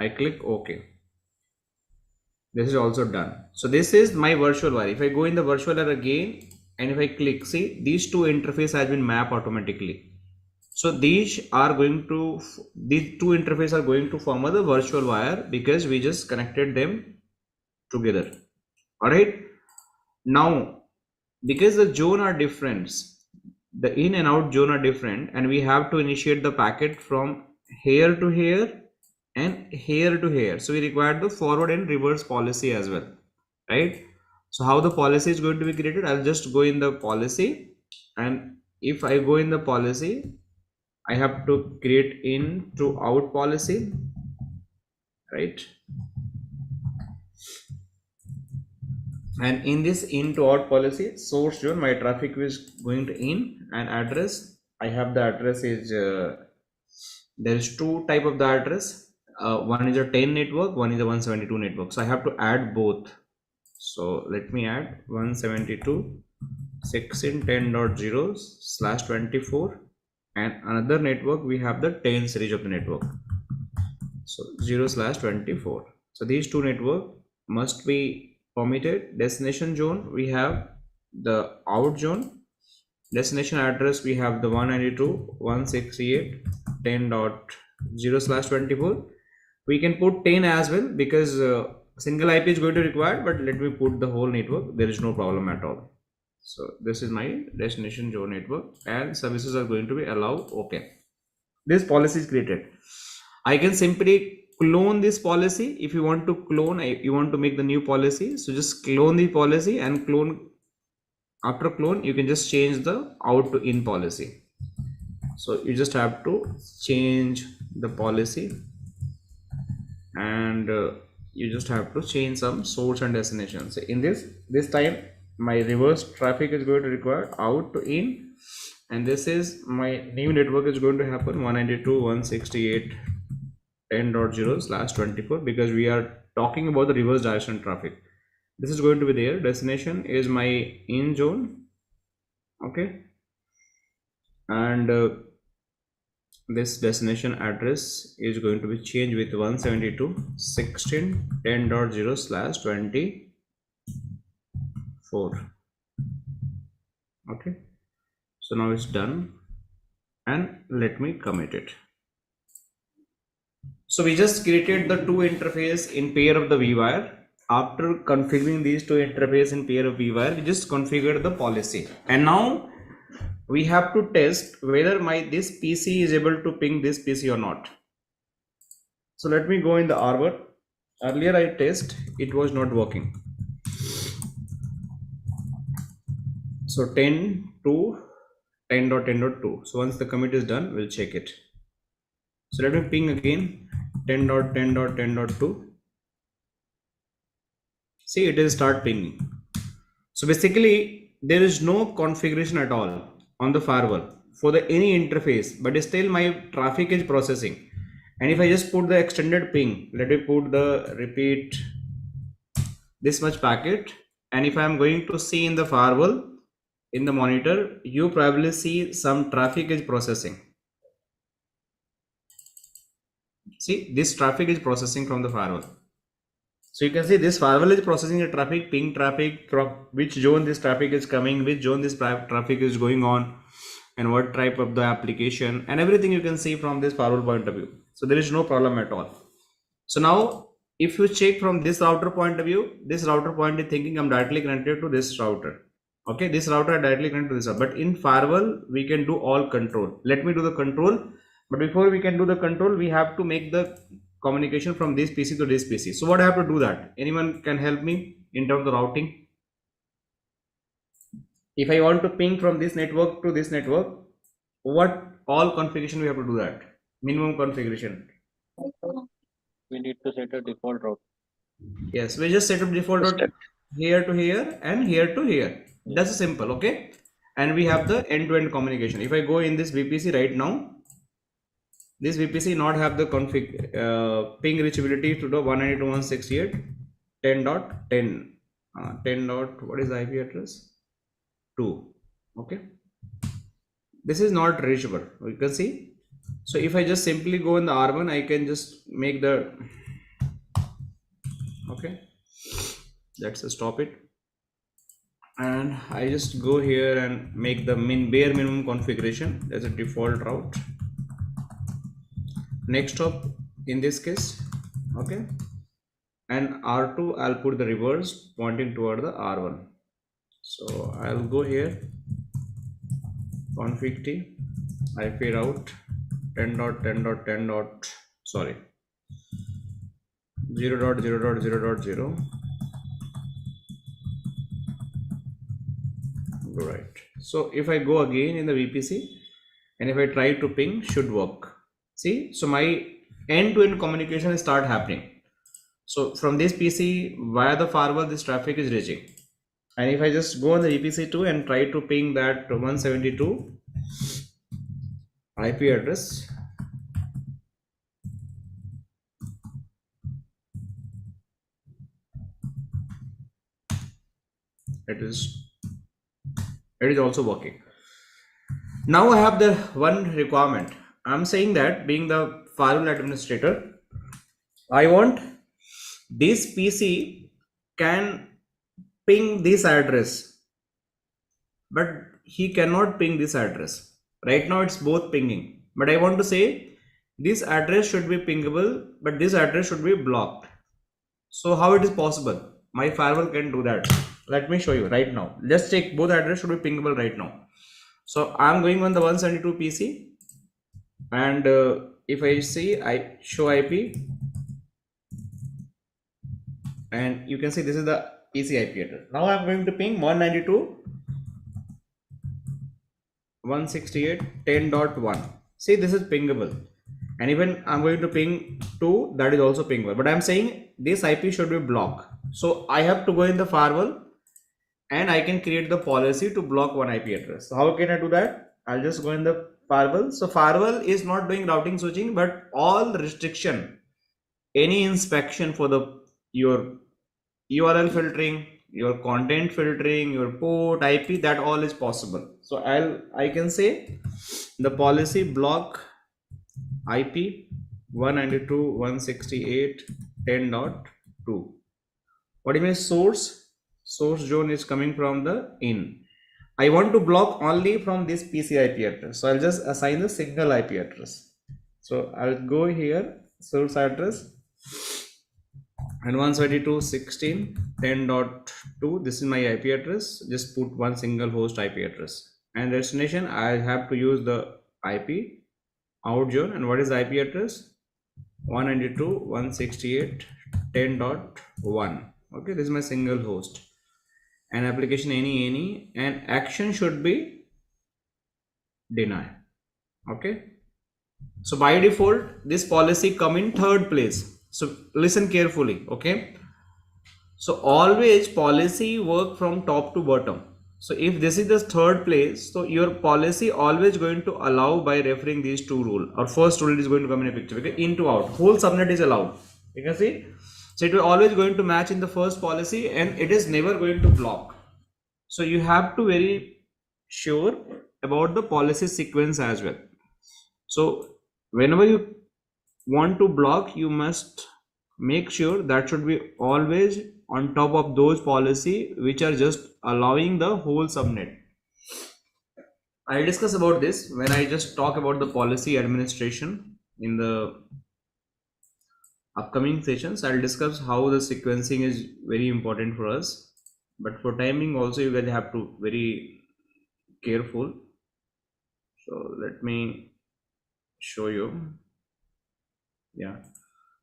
I click OK. This is also done. So this is my virtual wire. If I go in the virtual wire again, and if I click, see, these two interface has been mapped automatically. So these two interfaces are going to form the virtual wire because we just connected them together. All right. Now, because the zone are different, the in and out zone are different, and we have to initiate the packet from here to here and here to here. So we require the forward and reverse policy as well, right? So how the policy is going to be created? I'll just go in the policy, and if I go in the policy, I have to create in to out policy, right? And in this in to out policy, source zone, my traffic is going to in, and address, I have the address is there is two type of the address. One is a 10 network, one is a 172 network. So I have to add both. So let me add 172.16.10.0/24, and another network we have the 10 series of the network. So 0/24. So these two network must be permitted. Destination zone, we have the out zone. Destination address, we have the 192.168.10.0/24. We can put 10 as well because single IP is going to require, but let me put the whole network. There is no problem at all. So this is my destination zone network, and services are going to be allowed. Okay. This policy is created. I can simply clone this policy. If you want to clone, you want to make the new policy. So just clone the policy and clone. After clone, you can just change the out to in policy. So you just have to change the policy, and you just have to change some source and destination. So in this time, my reverse traffic is going to require out to in, and this is my new network is going to happen 192.168.10.0/24 because we are talking about the reverse direction traffic. This is going to be there. Destination is my in zone. Okay. And this destination address is going to be changed with 172.16.10.0/24. Okay. So now it's done, and let me commit it. So we just created the two interface in pair of the vWire. After configuring these two interface in pair of vWire, we just configured the policy, and now we have to test whether this PC is able to ping this PC or not. So let me go in the Arbor. Earlier I test, it was not working. So 10 to 10.10.2. So once the commit is done, we'll check it. So let me ping again 10.10.10.2. See, it is start pinging. So basically there is no configuration at all on the firewall for any interface, but still my traffic is processing. And if I just put the extended ping, let me put the repeat this much packet, and if I am going to see in the firewall in the monitor, you probably see some traffic is processing. See, this traffic is processing from the firewall. So you can see this firewall is processing the traffic, ping traffic, from which zone this traffic is coming, which zone this traffic is going on, and what type of the application, and everything you can see from this firewall point of view. So there is no problem at all. So now if you check from this router point of view, this router point is thinking I'm directly connected to this router. Okay, this router are directly connected to this, but in firewall we can do all control. Let me do the control, but before we can do the control, we have to make the communication from this PC to this PC. So what I have to do that? Anyone can help me in terms of routing? If I want to ping from this network to this network, what all configuration we have to do that? Minimum configuration. We need to set a default route. Yes, we just set up default route here to here and here to here. That's simple. Okay, and we have the end-to-end communication. If I go in this VPC right now, this VPC not have the config ping reachability to the 192.168.10.10 10. What is the IP address? 2. Okay, this is not reachable. You can see. So if I just simply go in the R1, I can just make the Okay, let's stop it. And I just go here and make the bare minimum configuration as a default route. Next hop in this case, okay, and R2 I'll put the reverse pointing toward the R1. So I'll go here, config t, IP route 10.10.10. Sorry, 0.0.0.0. Right. So if I go again in the VPC and if I try to ping, should work. See, so my end-to-end communication start happening. So from this PC via the firewall, this traffic is reaching. And if I just go on the VPC2 and try to ping that 172 IP address, it is also working. Now I have the one requirement. I'm saying that being the firewall administrator, I want this PC can ping this address, but he cannot ping this address. Right now it's both pinging, but I want to say this address should be pingable, but this address should be blocked. So how it is possible? My firewall can do that. Let me show you right now. Let's check both address should be pingable right now. So I'm going on the 172 PC, and if I see I show IP, and you can see this is the PC IP address. Now I'm going to ping 192.168.10.1. See, this is pingable, and even I'm going to ping 2, that is also pingable, but I'm saying this IP should be blocked. So I have to go in the firewall and I can create the policy to block one IP address. So how can I do that? I'll just go in the firewall. So firewall is not doing routing switching, but all restriction, any inspection for your URL filtering, your content filtering, your port, IP, that all is possible. So I can say the policy block IP 192.168.10.2. What is my source? Source zone is coming from the in. I want to block only from this PC IP address. So I'll just assign the single IP address. So I'll go here, source address, and 172.16.10.2. This is my IP address. Just put one single host IP address. And destination, I have to use the IP out zone. And what is the IP address? 192.168.10.1. Okay, this is my single host. And application any, and action should be deny. Okay, so by default this policy come in third place. So listen carefully. Okay, so always policy work from top to bottom. So if this is the third place, so your policy always going to allow by referring these two rule. Or first rule is going to come in a picture. Okay, in to out, whole subnet is allowed. You can see, so it will always going to match in the first policy, and it is never going to block. So you have to very sure about the policy sequence as well. So whenever you want to block, you must make sure that should be always on top of those policy which are just allowing the whole subnet. I'll discuss about this when I just talk about the policy administration in the upcoming sessions. I'll discuss how the sequencing is very important for us. But for timing also you guys have to very careful. So let me show you. Yeah.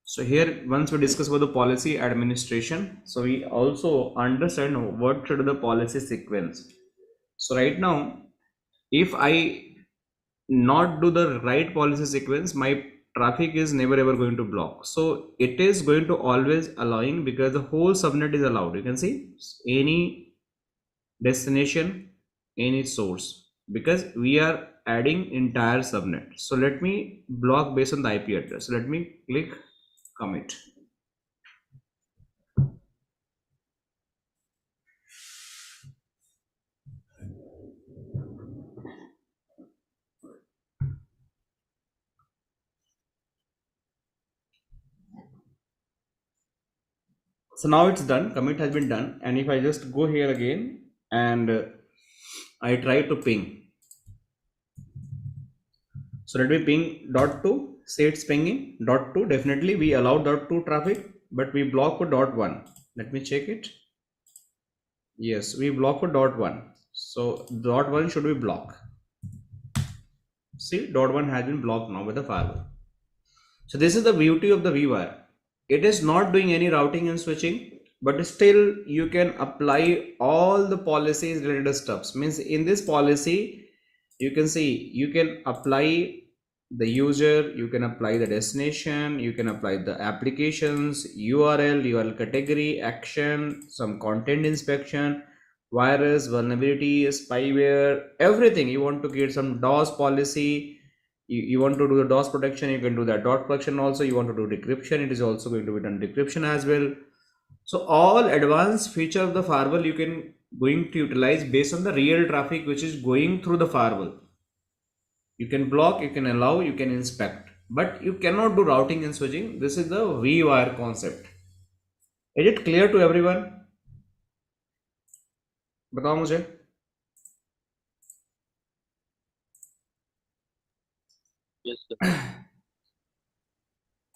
So here once we discuss about the policy administration, so we also understand what should the policy sequence. So right now, if I not do the right policy sequence, my traffic is never ever going to block. So it is going to always allowing, because the whole subnet is allowed. You can see any destination, any source, because we are adding entire subnet. So let me block based on the IP address. So let me click commit. So now it's done, commit has been done. And if I just go here again and I try to ping. So let me ping .2, say it's pinging .2. Definitely we allow .2 traffic, but we block for .1. Let me check it. Yes, we block for .1. So .1 should be blocked. See, .1 has been blocked now with the firewall. So this is the beauty of the vWire. It is not doing any routing and switching, but still you can apply all the policies related stuffs. Means in this policy, you can see you can apply the user, you can apply the destination, you can apply the applications, URL category, action, some content inspection, virus, vulnerability, spyware, everything. You want to get some DOS policy, you want to do the DOS protection, you can do that DOS protection also. You want to do decryption, it is also going to be done decryption as well. So all advanced feature of the firewall you can going to utilize based on the real traffic which is going through the firewall. You can block, you can allow, you can inspect, but you cannot do routing and switching. This is the vWire concept. Is it clear to everyone? बताओ मुझे. Yes, sir.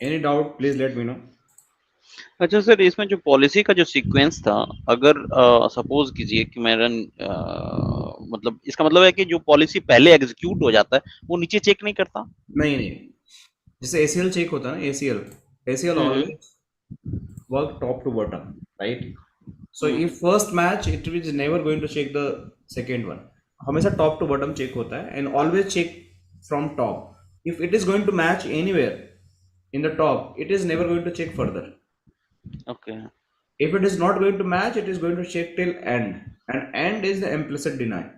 Any doubt, please let me know. अच्छा sir, इसमें जो policy का जो sequence था, अगर suppose कीजिए कि मैं रन मतलब इसका मतलब है कि जो पॉलिसी पहले एग्जीक्यूट हो जाता है वो नीचे चेक नहीं करता? नहीं, जैसे ACL चेक होता है ना, ACL always work top to bottom, right? So if first match, it is never going to check the second one. हमेशा top to bottom check होता है and always check from top. If it is going to match anywhere in the top, it is never going to check further. Okay. If it is not going to match, it is going to check till end, and end is the implicit deny.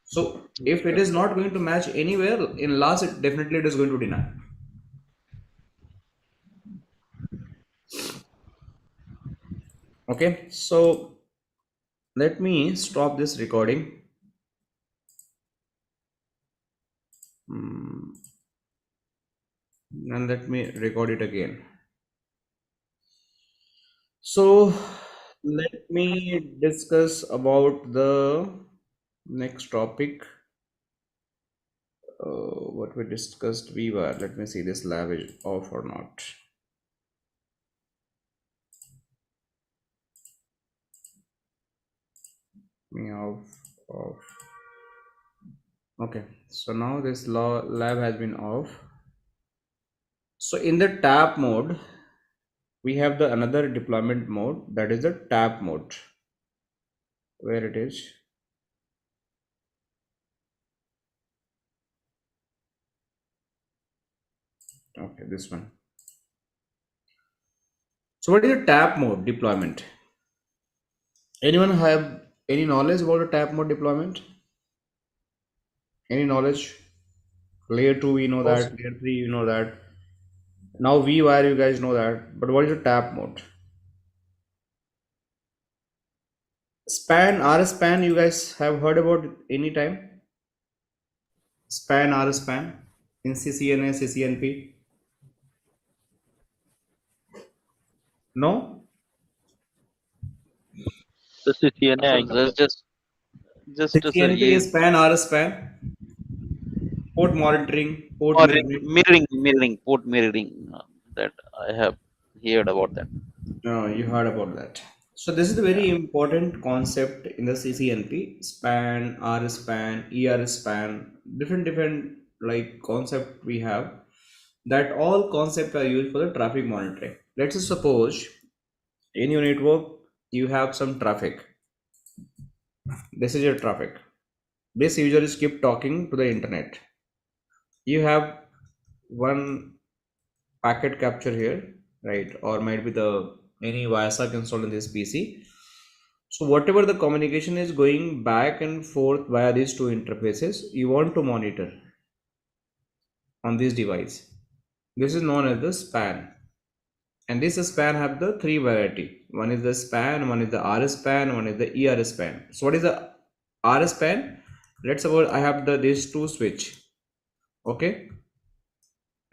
So if it is not going to match anywhere in last, it definitely it is going to deny. Okay, so let me stop this recording. And let me record it again. So let me discuss about the next topic. What we discussed, vWire. Let me see this lab is off or not. Off. Okay, so now this lab has been off. So in the tap mode, we have the another deployment mode, that is the tap mode. Where it is? Okay, this one. So what is the tap mode deployment? Anyone have any knowledge about the tap mode deployment? Any knowledge? Layer 2 we know that, layer 3 you know that. Now vWire you guys know that, but what is the tap mode? Span, RSpan, you guys have heard about any time? Span, RSpan in CCNA, CCNP? No? The CCNA, I know. just CCNP sir, is span, RSpan. Port monitoring, port or mirroring. port mirroring, that I have heard about that. No, you heard about that. So this is a very important concept in the CCNP. Span, RSpan, ERSpan, different like concept we have. That all concepts are used for the traffic monitoring. Let's just suppose in your network you have some traffic. This is your traffic. This user is keep talking to the internet. You have one packet capture here, right? Or might be the any VISAC installed in this PC. So whatever the communication is going back and forth via these two interfaces, you want to monitor on this device. This is known as the span. And this span have the three variety. One is the span, one is the RSpan, one is the ERSpan. So what is the RSpan? Let's suppose I have these two switch. Okay.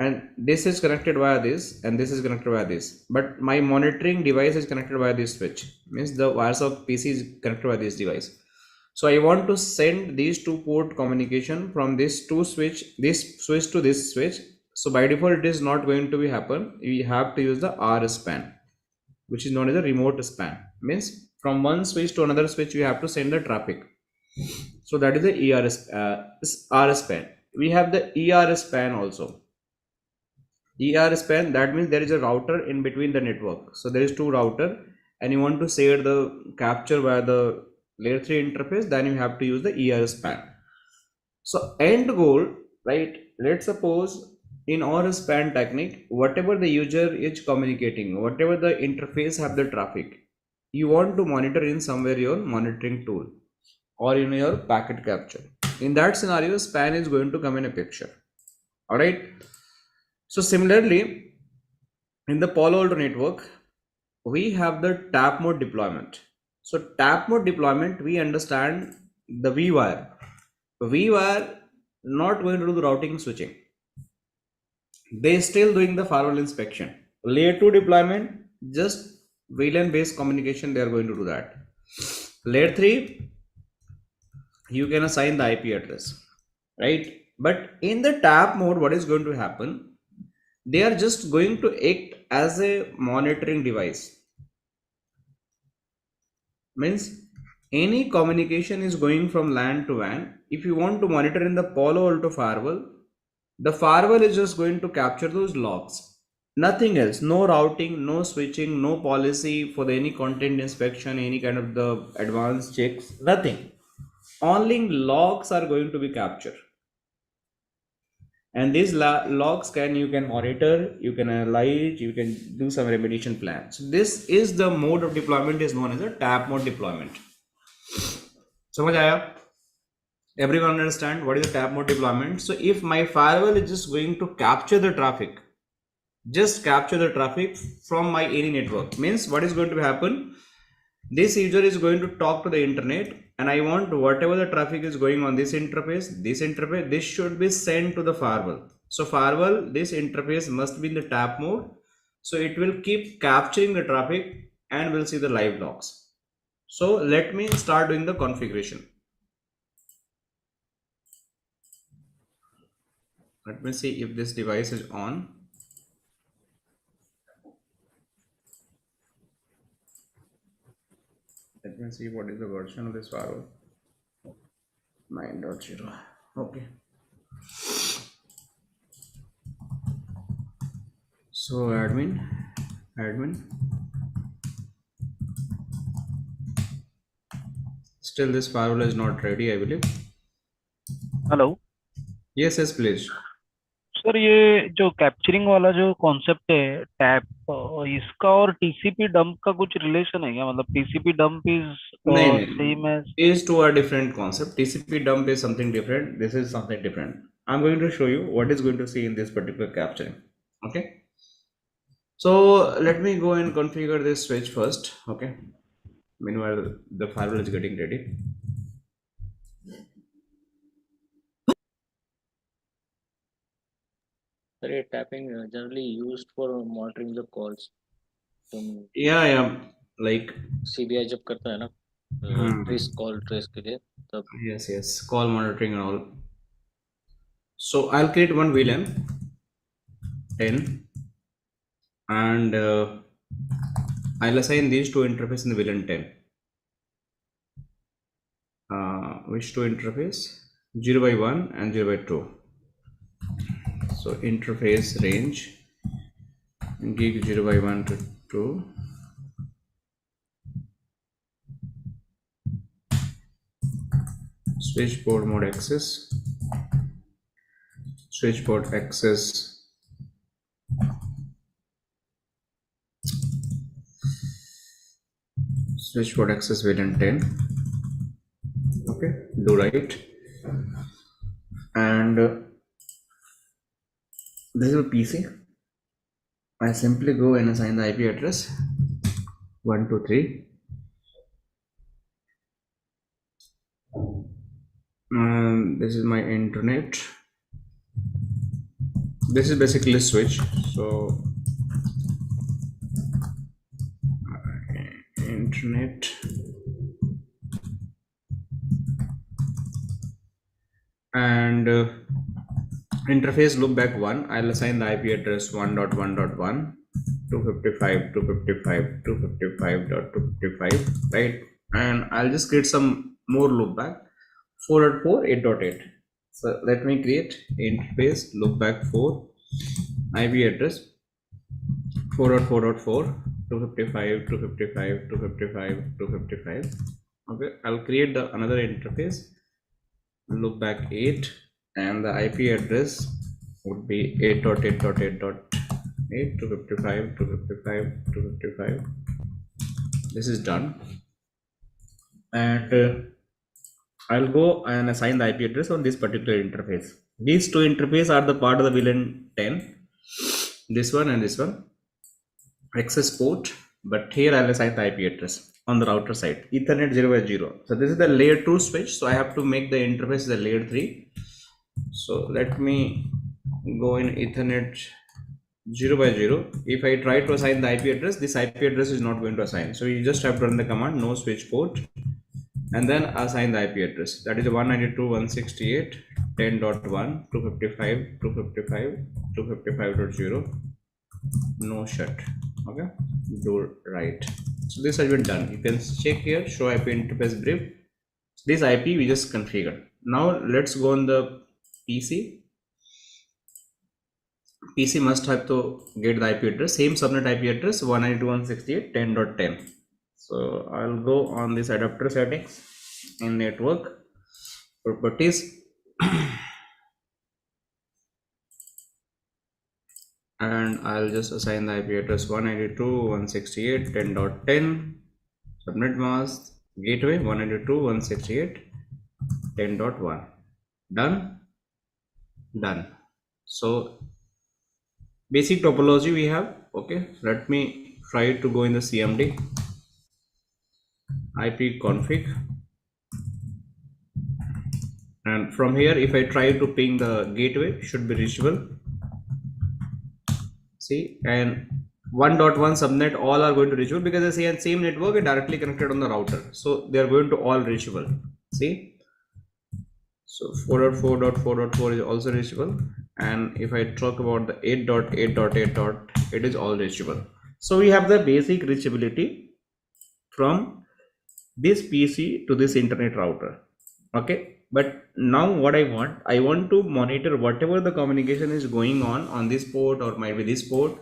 and this is connected via this, and this is connected via this, but my monitoring device is connected via this switch, means the wires of PC is connected via this device. So I want to send these two port communication from this switch to this switch. So by default it is not going to be happen. We have to use the R span, which is known as a remote span, means from one switch to another switch we have to send the traffic. So that is the R span. We have the ER span also. ER span, that means there is a router in between the network. So there is two router and you want to share the capture via the layer 3 interface, then you have to use the ER span. So end goal, right? Let's suppose in our span technique, whatever the user is communicating, whatever the interface have the traffic, you want to monitor in somewhere your monitoring tool or in your packet capture. In that scenario, span is going to come in a picture. All right. So similarly, in the Palo Alto network, we have the tap mode deployment. So tap mode deployment, we understand the vWire. vWire not going to do the routing switching. They still doing the firewall inspection. Layer 2 deployment, just VLAN based communication, they are going to do that. Layer 3, you can assign the IP address, right? But in the tap mode, what is going to happen? They are just going to act as a monitoring device. Means any communication is going from LAN to WAN. If you want to monitor in the Palo Alto Firewall, the firewall is just going to capture those logs. Nothing else. No routing, no switching, no policy for any content inspection, any kind of the advanced checks, nothing. Only logs are going to be captured. And these logs you can monitor, you can analyze, you can do some remediation plans. So this is the mode of deployment is known as a tap mode deployment. Samajh aaya? Everyone understand what is the tap mode deployment? So if my firewall is just going to capture the traffic, just capture the traffic from my any network, means what is going to happen? This user is going to talk to the internet, and I want whatever the traffic is going on this interface, this should be sent to the firewall. So firewall, this interface must be in the tap mode. So it will keep capturing the traffic and we'll see the live logs. So let me start doing the configuration. Let me see if this device is on. Let me see what is the version of this firewall. 9.0. Okay. So admin. Still this firewall is not ready, I believe. Hello Yes, please. Sir, ये जो capturing वाला जो concept है tap, इसका और TCP dump का कुछ relation है क्या? मतलब TCP dump is same as? These two are different concept. TCP dump is something different. This is something different. I'm going to show you what is going to see in this particular capturing. Okay. So let me go and configure this switch first. Okay. Meanwhile, the firewall is getting ready. Tapping generally used for monitoring the calls. Yeah. Like CBI जब करता है ना, trace के लिए तब. yes, call monitoring and all. So I'll create one VLAN 10 and I'll assign these two interfaces in the VLAN 10. Which two interface? 0x1 and 0x2. So interface range gig 0x1 to 2. Switchboard mode access. Switchboard access. Switchboard access VLAN 10. Okay, do right. And this is a PC. I simply go and assign the IP address 123. This is my internet. this is basically a switch. So internet and interface loopback 1. I'll assign the IP address 1.1.1 255.255.255, right? And I'll just create some more loopback 4.4 8.8. So let me create interface loopback 4 IP address 4.4.4 255 255 255 255. Okay, I'll create the another interface loopback 8, and the IP address would be 8.8.8.8 255 255 255. This is done, and I'll go and assign the IP address on this particular interface. These two interfaces are the part of the VLAN 10, this one and this one, access port, but here I'll assign the IP address on the router side, Ethernet 0x0. So this is the layer 2 switch, so I have to make the interface the layer 3. So let me go in Ethernet 0x0. If I try to assign the IP address, this IP address is not going to assign. So you just have to run the command no switch port and then assign the IP address. That is 192.168.10.1 255 255 255.0. No shut. Okay, do right. So this has been done. You can check here, show IP interface brief. This IP we just configured. Now let's go on the PC. PC must have to get the IP address, same subnet IP address 192.168.10.10. So I'll go on this adapter settings in network properties and I'll just assign the IP address 192.168.10.10, subnet mask gateway 192.168.10.1. done. So basic topology we have. Okay, let me try to go in the CMD IP config, and from here if I try to ping the gateway, should be reachable. See, and 1.1 subnet all are going to reachable because the same network is directly connected on the router, so they are going to all reachable. See, so 4.4.4.4 is also reachable, and if I talk about the 8.8.8. it is all reachable. So we have the basic reachability from this PC to this internet router. Okay, but now what I want to monitor whatever the communication is going on this port or maybe this port,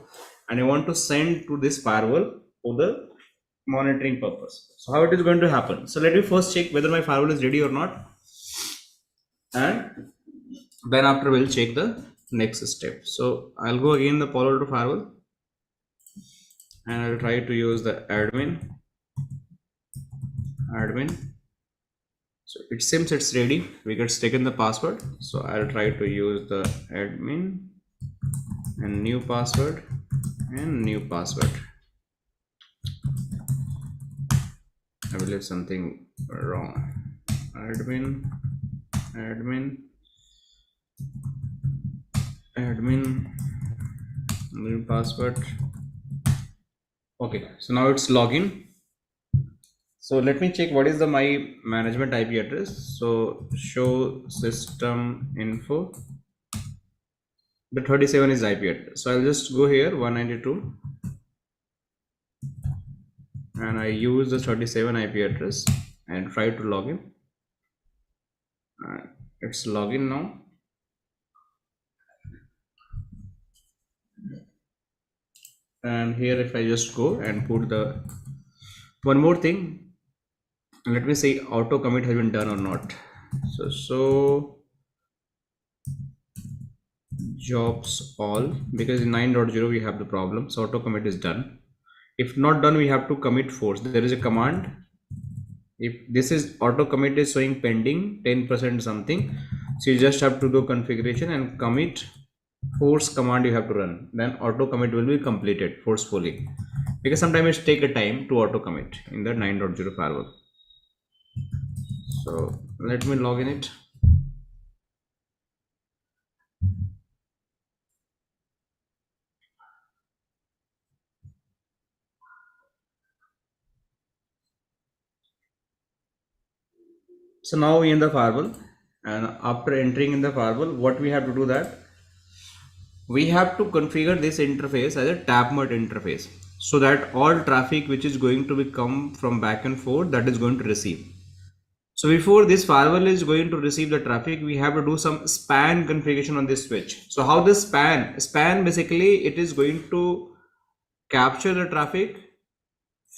and I want to send to this firewall for the monitoring purpose. So how it is going to happen? So let me first check whether my firewall is ready or not, and then after we'll check the next step. So I'll go again the Palo Alto Firewall, and I'll try to use the admin. So it seems it's ready. We got taken the password. So I'll try to use the admin and new password and new password. I believe something wrong. Admin, new password. Okay, so now it's login. So let me check what is the my management IP address. So show system info. The 37 is IP address. So I'll just go here 192, and I use the 37 IP address and try to log in. It's login now. And here if I just go and put the one more thing, let me say auto commit has been done or not. So jobs all, because in 9.0 we have the problem. So auto commit is done. If not done, we have to commit force. There is a command. If this is auto commit is showing pending 10% something, so you just have to do configuration and commit force command you have to run. Then auto commit will be completed forcefully, because sometimes it take a time to auto commit in the 9.0 firewall. So let me log in it. So now we in the firewall, and after entering in the firewall, what we have to do that we have to configure this interface as a tap mode interface, so that all traffic which is going to be come from back and forth, that is going to receive. So before this firewall is going to receive the traffic, we have to do some span configuration on this switch. So how this span basically, it is going to capture the traffic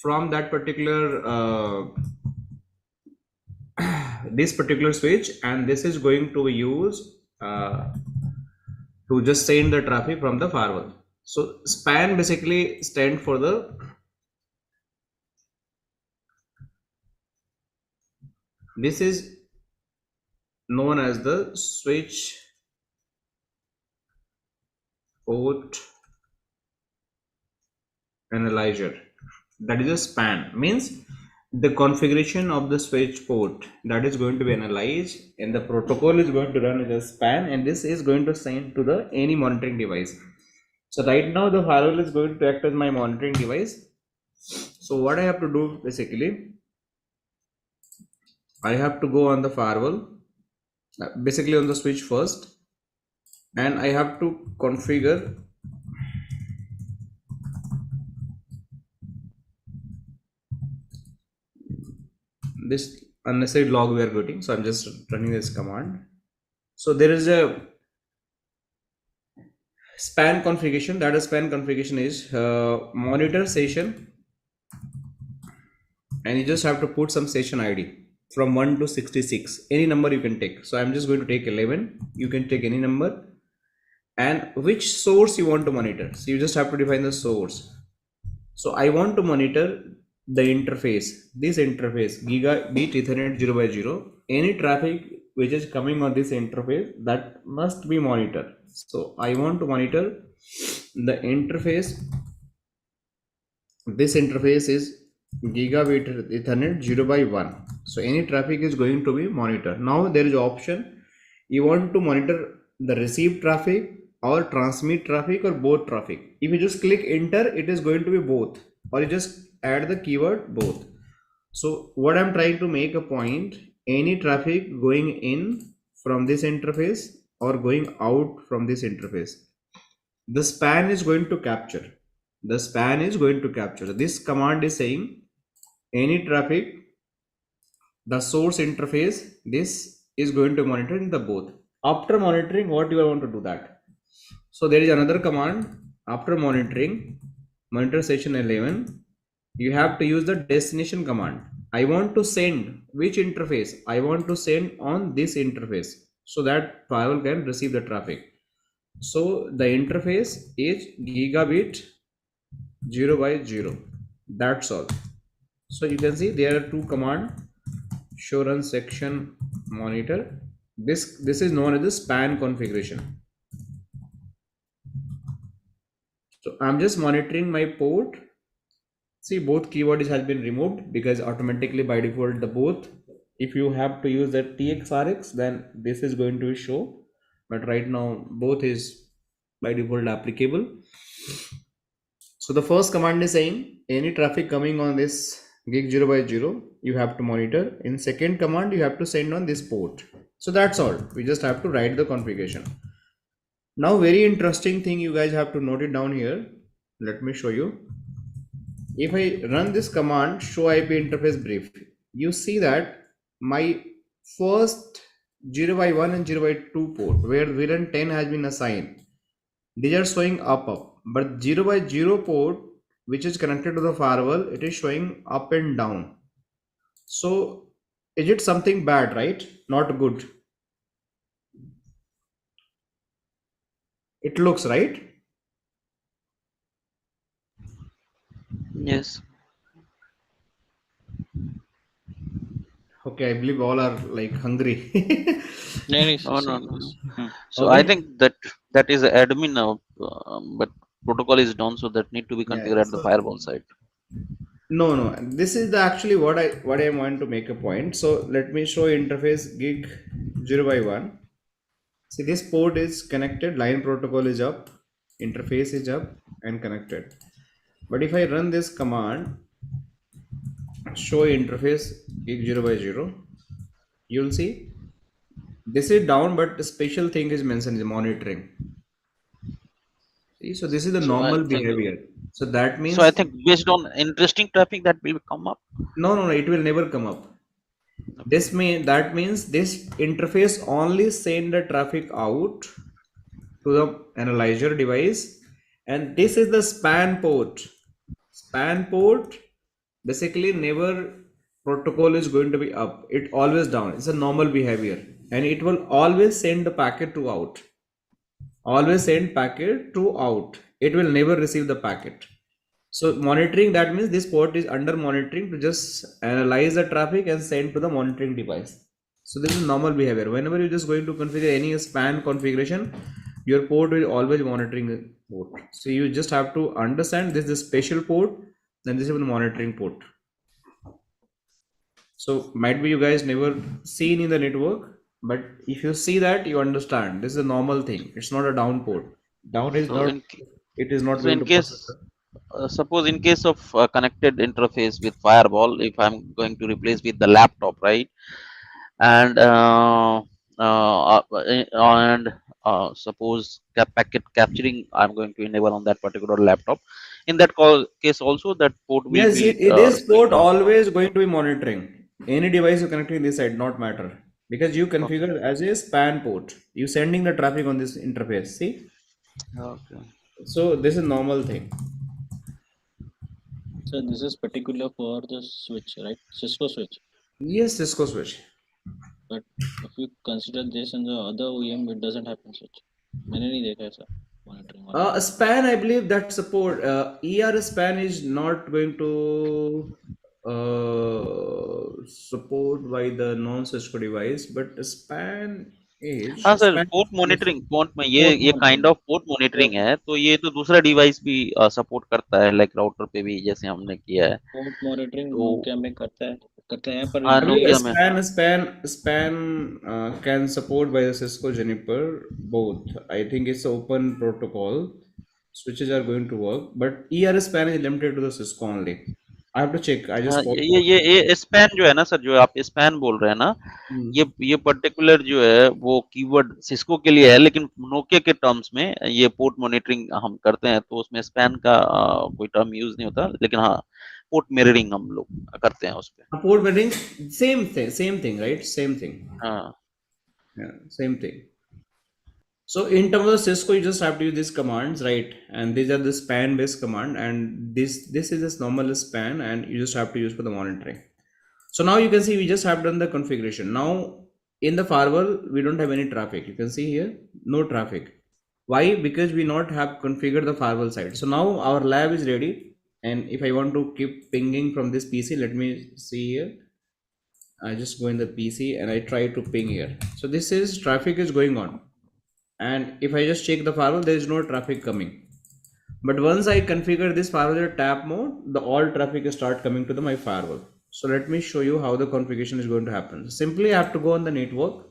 from that particular this particular switch, and this is going to be used to just send the traffic from the firewall. So span basically stand for the this is known as the switch port analyzer. That is a span, means the configuration of the switch port that is going to be analyzed, and the protocol is going to run as a span, and this is going to send to the any monitoring device. So right now the firewall is going to act as my monitoring device. So what I have to do basically, I have to go on the firewall, basically on the switch first, and I have to configure this unnecessary log we are getting. So I'm just running this command. So there is a span configuration. That is span configuration is monitor session, and you just have to put some session ID from 1 to 66, any number you can take. So I'm just going to take 11. You can take any number, and which source you want to monitor. So you just have to define the source. So I want to monitor the interface, this interface gigabit Ethernet 0x0. Any traffic which is coming on this interface, that must be monitored. So I want to monitor the interface. This interface is gigabit Ethernet 0x1. So any traffic is going to be monitored. Now there is option, you want to monitor the received traffic or transmit traffic or both traffic. If you just click enter, it is going to be both, or you just add the keyword both. So what I'm trying to make a point, any traffic going in from this interface or going out from this interface, the span is going to capture. The span is going to capture. This command is saying any traffic, the source interface, this is going to monitor in the both. After monitoring, what you want to do that? So there is another command after monitoring, monitor session 11. You have to use the destination command. I want to send which interface? I want to send on this interface, so that firewall can receive the traffic. So the interface is gigabit 0x0. That's all. So you can see there are two commands, show run section monitor. This is known as the span configuration. So I'm just monitoring my port. See, both keywords has been removed because automatically by default the both, if you have to use the TXRX, then this is going to show, but right now both is by default applicable. So the first command is saying any traffic coming on this gig 0x0 you have to monitor. In second command you have to send on this port. So that's all. We just have to write the configuration. Now very interesting thing, you guys have to note it down here. Let me show you. If I run this command show IP interface brief, you see that my first 0x1 and 0x2 port where VLAN 10 has been assigned, these are showing up, but 0x0 port which is connected to the firewall, it is showing up and down. So is it something bad, right? Not good. It looks right. Yes. Okay, I believe all are like hungry. No. So Okay. I think that is admin now, but protocol is down, so that need to be configured Yeah, at the firewall side. No. This is the actually what I want to make a point. So let me show interface gig 0x1. See, this port is connected, line protocol is up, interface is up and connected. But if I run this command, show interface gig 0x0, you'll see this is down, but the special thing is mentioned is monitoring. See, so this is the So I normal think behavior. So that so I means think based on interesting traffic that will come up. no, it will never come up. Okay. That means this interface only send the traffic out to the analyzer device, and this is the span port. Span port basically never protocol is going to be up. It always down. It's a normal behavior, and it will always send the packet to out. Always send packet to out. It will never receive the packet. So monitoring, that means this port is under monitoring to just analyze the traffic and send to the monitoring device. So this is normal behavior. Whenever you're just going to configure any span configuration, your port will always monitoring the port. So you just have to understand this is a special port, then this is a monitoring port. So might be you guys never seen in the network, but if you see that, you understand this is a normal thing. It's not a down port. Down is So not. It is not so going in to case process. suppose in case of connected interface with firewall, if I'm going to replace with the laptop, right? And suppose packet capturing I'm going to enable on that particular laptop. In that case also that port will Yes, be this going port to. always going to be monitoring any device you connecting this side, not matter because you Okay. configure as a span port. You sending the traffic on this interface. See, Okay. so this is normal thing. So this is particular for the switch, right? Cisco switch. Yes, Cisco switch. But if you consider this in the other OEM, it doesn't happen such. मैंने नहीं देखा ऐसा monitoring वाला. Span, I believe that support ER span is not going to support by the non-Cisco device, but span is हाँ sir, span. Port monitoring port में Port ये kind monitoring. Of port monitoring है, तो ये तो दूसरा device भी support करता है, लाइक राउटर पे भी जैसे हमने किया है Port monitoring तो Nokia में करता है पर I ये believe नोकिया में. span can support by the Cisco Juniper both. I think it's open protocol. Switches are going to work, but ER span is limited to the Cisco only. I have to check. I हाँ, just popped. ये span जो है ना sir, जो आप span बोल रहे हैं ना, ये पर्टिकुलर जो है वो कीवर्ड सिस्को के लिए है, लेकिन नोकिया के टर्म्स में ये पोर्ट मॉनिटरिंग हम करते हैं तो उसमें स्पैन का कोई टर्म यूज नहीं होता, लेकिन हाँ पोर्ट मिररिंग हम लोग करते हैं उस पे. Port wedding, same thing, right? Same thing. हाँ. Yeah, same thing. So in terms of Cisco, you just have to use these commands, right? And these are the span based command, and this is this normal span, and you just have to use for the monitoring. So now you can see we just have done the configuration. Now in the firewall, we don't have any traffic. You can see here, no traffic. Why? Because we not have configured the firewall side. So now our lab is ready. And if I want to keep pinging from this PC, let me see here. I just go in the PC and I try to ping here. So this is traffic is going on. And if I just check the firewall, there is no traffic coming. But once I configure this firewall tap mode, the all traffic start coming to my firewall. So let me show you how the configuration is going to happen. Simply I have to go on the network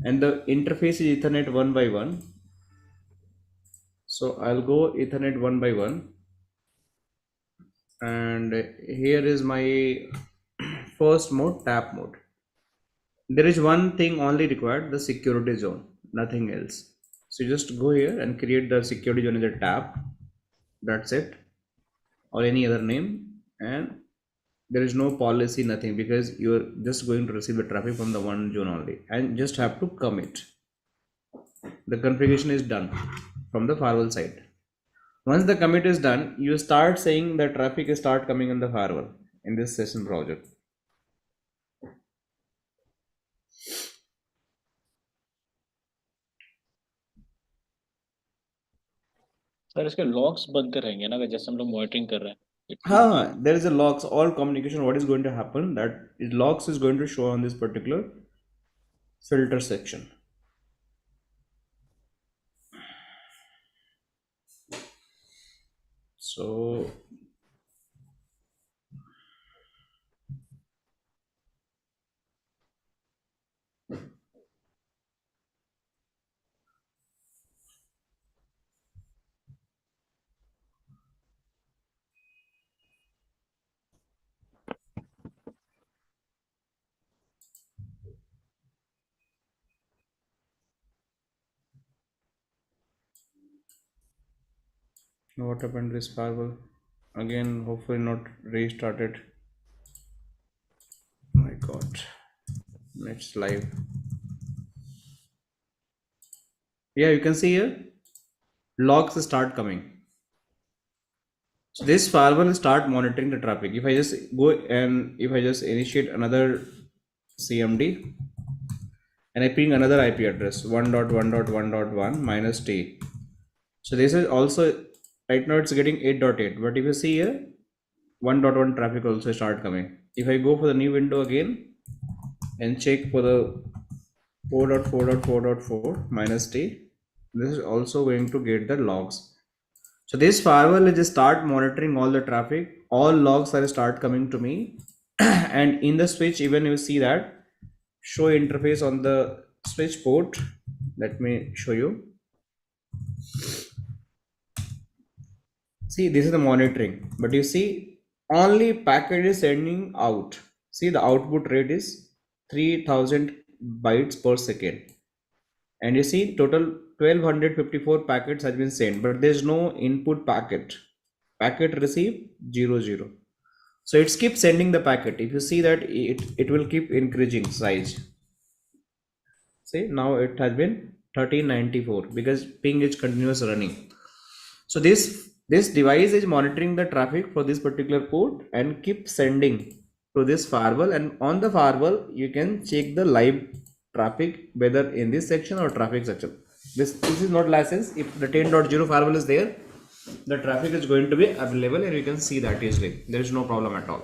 and the interface is Ethernet 1 by 1. So I'll go Ethernet 1 by 1. And here is my first mode, tap mode. There is one thing only required, the security zone, nothing else. So you just go here and create the security zone as a tab. That's it, or any other name, and there is no policy, nothing, because you're just going to receive the traffic from the one zone only, and just have to commit. The configuration is done from the firewall side. Once the commit is done, you start saying the traffic is start coming on the firewall in this session project. Sir इसके logs बनते रहेंगे ना, जैसे हम लोग monitoring कर रहे हैं. There is a logs, all communication, what is going to happen, that logs is going to show on this particular filter section. So What happened to this firewall? Again, hopefully not restarted. My God. It's live. Yeah, you can see here logs start coming. So this firewall will start monitoring the traffic. If I just go and if I just initiate another CMD and I ping another IP address 1.1.1.1 minus T. So this is also right now it's getting 8.8, but if you see here 1.1 traffic also start coming. If I go for the new window again and check for the 4.4.4.4 minus T, this is also going to get the logs. So this firewall will just start monitoring all the traffic. All logs are start coming to me. And in the switch, even you see that show interface on the switch port. Let me show you. See, this is the monitoring, but you see only packet is sending out. See, the output rate is 3000 bytes per second. And you see total 1254 packets has been sent, but there is no input packet. Packet receive 00. So it keeps sending the packet. If you see that it will keep increasing size. See, now it has been 1394 because ping is continuous running. So this device is monitoring the traffic for this particular port and keep sending to this firewall, and on the firewall you can check the live traffic whether in this section or traffic section. This is not license. If the 10.0 firewall is there, the traffic is going to be available and you can see that easily. There is no problem at all.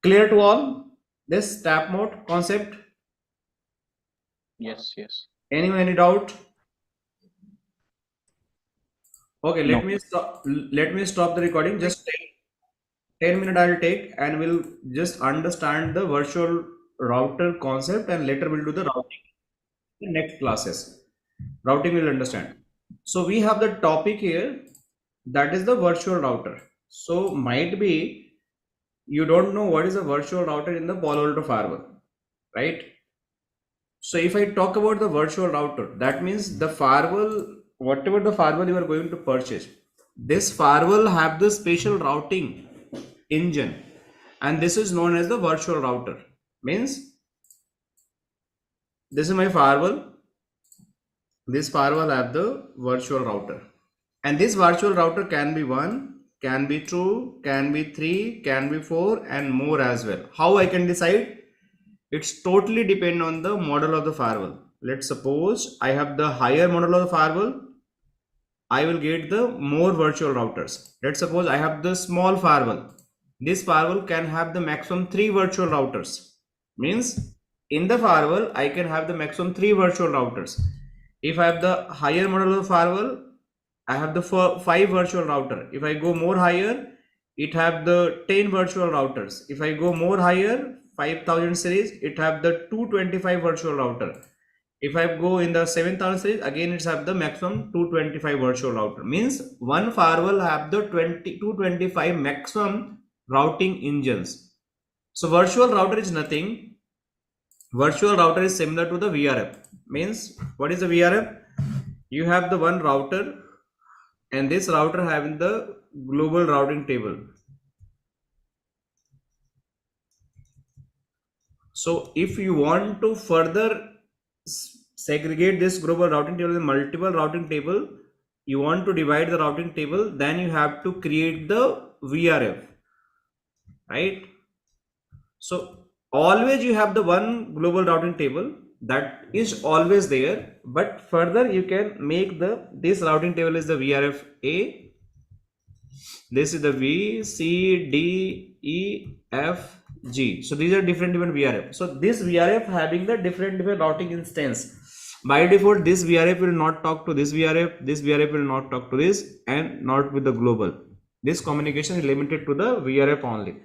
Clear to all this tap mode concept? Yes, yes. Anyone any doubt? Okay, No. let me stop the recording. Just 10 minutes I'll take and we'll just understand the virtual router concept, and later we'll do the routing in the next classes. Routing we'll understand. So we have the topic here, that is the virtual router. So might be you don't know what is a virtual router in the Palo Alto Firewall, right? So if I talk about the virtual router, that means the firewall, whatever the firewall you are going to purchase, this firewall have the special routing engine, and this is known as the virtual router. Means this is my firewall. This firewall have the virtual router, and this virtual router can be 1, can be 2, can be 3, can be 4, and more as well. How I can decide? It's totally depend on the model of the firewall. Let's suppose I have the higher model of the firewall, I will get the more virtual routers. Let's suppose I have the small firewall. This firewall can have the maximum 3 virtual routers. Means in the firewall I can have the maximum 3 virtual routers. If I have the higher model of the firewall, I have the 5 virtual router. If I go more higher, it have the 10 virtual routers. If I go more higher, 5000 series, it have the 225 virtual router. If I go in the 7000 series, again it's have the maximum 225 virtual router. Means one firewall have the 225 maximum routing engines. So virtual router is nothing. Virtual router is similar to the VRF. Means what is the VRF? You have the one router, and this router having the global routing table. So if you want to further segregate this global routing table in multiple routing table, you want to divide the routing table, then you have to create the VRF, right? So always you have the one global routing table that is always there, but further you can make this routing table is the VRF A, this is the V, C, D, E, F, G. So these are different VRF. So this VRF having the different routing instance. By default, this VRF will not talk to this VRF will not talk to this, and not with the global. This communication is limited to the VRF only.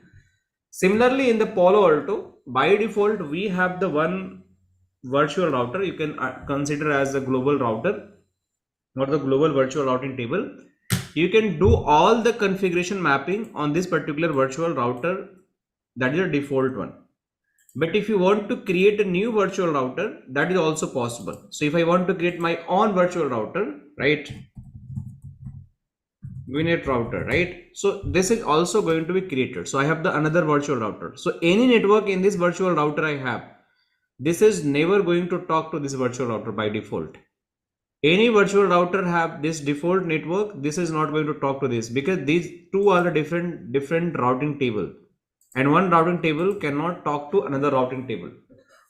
Similarly, in the Palo Alto, by default, we have the one virtual router you can consider as the global router or the global virtual routing table. You can do all the configuration mapping on this particular virtual router, that is a default one. But if you want to create a new virtual router, that is also possible. So if I want to create my own virtual router, right? GuiNet router, right? So this is also going to be created. So I have the another virtual router. So any network in this virtual router I have, this is never going to talk to this virtual router by default. Any virtual router have this default network, this is not going to talk to this, because these two are the different routing table, and one routing table cannot talk to another routing table.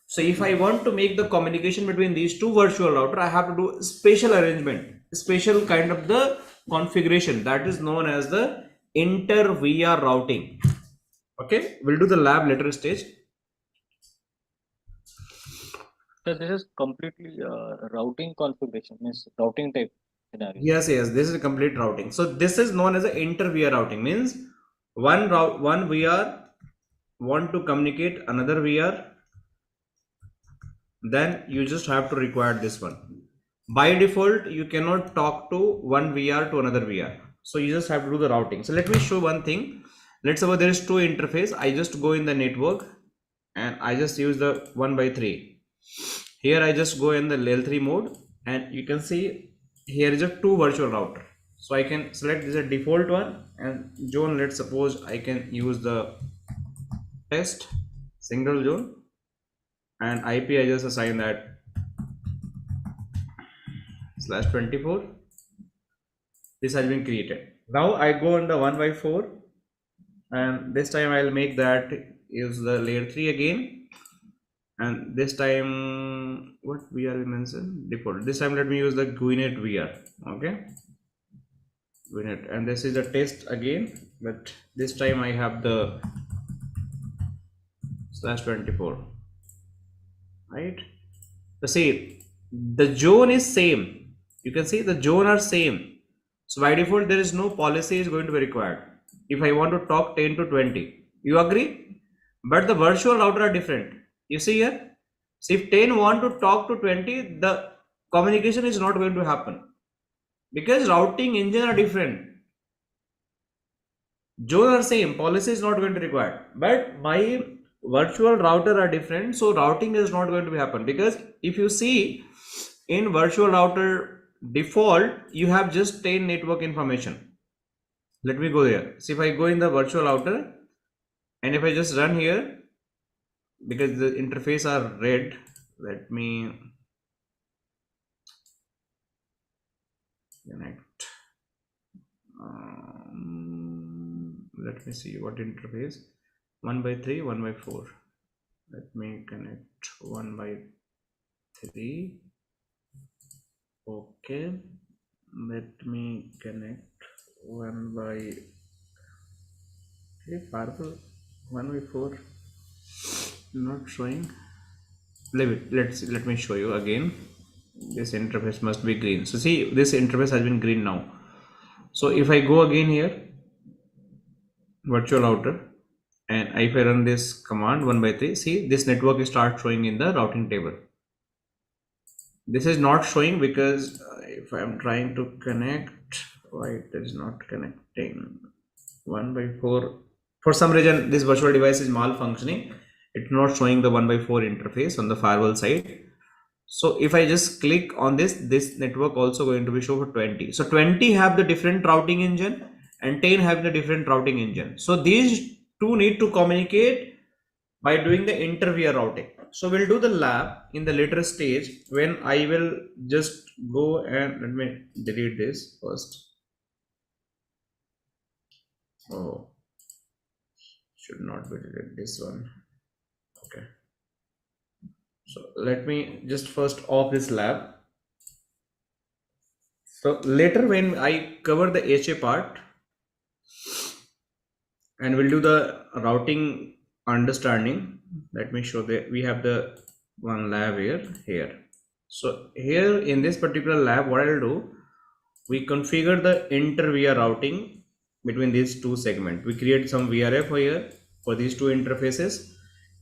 So if I want to make the communication between these two virtual router, I have to do special arrangement, special kind of the configuration that is known as the inter-VR routing. Okay, we'll do the lab later stage. So this is completely routing configuration, means routing type scenario. Yes, this is a complete routing. So this is known as a inter-VR routing, means one VR want to communicate another VR, then you just have to require this one. By default, you cannot talk to one VR to another VR. So you just have to do the routing. So let me show one thing. Let's suppose there is two interface. I just go in the network and I just use the 1x3. Here I just go in the L3 mode, and you can see here is a two virtual router. So I can select this a default one, and zone, let's suppose I can use the test single zone, and IP I just assign that /24. This has been created. Now I go on the 1x4, and this time I'll make that use the layer 3 again, and this time what VR we mentioned default. This time let me use the GuiNet VR. Okay, GuiNet, and this is the test again, but this time I have the /24, right? So see, the zone is same. You can see the zone are same. So by default there is no policy is going to be required. If I want to talk 10 to 20, you agree? But the virtual router are different. You see here, so if 10 want to talk to 20, the communication is not going to happen, because routing engine are different. Zone are same, policy is not going to be required, but my virtual router are different, so routing is not going to be happen. Because if you see in virtual router default, you have just 10 network information. Let me go there. So if I go in the virtual router, and if I just run here, because the interface are red, let me connect. Let me see what interface. 1x3, 1x4. Let me connect 1x3. Okay, let me connect 1x3 firewall. 1x4 not showing. Let me show you again. This interface must be green. So see, this interface has been green now. So if I go again here, virtual router, and if I run this command 1x3, see this network starts showing in the routing table. This is not showing because if I am trying to connect, why it is not connecting? 1x4, for some reason this virtual device is malfunctioning. It's not showing the 1x4 interface on the firewall side. So if I just click on this network also going to be show for 20. So 20 have the different routing engine, and 10 have the different routing engine. So these two need to communicate by doing the inter-VR routing. So we'll do the lab in the later stage, when I will just go and let me delete this first. Oh, should not be deleted, this one. Okay. So let me just first off this lab. So later when I cover the HA part, and we'll do the routing understanding, let me show that we have the one lab here. So here in this particular lab, what I'll do, we configure the inter-VR routing between these two segments. We create some VRF here for these two interfaces,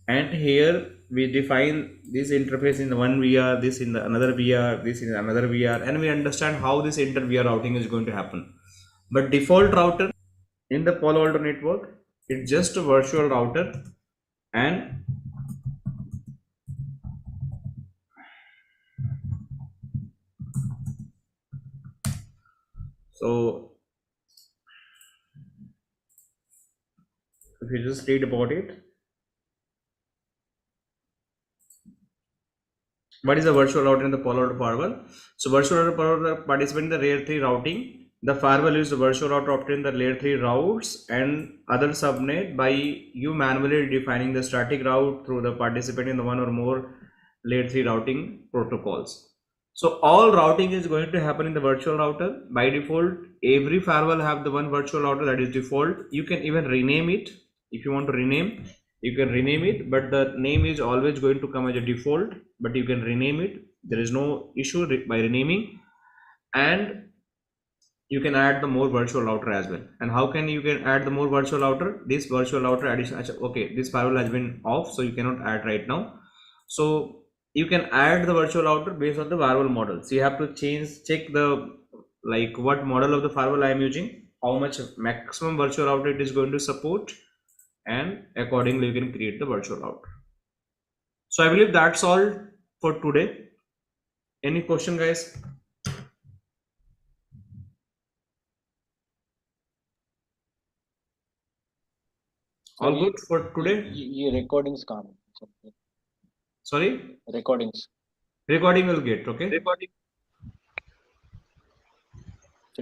and here we define this interface in the one VR, this in the another VR, this in another VR, and we understand how this inter-VR routing is going to happen. But default router in the Palo Alto network, it's just a virtual router, and so if you just read about it. What is a virtual router in the Palo Alto Firewall? So virtual router participate in the layer 3 routing. The firewall is the virtual router obtain the layer 3 routes and other subnet by you manually defining the static route through the participating in the one or more layer 3 routing protocols. So all routing is going to happen in the virtual router. By default, every firewall have the one virtual router that is default. You can even rename it. If you want to rename, you can rename it, but the name is always going to come as a default, but you can rename it. There is no issue by renaming, and you can add the more virtual router as well. And how can you can add the more virtual router? This virtual router addition, okay, this firewall has been off, so you cannot add right now. So you can add the virtual router based on the firewall model. So you have to check the like what model of the firewall I am using, how much maximum virtual router it is going to support, and accordingly you can create the virtual router. So I believe that's all for today. Any question, guys? All good for today? ये recordings कहाँ हैं? Sorry? Recordings. Recording will get, okay?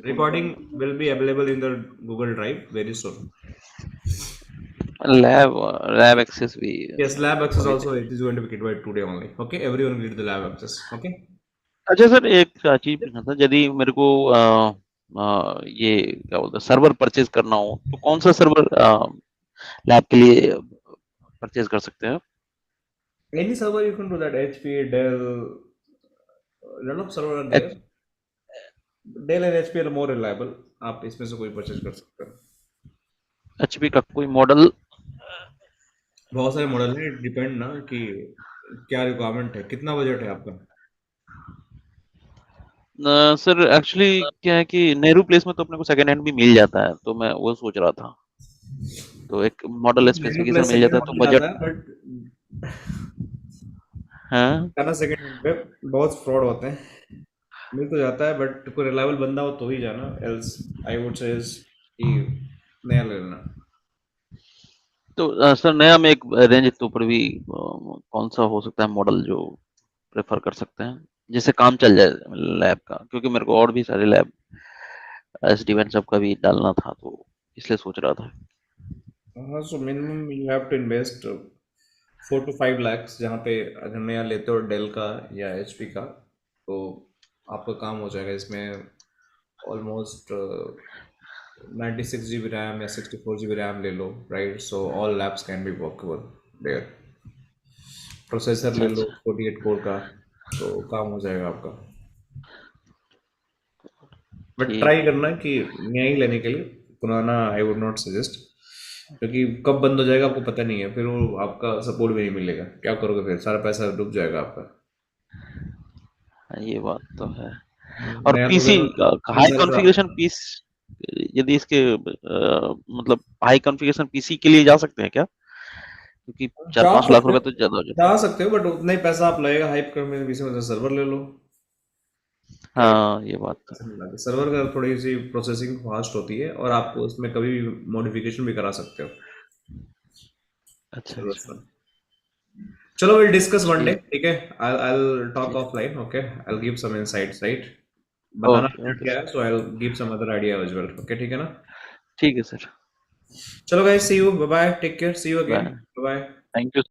Recording will be available in the Google Drive very soon. lab access we Yes, lab access also it is going to be given today only. Okay, everyone will get the lab access. Okay. अच्छा sir एक चीज पूछना था, यदि मेरे को ये क्या बोलते हैं सर्वर परचेज करना हो तो कौन सा सर्वर लैब के लिए परचेज कर सकते हैं? Any server you can do that. HP, Dell, lot of server are there. Dell and HP are more reliable. आप इसमें से कोई परचेज कर सकते हो. HP का कोई मॉडल? बहुत सारे मॉडल हैं, डिपेंड ना कि क्या रिक्वायरमेंट है, कितना बजट है आपका. सर एक्चुअली क्या है कि नेहरू प्लेस में तो अपने को सेकंड हैंड भी मिल जाता है, तो मैं वो सोच रहा था, तो एक मॉडल स्पेसिफिकेशन मिल जाता है तो बजट. हाँ करना सेकंड हैंड पे बहुत फ्रॉड होते हैं, मिल तो जाता है बट कोई रिलायबल बंदा हो तो ही जाना, एल्स आई वुड से कि नया ले लेना. तो सर नया में एक रेंज के ऊपर भी कौन सा हो सकता है मॉडल जो प्रेफर कर सकते हैं जिससे काम चल जाए लैब का, क्योंकि मेरे को और भी सारे लैब SDWAN सब का भी डालना था, तो इसलिए सोच रहा था. हाँ, so minimum you have to invest 4 to 5 lakhs, जहाँ पे अगर नया लेते हो डेल का या HP का तो आपका काम हो जाएगा. इसमें ऑलमोस्ट 96 GB रैम या 64 GB रैम ले लो, right? So all labs can be workable there. Processor ले लो 48 कोर का, तो काम हो जाएगा आपका. बट ट्राई करना कि नया ही लेने के लिए, पुराना आई वुड नॉट सजेस्ट, क्योंकि कब बंद हो जाएगा आपको पता नहीं है, फिर वो आपका सपोर्ट भी नहीं मिलेगा. क्या करोगे फिर? सारा पैसा डूब जाएगा आपका. ये बात तो है. और पीसी हाई कॉन्फ़िगरेशन पीस, यदि इसके मतलब हाई कॉन्फ़िगरेशन पीसी के लिए जा सकते हैं क्या? क्योंकि 4-5 लाख रुपए तो ज्यादा हो जाता है. जा सकते हो, बट उतना ही पैसा आप लगेगा हाइप करने में. पीसी में सर्वर ले लो. हाँ ये बात तो. सर्वर का थोड़ी सी प्रोसेसिंग फास्ट होती है और आप उसमें कभी भी मॉडिफिकेशन भी करा सकते हो. अच्छा. चलो we'll discuss one day, ठीक है? I'll talk offline, okay? I'll give some insights, right? बताना क्या है, so I'll give some other idea as well, okay? ठीक है ना? ठीक है सर. चलो guys, see you, bye bye, take care, see you again, bye bye. Thank you.